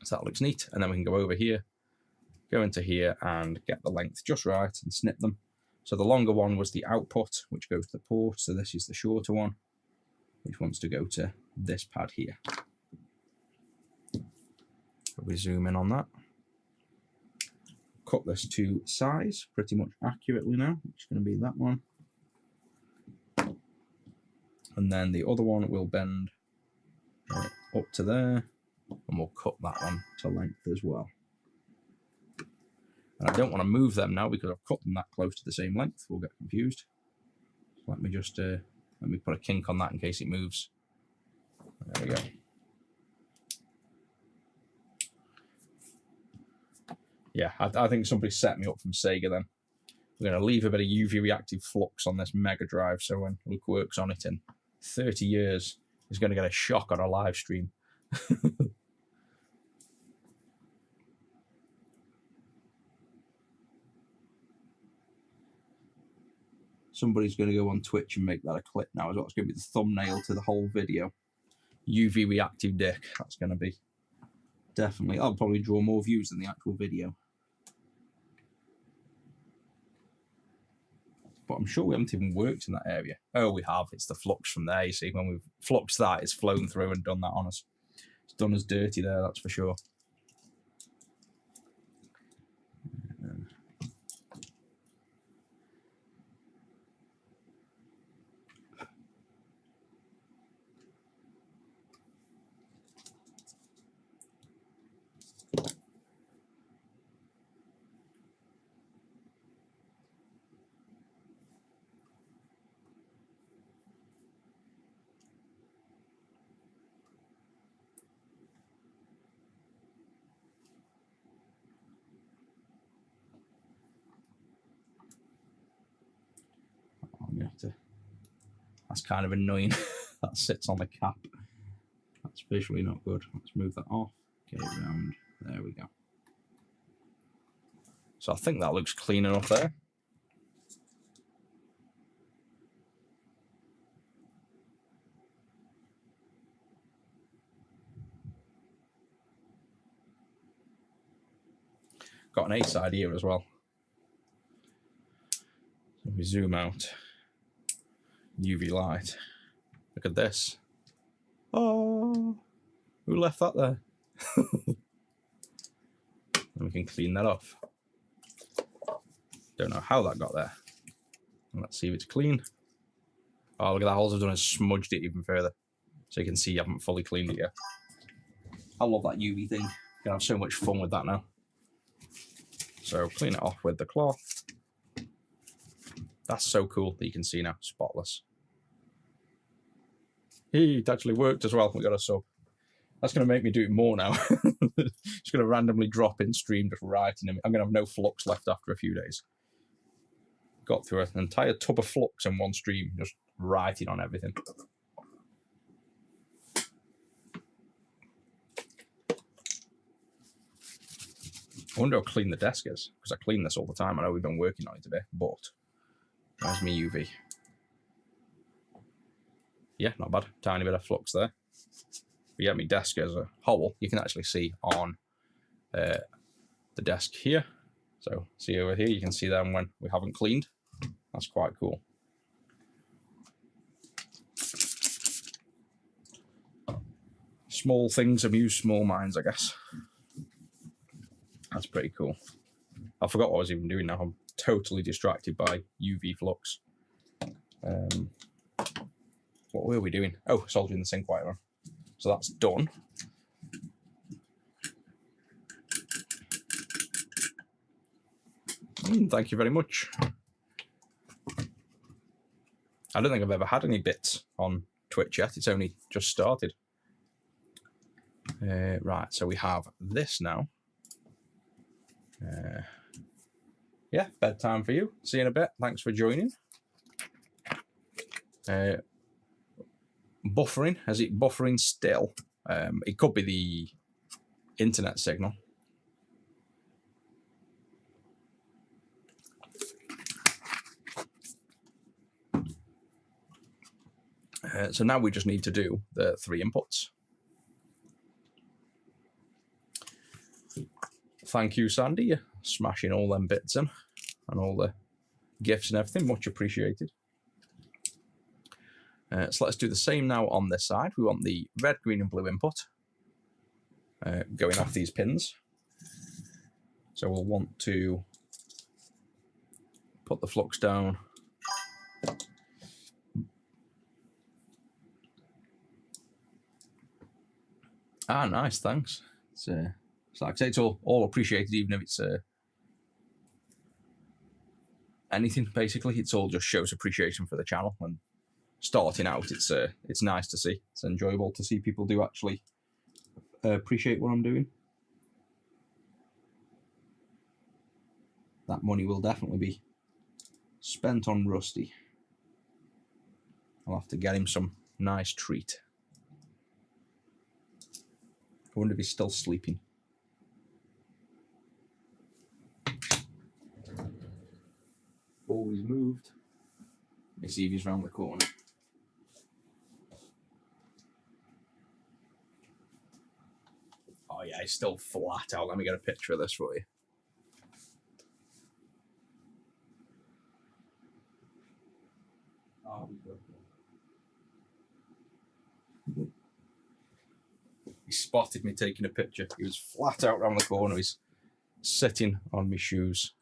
So that looks neat. And then we can go over here, go into here and get the length just right and snip them. So the longer one was the output, which goes to the port. So this is the shorter one, which wants to go to this pad here. We zoom in on that. Cut this to size pretty much accurately now, which is going to be that one. And then the other one will bend up to there, and we'll cut that one to length as well. And I don't want to move them now because I've cut them that close to the same length. We'll get confused. So let me just let me put a kink on that in case it moves. There we go. Yeah, I think somebody set me up from Sega then. We're going to leave a bit of UV reactive flux on this Mega Drive, so when Luke works on it in 30 years, he's going to get a shock on a live stream. Somebody's going to go on Twitch and make that a clip now as well. It's going to be the thumbnail to the whole video. UV reactive dick. That's going to be definitely... I'll probably draw more views than the actual video. But I'm sure we haven't even worked in that area. Oh, we have. It's the flux from there, you see. When we've fluxed that, it's flown through and done that on us. It's done us dirty there, that's for sure. That's kind of annoying. That sits on the cap. That's visually not good. Let's move that off. Get it round. There we go. So I think that looks clean enough there. Got an A side here as well. So we zoom out. UV light. Look at this. Oh, who left that there? And we can clean that off. Don't know how that got there. Let's see if it's clean. Oh, look at that. All I've done is smudged it even further. So you can see you haven't fully cleaned it yet. I love that UV thing. You can have so much fun with that now. So clean it off with the cloth. That's so cool that you can see now, spotless. It actually worked as well. We got a sub. That's going to make me do it more now. It's going to randomly drop in stream just writing. I'm going to have no flux left after a few days. Got through an entire tub of flux in one stream, just writing on everything. I wonder how clean the desk is, because I clean this all the time. I know we've been working on it today, but there's my UV. Yeah, not bad. Tiny bit of flux there. But yeah, my desk as a whole, you can actually see on the desk here. So see over here, you can see them when we haven't cleaned. That's quite cool. Small things amuse small minds, I guess. That's pretty cool. I forgot what I was even doing now. I'm totally distracted by UV flux. What were we doing? Oh, soldering the sink wire on. So that's done. Thank you very much. I don't think I've ever had any bits on Twitch yet. It's only just started. Right, so we have this now. Yeah, bedtime for you. See you in a bit. Thanks for joining. Buffering, is it buffering still? It could be the internet signal. So now we just need to do the 3 inputs. Thank you, Sandy. You're smashing all them bits in and all the gifts and everything. Much appreciated. So let's do the same now on this side. We want the red, green, and blue input going off these pins. So we'll want to put the flux down. Ah, nice, thanks. It's like I say, it's all appreciated, even if it's anything, basically. It's all just shows appreciation for the channel. And starting out, it's nice to see. It's enjoyable to see people do actually appreciate what I'm doing. That money will definitely be spent on Rusty. I'll have to get him some nice treat. I wonder if he's still sleeping. Oh, he's moved. Let me see if he's round the corner. Oh yeah, he's still flat out. Let me get a picture of this for you. Oh, he spotted me taking a picture. He was flat out round the corner. He's sitting on my shoes.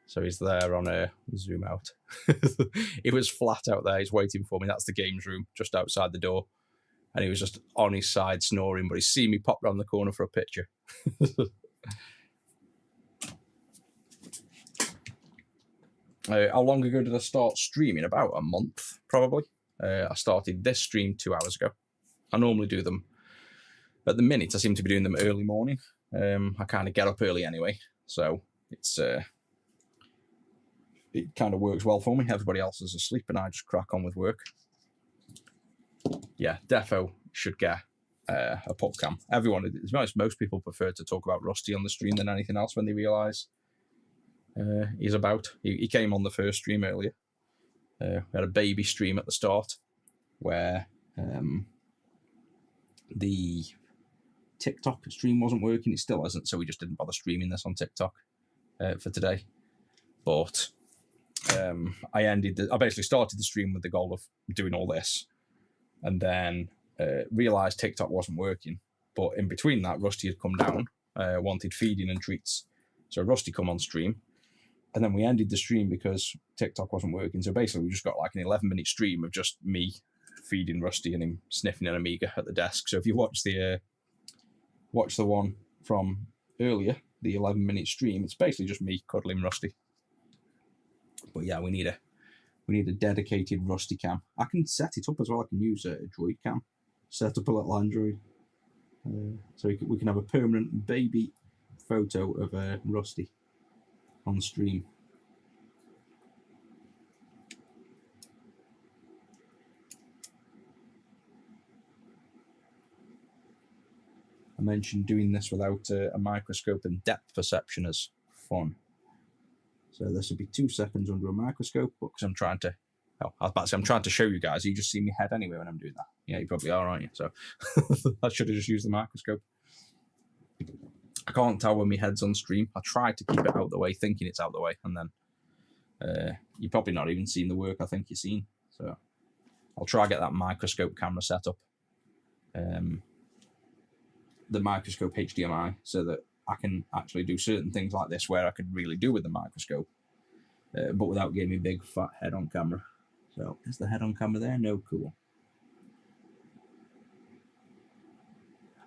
So he's there on a zoom out. He was flat out there. He's waiting for me. That's the games room just outside the door. And he was just on his side snoring, but he's seen me pop round the corner for a picture. How long ago did I start streaming? About a month, probably. I started this stream 2 hours ago. I normally do them. At the minute, I seem to be doing them early morning. I kind of get up early anyway, so it's it kind of works well for me. Everybody else is asleep, and I just crack on with work. Yeah, defo should get a pub cam. Everyone, most people prefer to talk about Rusty on the stream than anything else when they realise he's about. He came on the first stream earlier. We had a baby stream at the start where the TikTok stream wasn't working. It still isn't, so we just didn't bother streaming this on TikTok for today. But I basically started the stream with the goal of doing all this, and then realised TikTok wasn't working. But in between that, Rusty had come down, wanted feeding and treats. So Rusty come on stream, and then we ended the stream because TikTok wasn't working. So basically we just got like an 11-minute stream of just me feeding Rusty and him sniffing an Amiga at the desk. So if you watch the one from earlier, the 11-minute stream, it's basically just me cuddling Rusty. But yeah, we need a dedicated rusty cam. I can set it up as well. I can use a droid cam, set up a little Android, so we can have a permanent baby photo of Rusty on stream. I mentioned doing this without a microscope and depth perception as fun. So this will be 2 seconds under a microscope, because I'm trying to, I was about to say, I'm trying to show you guys. You just see my head anyway when I'm doing that. Yeah, you probably are, aren't you? So I should have just used the microscope. I can't tell when my head's on stream. I try to keep it out of the way, thinking it's out of the way, and then you're probably not even seeing the work I think you're seeing. So I'll try to get that microscope camera set up. The microscope HDMI, so that I can actually do certain things like this where I could really do with the microscope, but without getting me big fat head on camera. So is the head on camera there? No, cool.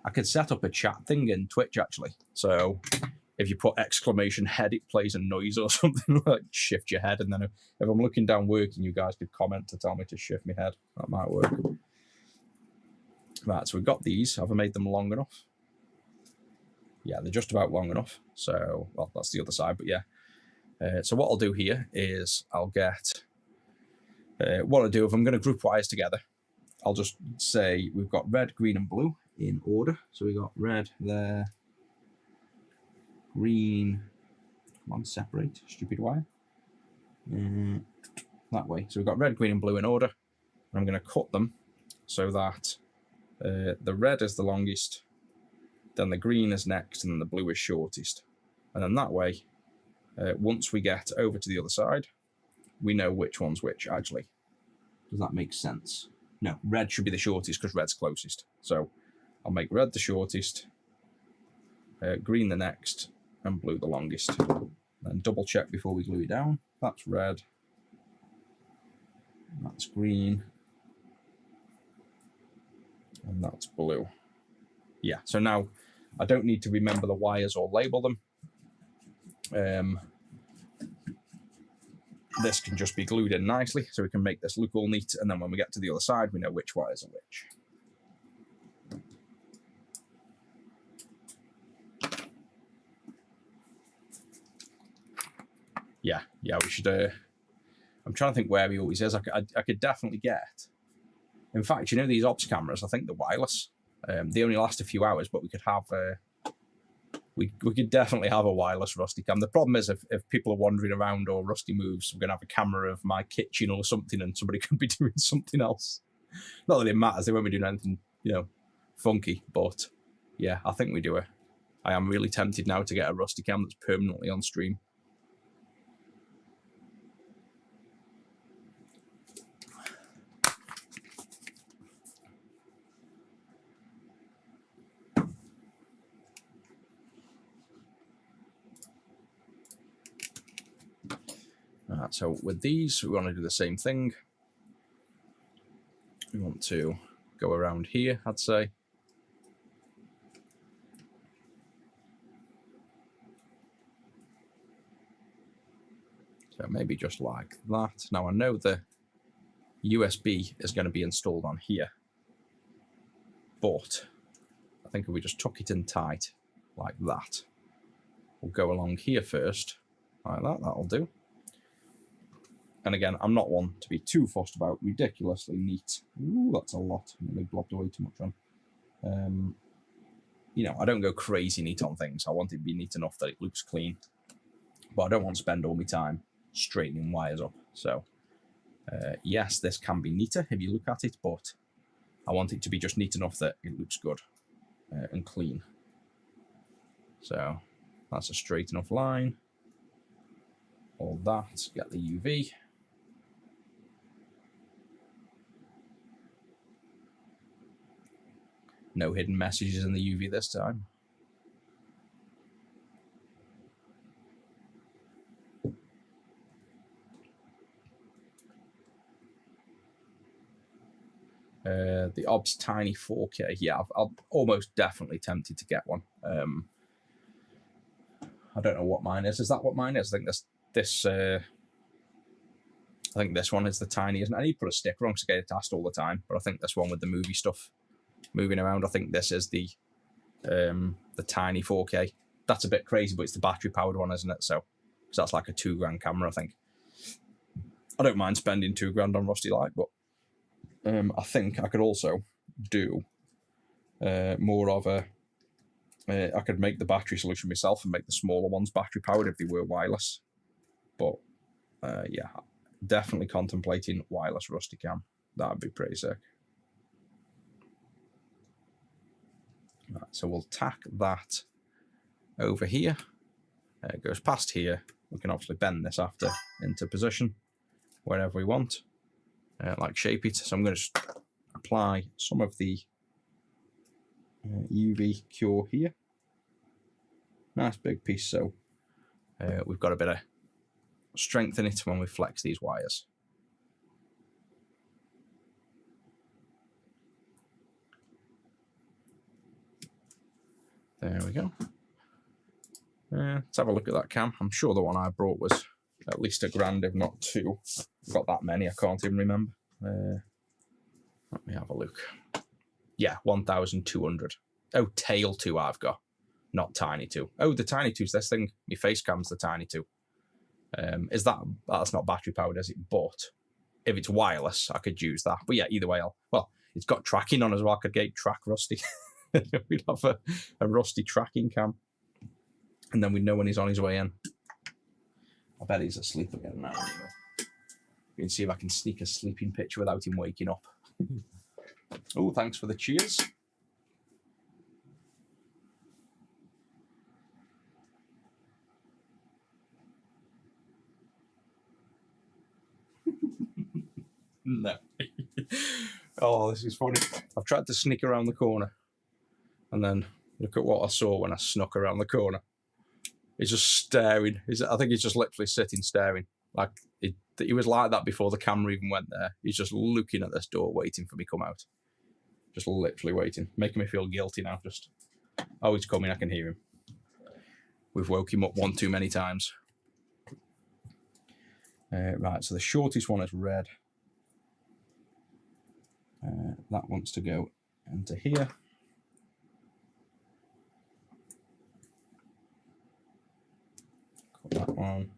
I could set up a chat thing in Twitch actually. So if you put exclamation head, it plays a noise or something, like shift your head, and then if I'm looking down working, you guys could comment to tell me to shift my head. That might work. Right, so we've got these. Have I made them long enough? Yeah, they're just about long enough. So, well, that's the other side, but yeah. So what I'll do here is I'll get, what I'll do, if I'm going to group wires together, I'll just say we've got red, green, and blue in order. So we got red there, green, come on, separate, stupid wire. That way. So we've got red, green, and blue in order. I'm going to cut them so that the red is the longest, then the green is next, and then the blue is shortest. And then that way, once we get over to the other side, we know which one's which, actually. Does that make sense? No, red should be the shortest because red's closest. So I'll make red the shortest, green the next, and blue the longest. Then double check before we glue it down. That's red. That's green. And that's blue. Yeah, so now I don't need to remember the wires or label them. This can just be glued in nicely, so we can make this look all neat, and then when we get to the other side, we know which wires are which. Yeah, we should, I'm trying to think where he always is. I could definitely get, in fact, you know these ops cameras, I think they're wireless. They only last a few hours, but we could have, we could definitely have a wireless Rusty cam. The problem is if people are wandering around or Rusty moves, we're going to have a camera of my kitchen or something, and somebody could be doing something else. Not that it matters, they won't be doing anything, you know, funky, but yeah, I think we do it. I am really tempted now to get a Rusty cam that's permanently on stream. Right, so with these, we want to do the same thing. We want to go around here, I'd say. So maybe just like that. Now I know the USB is going to be installed on here, but I think if we just tuck it in tight like that, we'll go along here first, like that, that'll do. And again, I'm not one to be too fussed about ridiculously neat. Ooh, that's a lot. I blobbed away too much on. You know, I don't go crazy neat on things. I want it to be neat enough that it looks clean, but I don't want to spend all my time straightening wires up. So yes, this can be neater if you look at it, but I want it to be just neat enough that it looks good and clean. So that's a straight enough line. All that, get the UV. No hidden messages in the UV this time. The OBS Tiny 4K. Yeah, I'm almost definitely tempted to get one. I don't know what mine is. Is that what mine is? I think this think this one is the tiniest. I need to put a sticker on because I get it asked all the time, but I think this one with the movie stuff moving around, I think this is the tiny 4K. That's a bit crazy, but it's the battery powered one, isn't it? So that's like a £2,000 camera, I think. I don't mind spending £2,000 on Rusty Light, but I think I could also do more of a. I could make the battery solution myself and make the smaller ones battery powered if they were wireless. But yeah, definitely contemplating wireless Rusty cam. That'd be pretty sick. Right, so we'll tack that over here. It goes past here. We can obviously bend this after into position wherever we want, like shape it. So I'm going to just apply some of the UV cure here. Nice big piece, so we've got a bit of strength in it when we flex these wires. There we go. Let's have a look at that cam. I'm sure the one I brought was at least £1,000, if not two. I've got that many, I can't even remember. Let me have a look. Yeah, 1,200. Oh, tail 2 I've got, not tiny 2. Oh, the tiny 2's this thing. My face cam's the tiny 2. Is that's not battery powered, is it? But if it's wireless, I could use that. But yeah, either way, well, it's got tracking on as well. I could get track Rusty. We'd have a Rusty tracking cam. And then we'd know when he's on his way in. I bet he's asleep again now. You can see if I can sneak a sleeping picture without him waking up. Oh, thanks for the cheers. No. Oh, this is funny. I've tried to sneak around the corner. And then look at what I saw when I snuck around the corner. He's just staring. I think he's just literally sitting staring. Like he was like that before the camera even went there. He's just looking at this door, waiting for me to come out. Just literally waiting, making me feel guilty now. Just, oh, he's coming. I can hear him. We've woke him up one too many times. Right, so the shortest one is red. That wants to go into here. Got that one.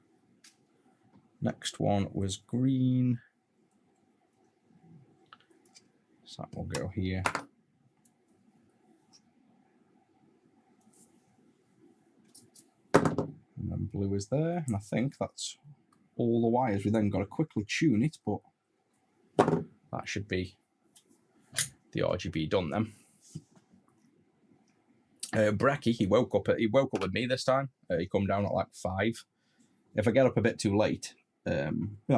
Next one was green. So that will go here. And then blue is there. And I think that's all the wires. We then got to quickly tune it, but that should be the RGB done then. Brecky, he woke up with me this time. He come down at like 5. If I get up a bit too late, I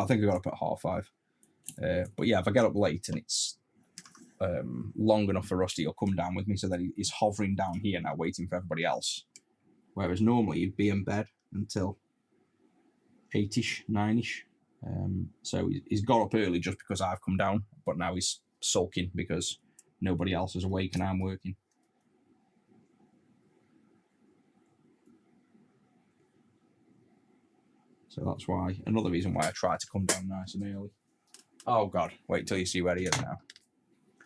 think I got up at 5:30. But yeah, if I get up late and it's long enough for Rusty, he'll come down with me so that he's hovering down here now, waiting for everybody else. Whereas normally he'd be in bed until 8ish, 9ish. So he's got up early just because I've come down, but now he's sulking because nobody else is awake and I'm working. So that's why, another reason why I try to come down nice and early. Oh God, wait till you see where he is now.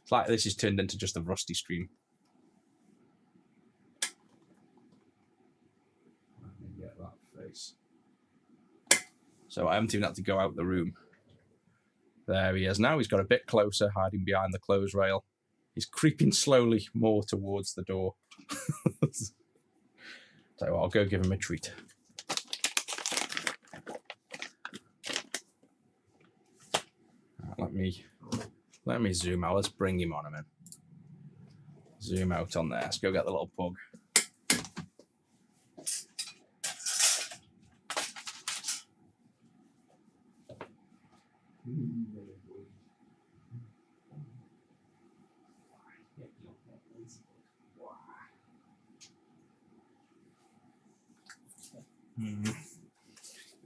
It's like this is turned into just a Rusty stream. Let me get that face. So I haven't even had to go out the room. There he is now. He's got a bit closer, hiding behind the clothes rail. He's creeping slowly more towards the door. So I'll go give him a treat. Let me zoom out. Let's bring him on a minute. Zoom out on there. Let's go get the little pug.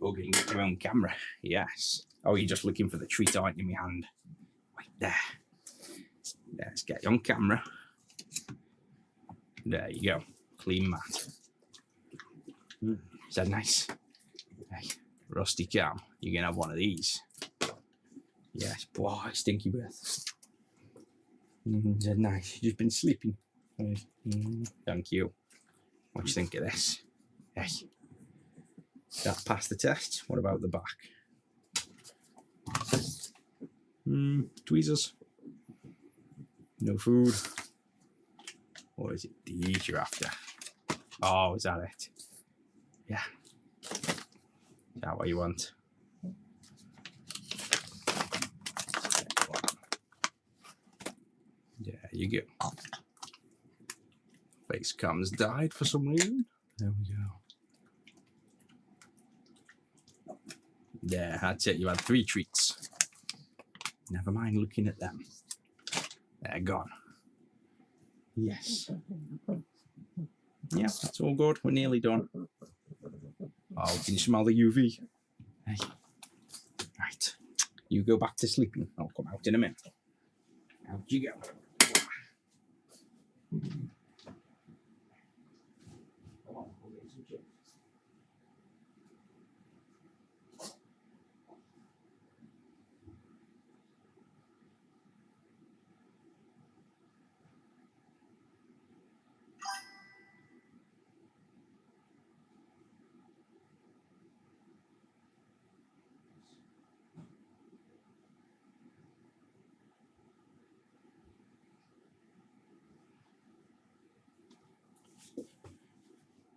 You're getting your own camera. Yes. Oh, you're just looking for the treat, aren't you, in my hand? Wait there. Let's get you on camera. There you go. Clean mat. Is that nice? Hey, Rusty cam. You can have one of these. Yes, boy, stinky breath. Nice. You've just been sleeping. Thank you. What do you think of this? Hey, that passed the test. What about the back? Tweezers. No food. Or is it these you're after? Oh, is that it? Yeah. Is that what you want? There you go. Face cam's died for some reason. There we go. Yeah, that's it. You had 3 treats. Never mind looking at them. They're gone. Yes. Yeah, that's all good. We're nearly done. Oh, can you smell the UV? Hey. Right. You go back to sleeping. I'll come out in a minute. Out you go.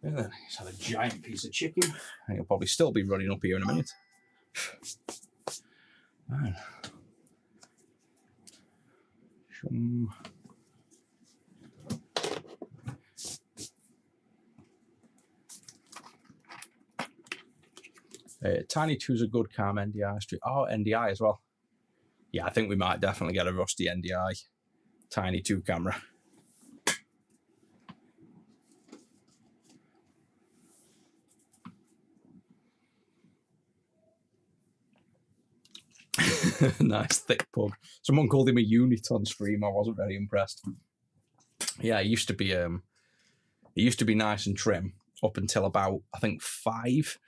And then he's had a giant piece of chicken. And he'll probably still be running up here in a minute. Man. Tiny 2's a good calm NDI stream. Oh, NDI as well. Yeah, I think we might definitely get a rusty NDI Tiny 2 camera. Nice thick pug. Someone called him a unit on stream. I wasn't very impressed. Yeah, it used to be nice and trim up until about, I think, 5.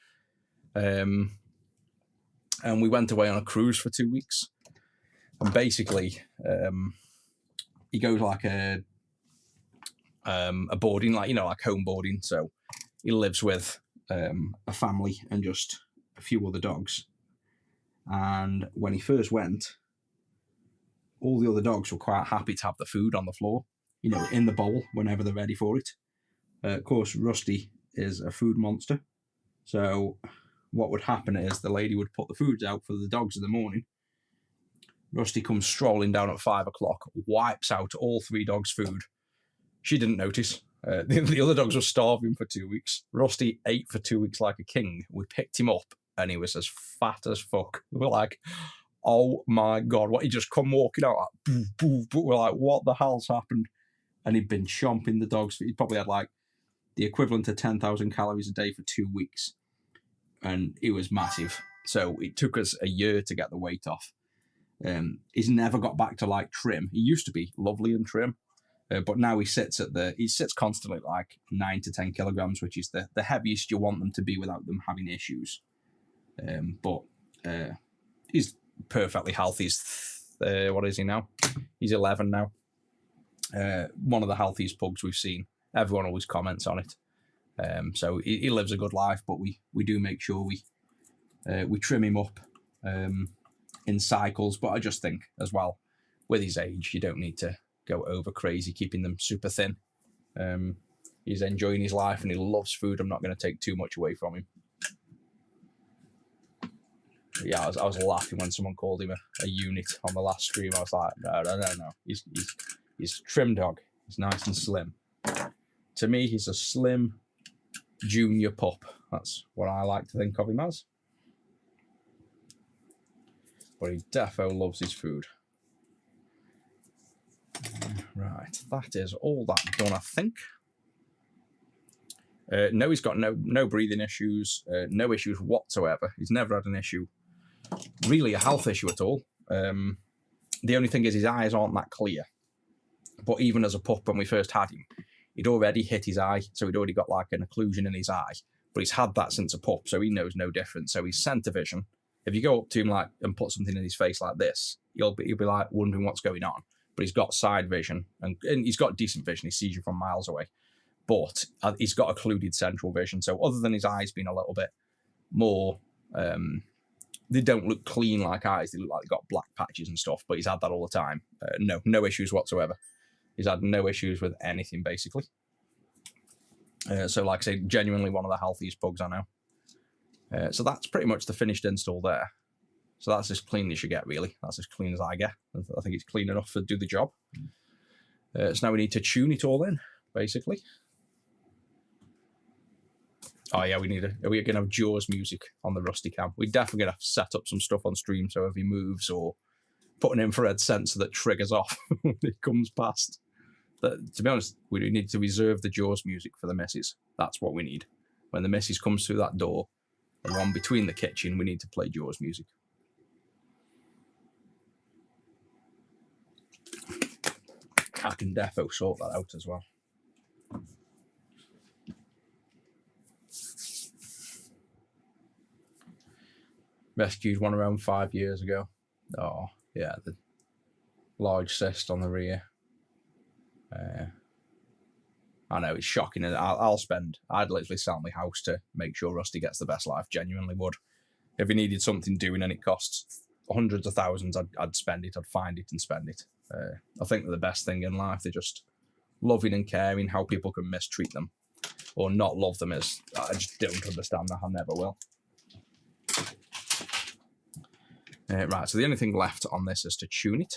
And we went away on a cruise for 2 weeks. And basically, he goes like a boarding, like, you know, like home boarding. So he lives with a family and just a few other dogs. And when he first went, all the other dogs were quite happy to have the food on the floor, you know, in the bowl whenever they're ready for it. Of course, Rusty is a food monster. So what would happen is the lady would put the foods out for the dogs in the morning. Rusty comes strolling down at 5 o'clock, wipes out all 3 dogs' food. She didn't notice. The other dogs were starving for 2 weeks. Rusty ate for 2 weeks like a king. We picked him up and he was as fat as fuck. We're like, oh my God, what? He just come walking out like, boo, boo, boo. We're like, what the hell's happened? And he'd been chomping the dogs. He probably had like the equivalent of 10,000 calories a day for 2 weeks. And he was massive. So it took us a year to get the weight off. He's never got back to like trim. He used to be lovely and trim. But now he sits constantly at like 9 to 10 kilograms, which is the heaviest you want them to be without them having issues. But he's perfectly healthy. He's, what is he now? He's 11 now. One of the healthiest pugs we've seen. Everyone always comments on it. So he lives a good life, but we do make sure we trim him up in cycles. But I just think as well, with his age, you don't need to go over crazy keeping them super thin. He's enjoying his life and he loves food. I'm not going to take too much away from him. Yeah, I was laughing when someone called him a unit on the last stream. I was like, no. He's a trim dog. He's nice and slim. To me, he's a slim junior pup. That's what I like to think of him as. But he defo loves his food. Right, that is all that done, I think. No, he's got no breathing issues, no issues whatsoever. He's never had an issue, really a health issue at all. The only thing is his eyes aren't that clear. But even as a pup, when we first had him, he'd already hit his eye, so he'd already got like an occlusion in his eye. But he's had that since a pup, so he knows no difference. So his centre vision If you go up to him like and put something in his face like this, he'll be like wondering what's going on. But he's got side vision and he's got decent vision. He sees you from miles away. But he's got occluded central vision. So other than his eyes being a little bit more, they don't look clean like eyes. They look like they've got black patches and stuff. But he's had that all the time. No issues whatsoever. He's had no issues with anything, basically. So like I say, genuinely one of the healthiest pugs I know. So that's pretty much the finished install there. So that's as clean as you get, really. That's as clean as I get. I think it's clean enough to do the job. So now we need to tune it all in, basically. Oh yeah, we're going to have Jaws music on the Rusty cam. We're definitely going to have to set up some stuff on stream so if he moves or put an infrared sensor that triggers off when it comes past. To be honest, we need to reserve the Jaws music for the missus. That's what we need. When the missus comes through that door, the one between the kitchen, we need to play Jaws music. I can defo sort that out as well. Rescued one around 5 years ago. Oh, yeah, the large cyst on the rear. I know, it's shocking. I'd literally sell my house to make sure Rusty gets the best life, genuinely would. If he needed something doing and it costs hundreds of thousands, I'd spend it, I'd find it and spend it. I think they're the best thing in life. They're just loving and caring. How people can mistreat them or not love them is, I just don't understand that. I never will. Right, so the only thing left on this is to tune it.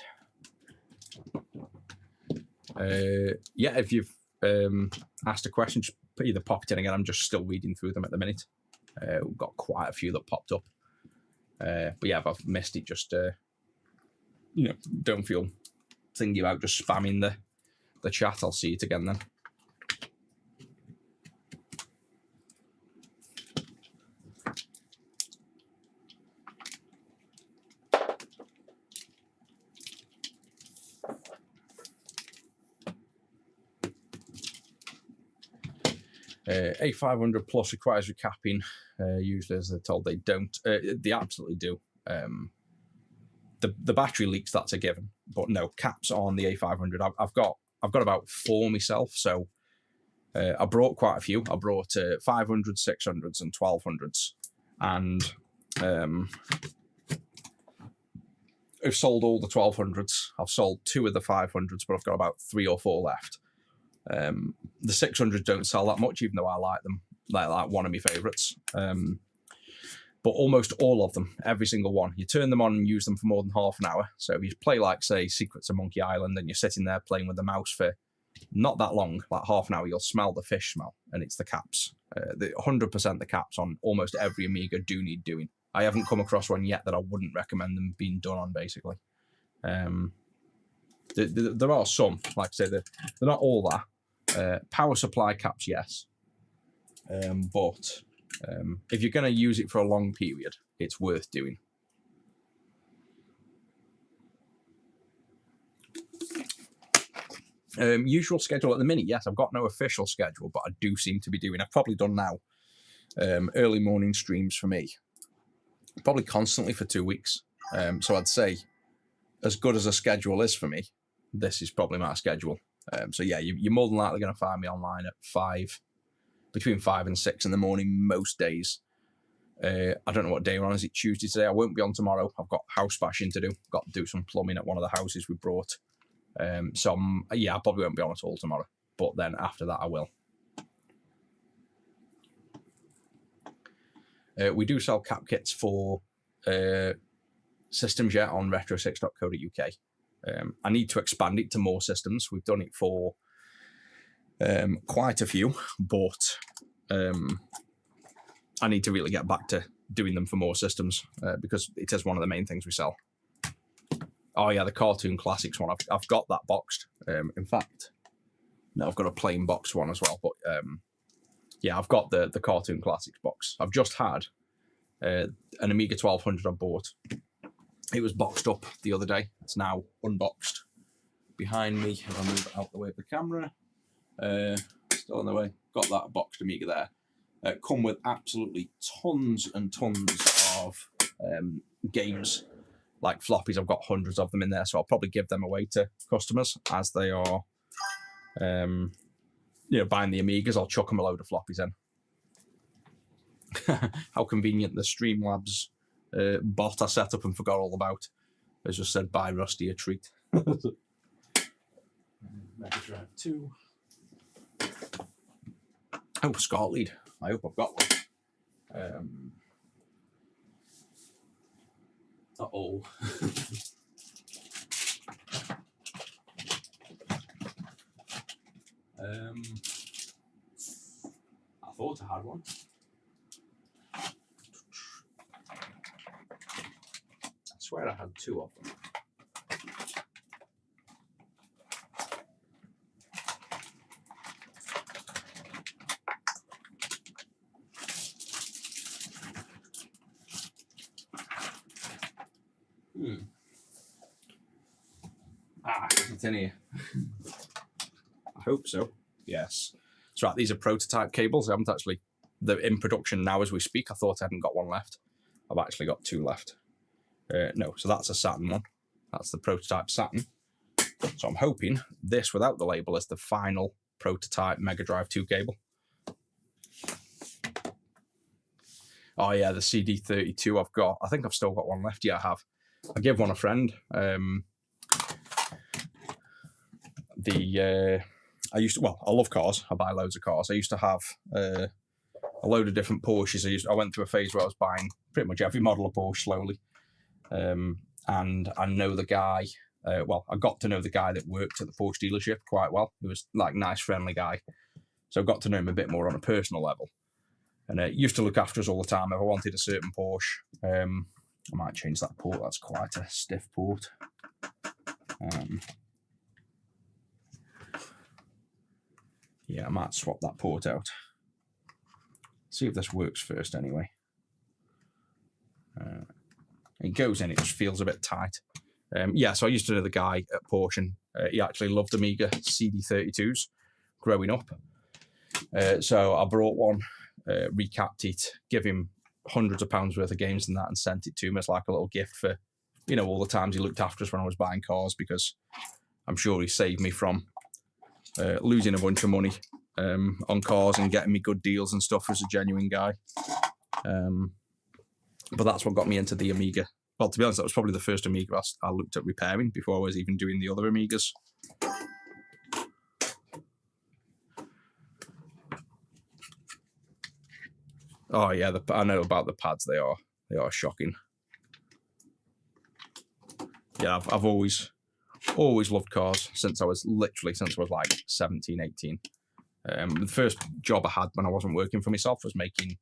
Yeah, if you've asked a question, just either pop it in again. I'm just still reading through them at the minute. We've got quite a few that popped up. But yeah, if I've missed it, just don't feel thingy about just spamming the chat. I'll see it again then. A500 plus requires recapping. Usually, as they're told, they don't. They absolutely do. The battery leaks, that's a given. But no, caps on the A500. I've got about 4 myself. So I brought quite a few. I brought 500s, 600s, and 1200s, and I've sold all the 1200s. I've sold 2 of the 500s, but I've got about 3 or 4 left. The 600s don't sell that much, even though I like them. They're like one of my favourites. But almost all of them, every single one, you turn them on and use them for more than half an hour. So if you play, like, say, Secrets of Monkey Island, and you're sitting there playing with the mouse for not that long, like half an hour, you'll smell the fish smell, and it's the caps. 100% the caps on almost every Amiga do need doing. I haven't come across one yet that I wouldn't recommend them being done on, basically. There are some, like I say, they're not all that. Power supply caps, yes. But if you're going to use it for a long period, it's worth doing. Usual schedule at the minute, yes, I've got no official schedule, but I do seem to be doing. I've probably done now early morning streams for me, probably constantly for 2 weeks. So I'd say, as good as a schedule is for me, this is probably my schedule. So yeah, you're more than likely going to find me online at 5, between 5 and 6 in the morning most days. I don't know what day we're on. Is it Tuesday today? I won't be on tomorrow. I've got house bashing to do. Got to do some plumbing at one of the houses we brought. Yeah, I probably won't be on at all tomorrow. But then after that, I will. We do sell cap kits for systems yet on retro6.co.uk. I need to expand it to more systems. We've done it for quite a few, but I need to really get back to doing them for more systems because it is one of the main things we sell. Oh yeah, the Cartoon Classics one. I've got that boxed. In fact, no, I've got a plain boxed one as well. But yeah, I've got the Cartoon Classics box. I've just had an Amiga 1200 I bought. It was boxed up the other day. It's now unboxed. Behind me, if I move it out the way of the camera, still on the way. Got that boxed Amiga there. Come with absolutely tons and tons of games like floppies. I've got hundreds of them in there, so I'll probably give them away to customers as they are, buying the Amigas. I'll chuck them a load of floppies in. How convenient the Streamlabs bot I set up and forgot all about. As just said, buy Rusty a treat. Mega Drive 2. Oh, Scott lead. I hope I've got one. Uh-oh. I thought I had one. I swear I had two of them. It's in here. I hope so. Yes. That's right. These are prototype cables. I haven't actually. They're in production now as we speak. I thought I hadn't got one left. I've actually got two left. No, so that's a Saturn one. That's the prototype Saturn. So I'm hoping this without the label is the final prototype Mega Drive 2 cable. Oh yeah, the CD32 I've got. I think I've still got one left. Yeah, I have. I gave one a friend. I love cars. I buy loads of cars. I used to have a load of different Porsches. I went through a phase where I was buying pretty much every model of Porsche slowly. And I know the guy. I got to know the guy that worked at the Porsche dealership quite well. He was like a nice, friendly guy. So I got to know him a bit more on a personal level. And he used to look after us all the time. If I wanted a certain Porsche, I might change that port. That's quite a stiff port. Yeah, I might swap that port out. See if this works first anyway. It goes in, it just feels a bit tight. So I used to know the guy at Porsche, and he actually loved Amiga CD32s growing up. So I brought one, recapped it, give him hundreds of pounds worth of games and that, and sent it to him as like a little gift for, all the times he looked after us when I was buying cars, because I'm sure he saved me from losing a bunch of money on cars and getting me good deals and stuff as a genuine guy. But that's what got me into the Amiga. Well, to be honest, that was probably the first Amiga I looked at repairing before I was even doing the other Amigas. Oh yeah, I know about the pads. They are shocking. Yeah, I've always loved cars since I was like 17, 18. The first job I had when I wasn't working for myself was making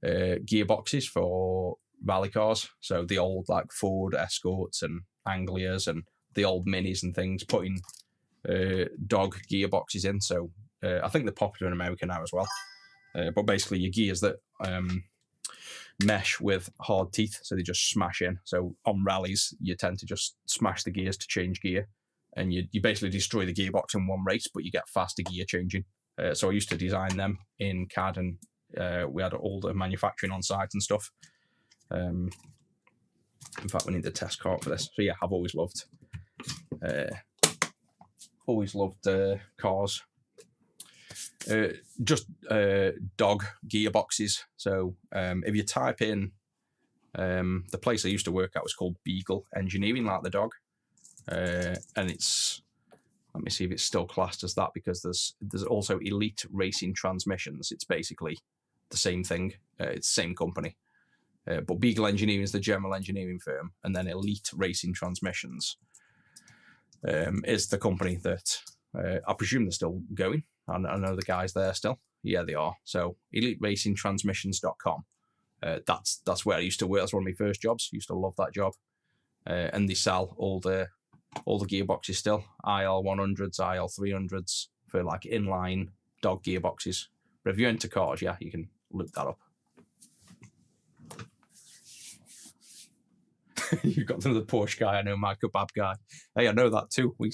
gearboxes for rally cars. So the old like Ford Escorts and Anglias and the old Minis and things, putting dog gearboxes in. So I think they're popular in America now as well. But basically your gears that mesh with hard teeth, so they just smash in. So on rallies, you tend to just smash the gears to change gear, and you basically destroy the gearbox in one race, but you get faster gear changing. So I used to design them in CAD, and we had all the manufacturing on site and stuff. In fact, we need a test cart for this. So yeah, I've always loved cars. Just dog gearboxes. So if you type in, the place I used to work at was called Beagle Engineering, like the dog, and it's, let me see if it's still classed as that, because there's also Elite Racing Transmissions. It's basically the same thing. It's the same company, but Beagle Engineering is the general engineering firm, and then Elite Racing Transmissions is the company that I presume they're still going. I know the guys there still. Yeah, they are. So EliteRacingTransmissions.com. That's where I used to work. That's one of my first jobs. Used to love that job. And they sell all the gearboxes still. IL100s, IL300s for like inline dog gearboxes. But if you're into cars, yeah, you can look that up. You've got another Porsche guy. I know, my kebab guy. Hey, I know that too. We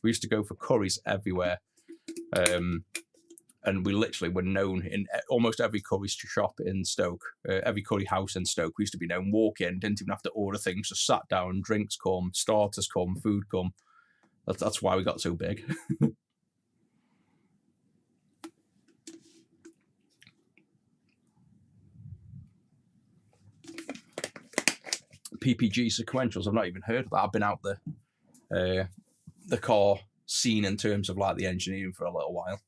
used to go for curries everywhere. and we literally were known in almost every curry shop in Stoke, every curry house in Stoke. We used to be known. Walk in, didn't even have to order things, just sat down, drinks come, starters come, food come. That's why we got so big. PPG sequentials, I've not even heard of that. I've been out the car scene in terms of like the engineering for a little while.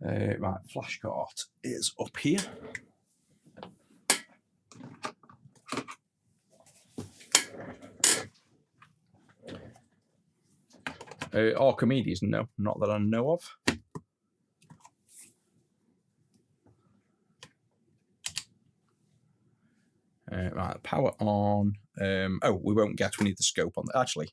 Right, flash cart is up here. Archimedes, no, not that I know of. Right, power on. Oh, we won't get. We need the scope on. Actually,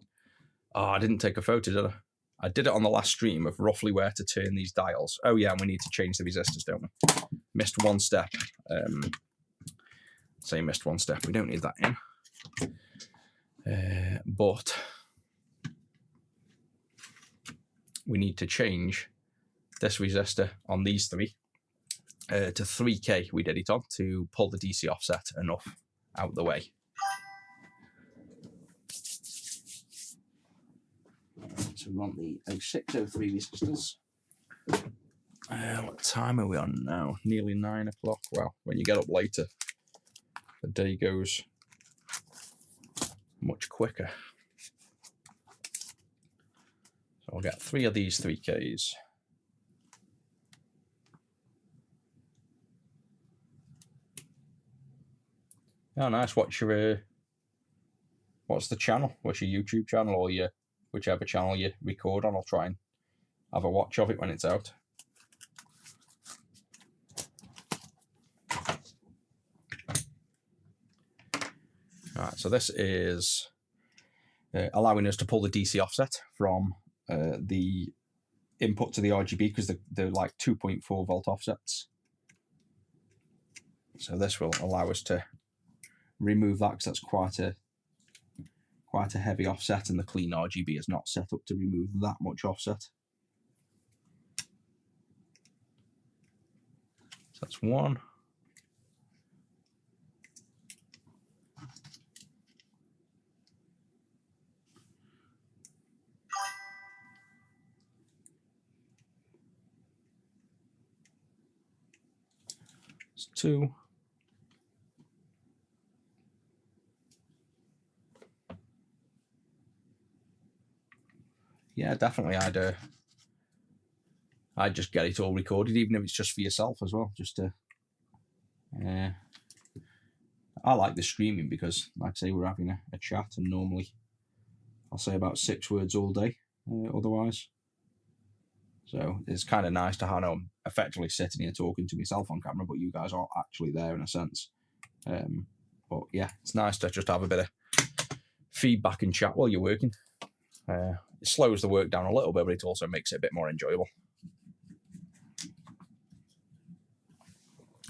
I didn't take a photo, did I? I did it on the last stream of roughly where to turn these dials. Oh yeah, and we need to change the resistors, don't we? Missed one step. Say missed one step. We don't need that in. But we need to change this resistor on these three to 3K. We did it on to pull the DC offset enough out the way. So we want the 0603 resistors. What time are we on now? Nearly 9 o'clock. Well, when you get up later, the day goes much quicker. So I'll get 3 of these 3Ks. Oh, nice. What's the channel? What's your YouTube channel or your whichever channel you record on? I'll try and have a watch of it when it's out. Right, so this is allowing us to pull the DC offset from the input to the RGB because they're like 2.4 volt offsets. So this will allow us to remove that because that's quite a heavy offset, and the CleanRGB is not set up to remove that much offset. So that's one. It's 2. Yeah, definitely. I'd just get it all recorded, even if it's just for yourself as well. Just to, I like the streaming because, like I say, we're having a chat, and normally I'll say about 6 words all day. Otherwise, so it's kind of nice to have I'm effectively sitting here talking to myself on camera, but you guys are actually there in a sense. But yeah, it's nice to just have a bit of feedback and chat while you're working. It slows the work down a little bit, but it also makes it a bit more enjoyable.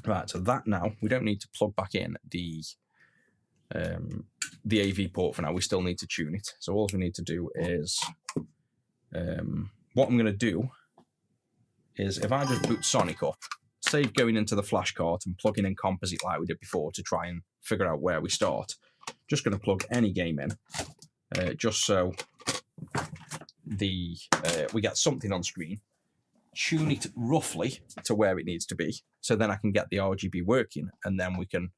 Right, so that now, we don't need to plug back in the AV port for now. We still need to tune it. So all we need to do is, what I'm going to do is if I just boot Sonic up, save going into the flash card and plugging in composite like we did before to try and figure out where we start. Just going to plug any game in, just so we get something on screen, tune it roughly to where it needs to be, so then I can get the RGB working, and then we can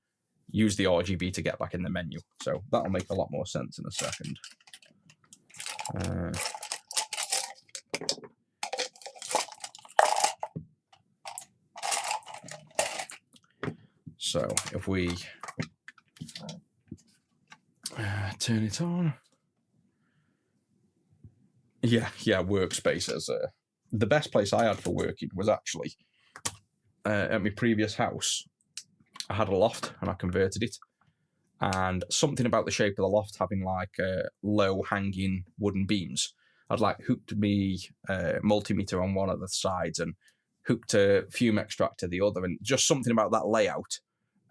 use the RGB to get back in the menu. So that'll make a lot more sense in a second. So if we turn it on. Yeah, workspaces. The best place I had for working was actually at my previous house. I had a loft and I converted it. And something about the shape of the loft having like low hanging wooden beams. I'd like hooked me multimeter on one of the sides and hooked a fume extractor the other, and just something about that layout.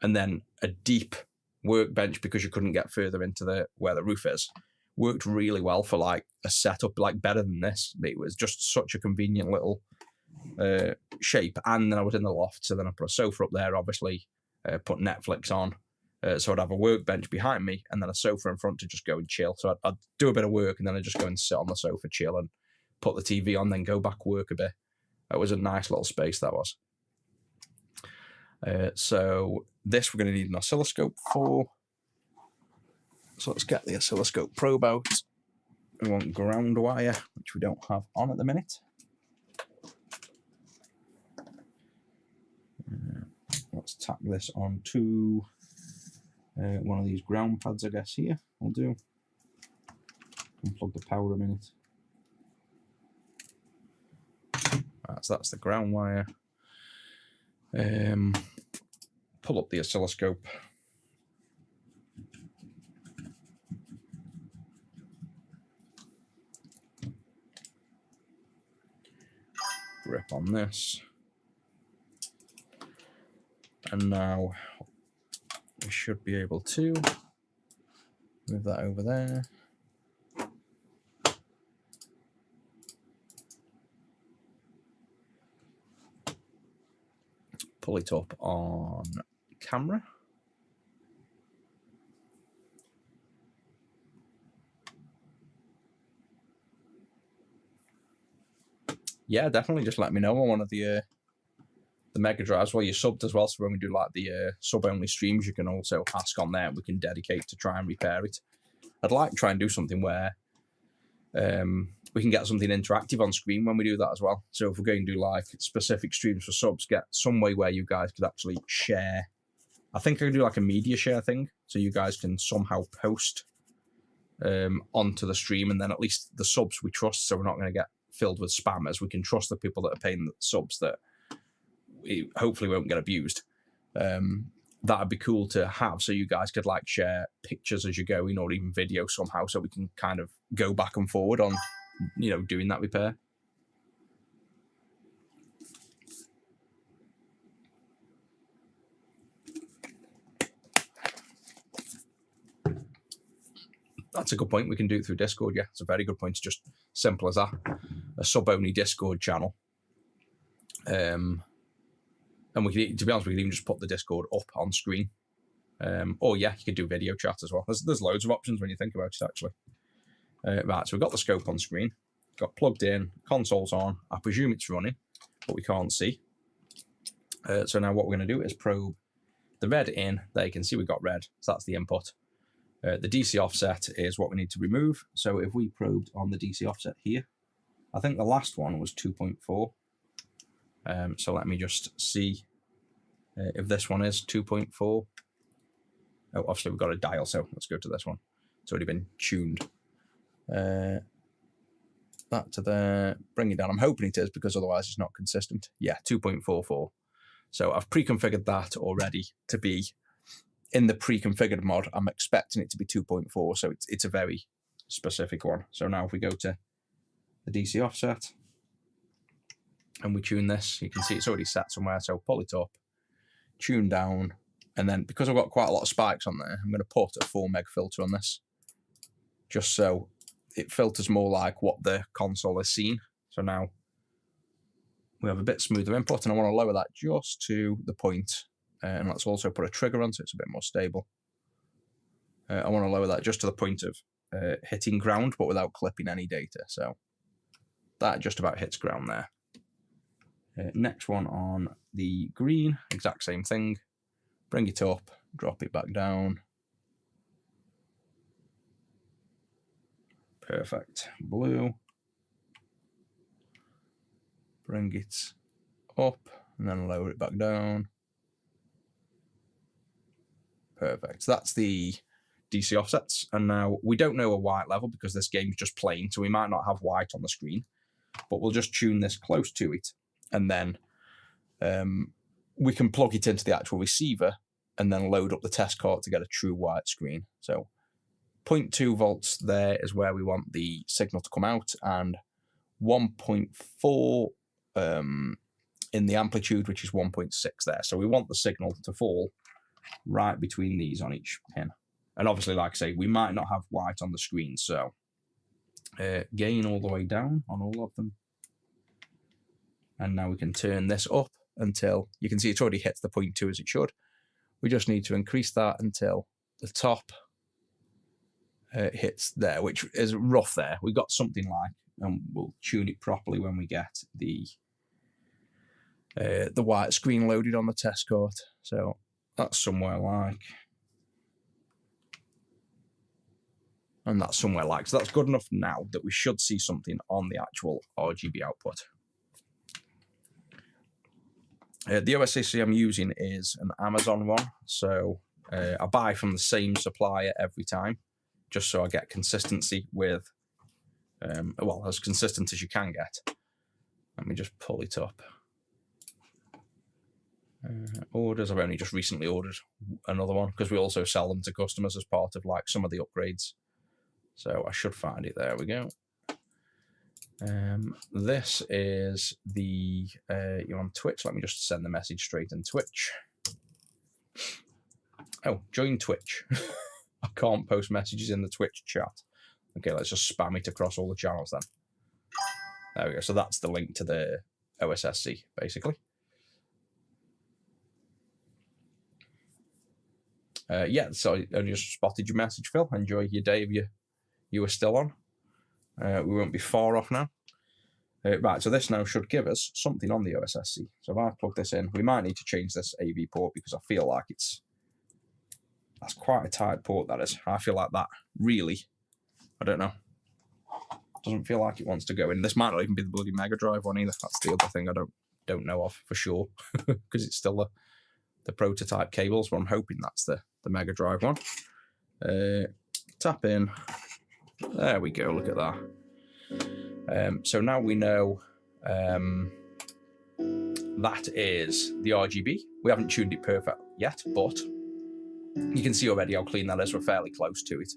And then a deep workbench because you couldn't get further into where the roof is, worked really well for like a setup, like better than this. It was just such a convenient little shape. And then I was in the loft, so then I put a sofa up there, obviously, put Netflix on. So I'd have a workbench behind me and then a sofa in front to just go and chill. So I'd do a bit of work and then I'd just go and sit on the sofa, chill, and put the TV on, then go back, work a bit. It was a nice little space, that was. So this we're going to need an oscilloscope for. So let's get the oscilloscope probe out. We want ground wire, which we don't have on at the minute. Let's tack this onto one of these ground pads, I guess, here. I'll do. Unplug the power a minute. Right, so that's the ground wire. Pull up the oscilloscope. Grip on this. And now we should be able to move that over there. Pull it up on camera. Yeah, definitely just let me know on one of the Mega Drives. Well, you're subbed as well, so when we do like the sub-only streams, you can also ask on there and we can dedicate to try and repair it. I'd like to try and do something where we can get something interactive on screen when we do that as well. So if we're going to do like specific streams for subs, get some way where you guys could actually share. I think I could do like a media share thing, so you guys can somehow post onto the stream, and then at least the subs we trust, so we're not going to get filled with spammers. We can trust the people that are paying the subs that we hopefully won't get abused. That'd be cool to have, so you guys could like share pictures as you're going, or even video somehow, so we can kind of go back and forward on, you know, doing that repair. That's a good point. We can do it through Discord. Yeah, it's a very good point. It's just simple as that. A sub-only Discord channel. And we can, to be honest, we can even just put the Discord up on screen. Or yeah, you could do video chat as well. There's loads of options when you think about it, actually. Right, so we've got the scope on screen. Got plugged in, console's on. I presume it's running, but we can't see. So now what we're going to do is probe the red in. There you can see we've got red, so that's the input. The DC offset is what we need to remove. So if we probed on the DC offset here, I think the last one was 2.4. So let me just see if this one is 2.4. Oh, obviously we've got a dial, so let's go to this one. It's already been tuned. That to there, bring it down. I'm hoping it is, because otherwise it's not consistent. Yeah, 2.44. So I've pre-configured that already to be in the pre-configured mod. I'm expecting it to be 2.4, so it's a very specific one. So now if we go to the DC offset and we tune this, you can see it's already set somewhere. So pull it up, tune down, and then because I've got quite a lot of spikes on there, I'm going to put a 4 meg filter on this, just so it filters more like what the console has seen. So now we have a bit smoother input, and I want to lower that just to the point. And let's also put a trigger on so it's a bit more stable. I want to lower that just to the point of hitting ground, but without clipping any data. So that just about hits ground there. Next one on the green, exact same thing. Bring it up, drop it back down. Perfect. Blue. Bring it up and then lower it back down. Perfect. So that's the DC offsets. And now we don't know a white level because this game's just plain, so we might not have white on the screen, but we'll just tune this close to it, and then we can plug it into the actual receiver and then load up the test card to get a true white screen. So 0.2 volts there is where we want the signal to come out, and 1.4 in the amplitude, which is 1.6 there. So we want the signal to fall right between these on each pin. And obviously, like I say, we might not have white on the screen, so gain all the way down on all of them. And now we can turn this up until you can see it's already hit the 0.2 as it should. We just need to increase that until the top hits there, which is rough there. We got something like, and we'll tune it properly when we get the white screen loaded on the test court. So that's somewhere like, and that's somewhere like, so that's good enough now that we should see something on the actual RGB output. The OSSC I'm using is an Amazon one, so I buy from the same supplier every time, just so I get consistency with, well, as consistent as you can get. Let me just pull it up. Orders, I've only just recently ordered another one, because we also sell them to customers as part of like some of the upgrades. So I should find it, there we go. This is the, you're on Twitch, let me just send the message straight in Twitch. Oh, join Twitch. I can't post messages in the Twitch chat. Okay, let's just spam it across all the channels then. There we go, so that's the link to the OSSC, basically. Yeah, so I just spotted your message, Phil. Enjoy your day if you were still on. We won't be far off now. Right, so this now should give us something on the OSSC. So if I plug this in, we might need to change this AV port because I feel like that's quite a tight port, that is. I feel like that really, I don't know, doesn't feel like it wants to go in. This might not even be the bloody Mega Drive one either. That's the other thing I don't know of for sure, because it's still the prototype cables, but I'm hoping that's the Mega Drive one. Tap in. There we go, look at that. So now we know that is the RGB. We haven't tuned it perfect yet, but you can see already how clean that is. We're fairly close to it.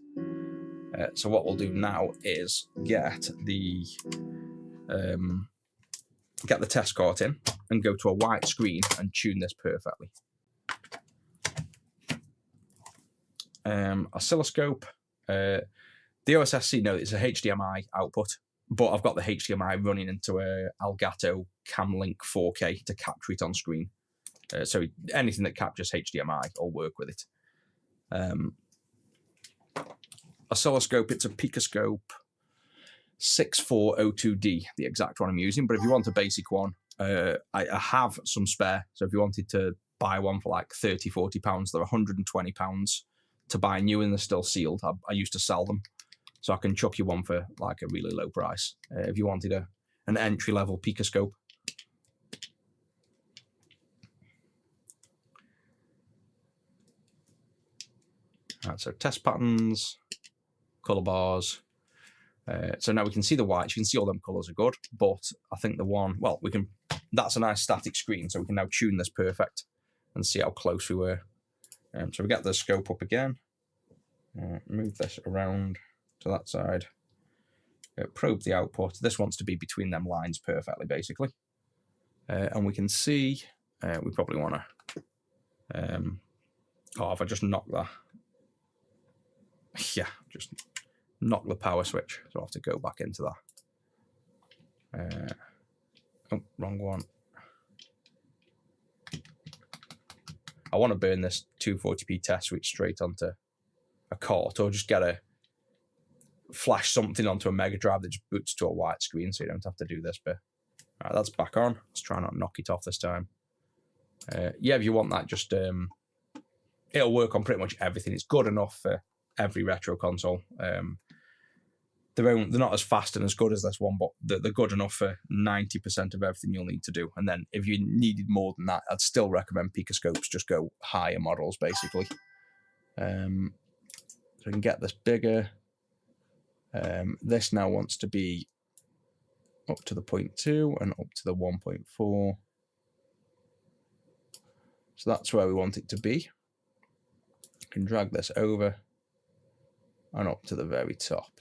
So what we'll do now is get the test cart in and go to a white screen and tune this perfectly. Oscilloscope. The OSSC, no, it's a HDMI output, but I've got the HDMI running into a Elgato Camlink 4K to capture it on screen. So anything that captures HDMI will work with it. Oscilloscope, it's a Picoscope 6402D, the exact one I'm using, but if you want a basic one, I have some spare, so if you wanted to buy one for like £30–40, they're £120 to buy new and they're still sealed. I used to sell them, so I can chuck you one for like a really low price if you wanted an entry-level Picoscope. Right, so test patterns, color bars. So now we can see the whites. You can see all them colors are good, but I think the one, well, we can, that's a nice static screen, so we can now tune this perfect and see how close we were. So we get the scope up again, move this around to that side, probe the output. This wants to be between them lines perfectly, basically. And we can see, we probably want to, oh, if I just knock that, yeah, just knock the power switch, so I'll have to go back into that. Oh, wrong one. I want to burn this 240p test switch straight onto a cart, or just get a flash something onto a Mega Drive that just boots to a white screen, so you don't have to do this bit. All right, that's back on. Let's try not to knock it off this time. Yeah, if you want that, just it'll work on pretty much everything. It's good enough for every retro console. They're not as fast and as good as this one, but they're good enough for 90% of everything you'll need to do. And then if you needed more than that, I'd still recommend Picoscopes. Just go higher models, basically. So we can get this bigger. This now wants to be up to the 0.2 and up to the 1.4. So that's where we want it to be. You can drag this over and up to the very top.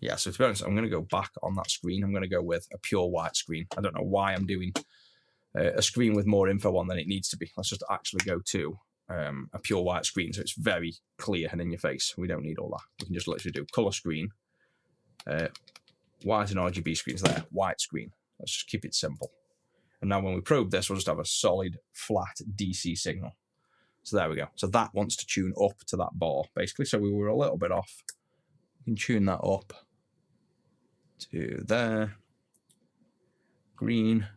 Yeah, so to be honest, I'm going to go back on that screen. I'm going to go with a pure white screen. I don't know why I'm doing a screen with more info on than it needs to be. Let's just actually go to a pure white screen, so it's very clear and in your face. We don't need all that. We can just literally do color screen, white and RGB screens there, white screen. Let's just keep it simple. And now when we probe this, we'll just have a solid, flat DC signal. So there we go. So that wants to tune up to that bar, basically. So we were a little bit off. We can tune that up to there. Green.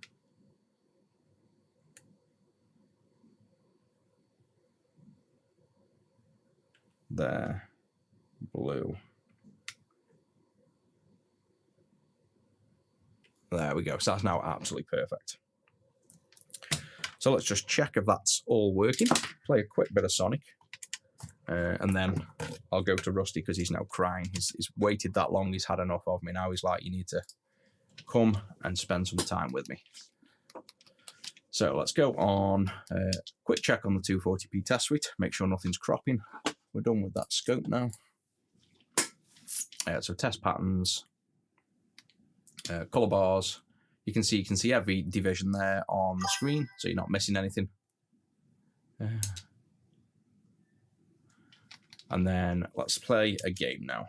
There. Blue. There we go. So that's now absolutely perfect. So let's just check if that's all working. Play a quick bit of Sonic. And then I'll go to Rusty because he's now crying. He's waited that long. He's had enough of me. Now he's like, you need to come and spend some time with me. So let's go on quick check on the 240p test suite. Make sure nothing's cropping. We're done with that scope now. So test patterns, color bars. You can see every division there on the screen, so you're not missing anything. And then let's play a game now.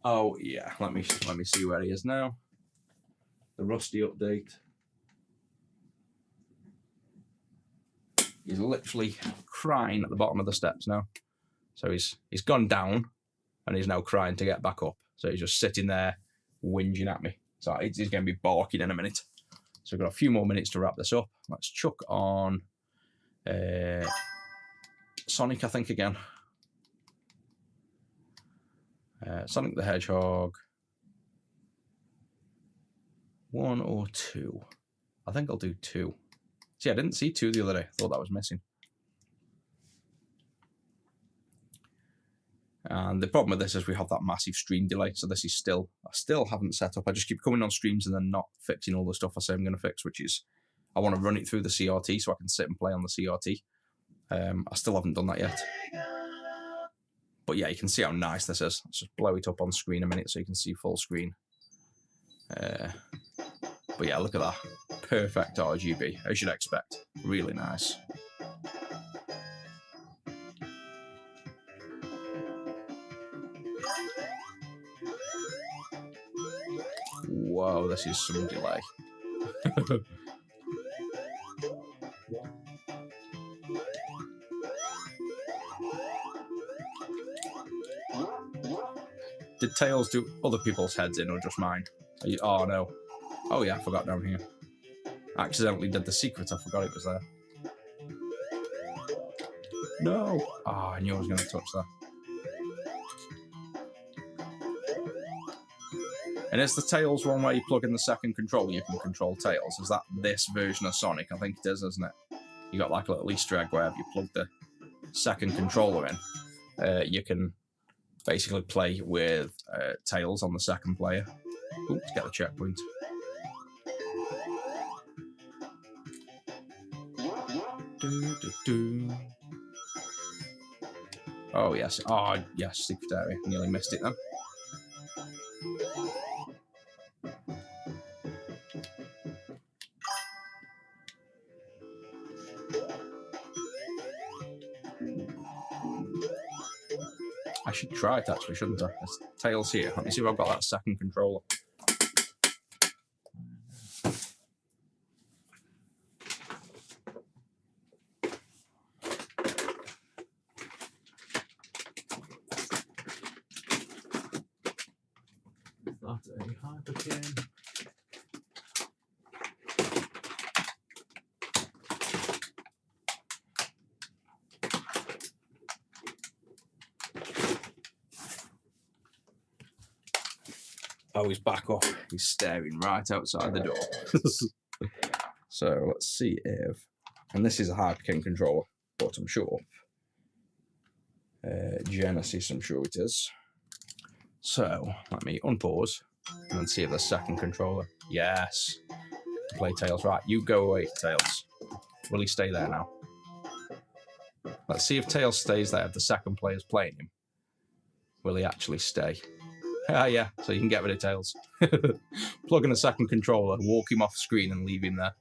Oh yeah, let me see where he is now. The Rusty update. He's literally crying at the bottom of the steps now. So he's gone down and he's now crying to get back up. So he's just sitting there whinging at me. So he's going to be barking in a minute. So we've got a few more minutes to wrap this up. Let's chuck on Sonic, I think, again. Sonic the Hedgehog. 1 or 2. I think I'll do 2. See, I didn't see 2 the other day. I thought that was missing. And the problem with this is we have that massive stream delay. So this is I still haven't set up. I just keep coming on streams and then not fixing all the stuff I say I'm going to fix, which is I want to run it through the CRT so I can sit and play on the CRT. I still haven't done that yet. But yeah, you can see how nice this is. Let's just blow it up on screen a minute so you can see full screen. But yeah, look at that. Perfect RGB, as you'd expect. Really nice. Whoa, this is some delay. Did Tails do other people's heads in or just mine? Oh no. Oh yeah, I forgot down here. I accidentally did the secret, I forgot it was there. No! Oh, I knew I was going to touch that. And is the Tails one where you plug in the second controller, you can control Tails? Is that this version of Sonic? I think it is, isn't it? You got like a little Easter egg where if you plug the second controller in, you can basically play with Tails on the second player. Ooh, to get the checkpoint. Oh yes, oh yes, secret area. Nearly missed it then. I should try it actually, shouldn't I? There's Tails here. Let me see if I've got that second controller. That's a hyperkin. Oh, he's back up. He's staring right outside the door. So let's see if, and this is a hyperkin controller, but I'm sure. Genesis, I'm sure it is. So let me unpause and then see if the second controller. Yes. Play Tails. Right, you go away, Tails. Will he stay there now? Let's see if Tails stays there. If the second player's playing him, will he actually stay? Ah, yeah, so you can get rid of tails. Plug in a second controller, walk him off screen and leave him there.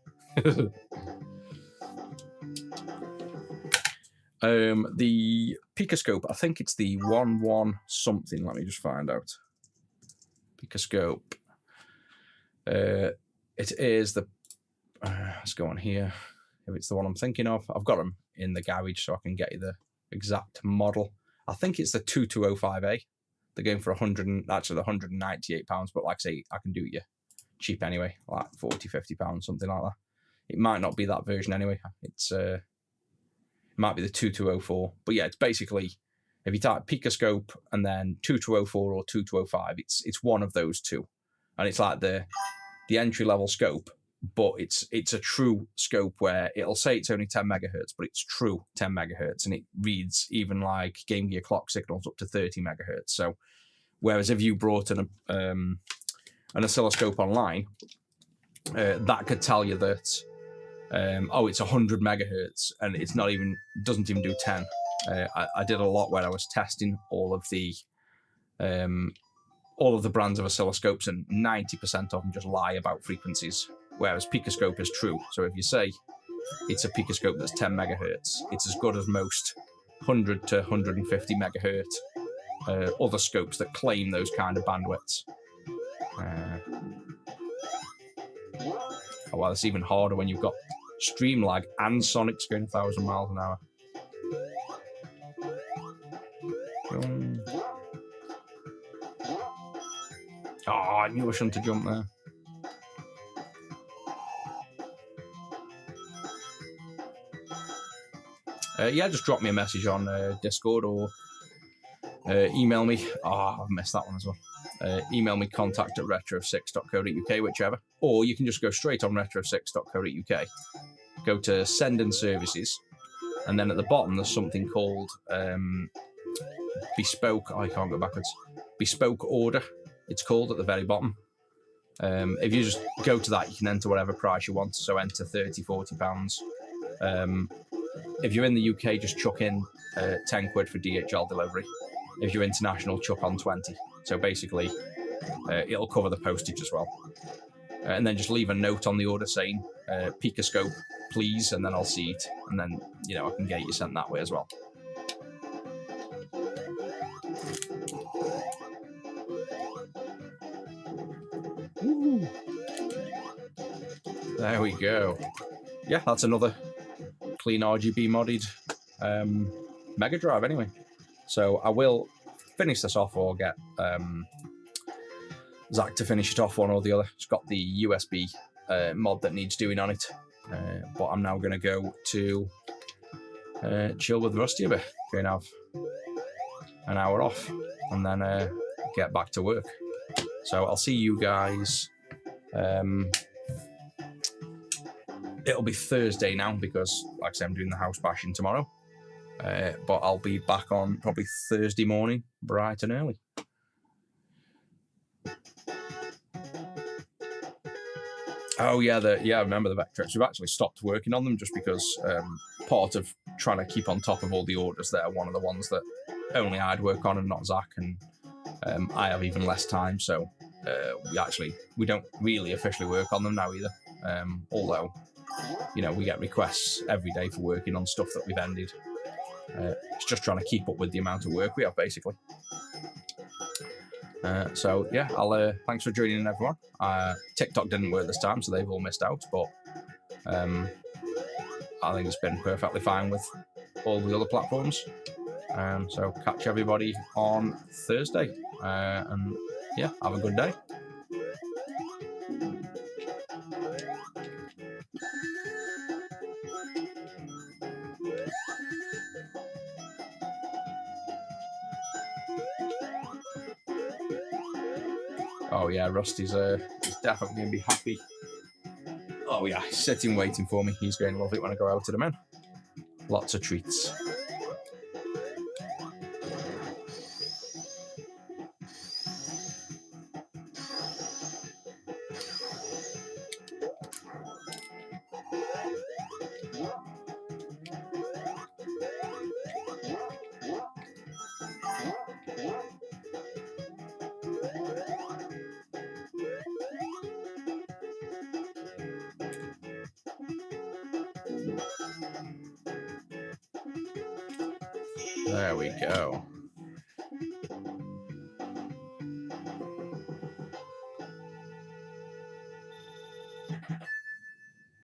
The Picoscope, I think it's the 1-1 something. Let me just find out. Picoscope. It is the... let's go on here. If it's the one I'm thinking of. I've got them in the garage so I can get you the exact model. I think it's the 2205A. They're going for 100, actually £198, but like I say, I can do it you cheap anyway, like £40–50, something like that. It might not be that version anyway. It's it might be the 2204, but yeah, it's basically, if you type Picoscope and then 2204 or 2205, it's one of those two, and it's like the entry level scope, but it's a true scope where it'll say it's only 10 megahertz, but it's true 10 megahertz, and it reads even like Game Gear clock signals up to 30 megahertz. So, whereas if you brought an oscilloscope online, that could tell you that it's 100 megahertz, and it's not even, doesn't even do 10. I did a lot where I was testing all of the brands of oscilloscopes, and 90% of them just lie about frequencies, whereas Picoscope is true. So if you say it's a Picoscope that's 10 megahertz, it's as good as most 100 to 150 megahertz other scopes that claim those kind of bandwidths. Oh, well, it's even harder when you've got stream lag and Sonic's going 1,000 miles an hour. Oh, I knew I shouldn't have jumped there. Yeah, just drop me a message on Discord or email me. Oh, I've missed that one as well. Email me contact@retro6.co.uk, whichever. Or you can just go straight on retro6.co.uk. Go to Send and Services, and then at the bottom there's something called Bespoke. I can't go backwards. Bespoke Order, it's called, at the very bottom. If you just go to that, you can enter whatever price you want. So enter £30–40. If you're in the UK, just chuck in 10 quid for DHL delivery. If you're international, chuck on 20. So basically, it'll cover the postage as well. And then just leave a note on the order saying, Picoscope, please, and then I'll see it. And then, I can get you sent that way as well. Ooh. There we go. Yeah, that's another CleanRGB modded Mega Drive anyway. So I will finish this off, or get Zach to finish it off, one or the other. It's got the USB mod that needs doing on it. But I'm now going to go to chill with Rusty a bit. Going to have an hour off and then get back to work. So I'll see you guys. It'll be Thursday now because, like I said, I'm doing the house bashing tomorrow. But I'll be back on probably Thursday morning, bright and early. Oh yeah, I remember the Vectrex. We've actually stopped working on them just because part of trying to keep on top of all the orders there, one of the ones that only I'd work on and not Zach, and I have even less time, so we don't really officially work on them now either. Although, we get requests every day for working on stuff that we've ended. It's just trying to keep up with the amount of work we have, basically. So yeah, thanks for joining in, everyone. TikTok didn't work this time, so they've all missed out, but I think it's been perfectly fine with all the other platforms. So catch everybody on Thursday, and yeah, have a good day. Oh yeah, Rusty's definitely going to be happy. Oh yeah, he's sitting waiting for me. He's going to love it when I go out to the men. Lots of treats. There we go.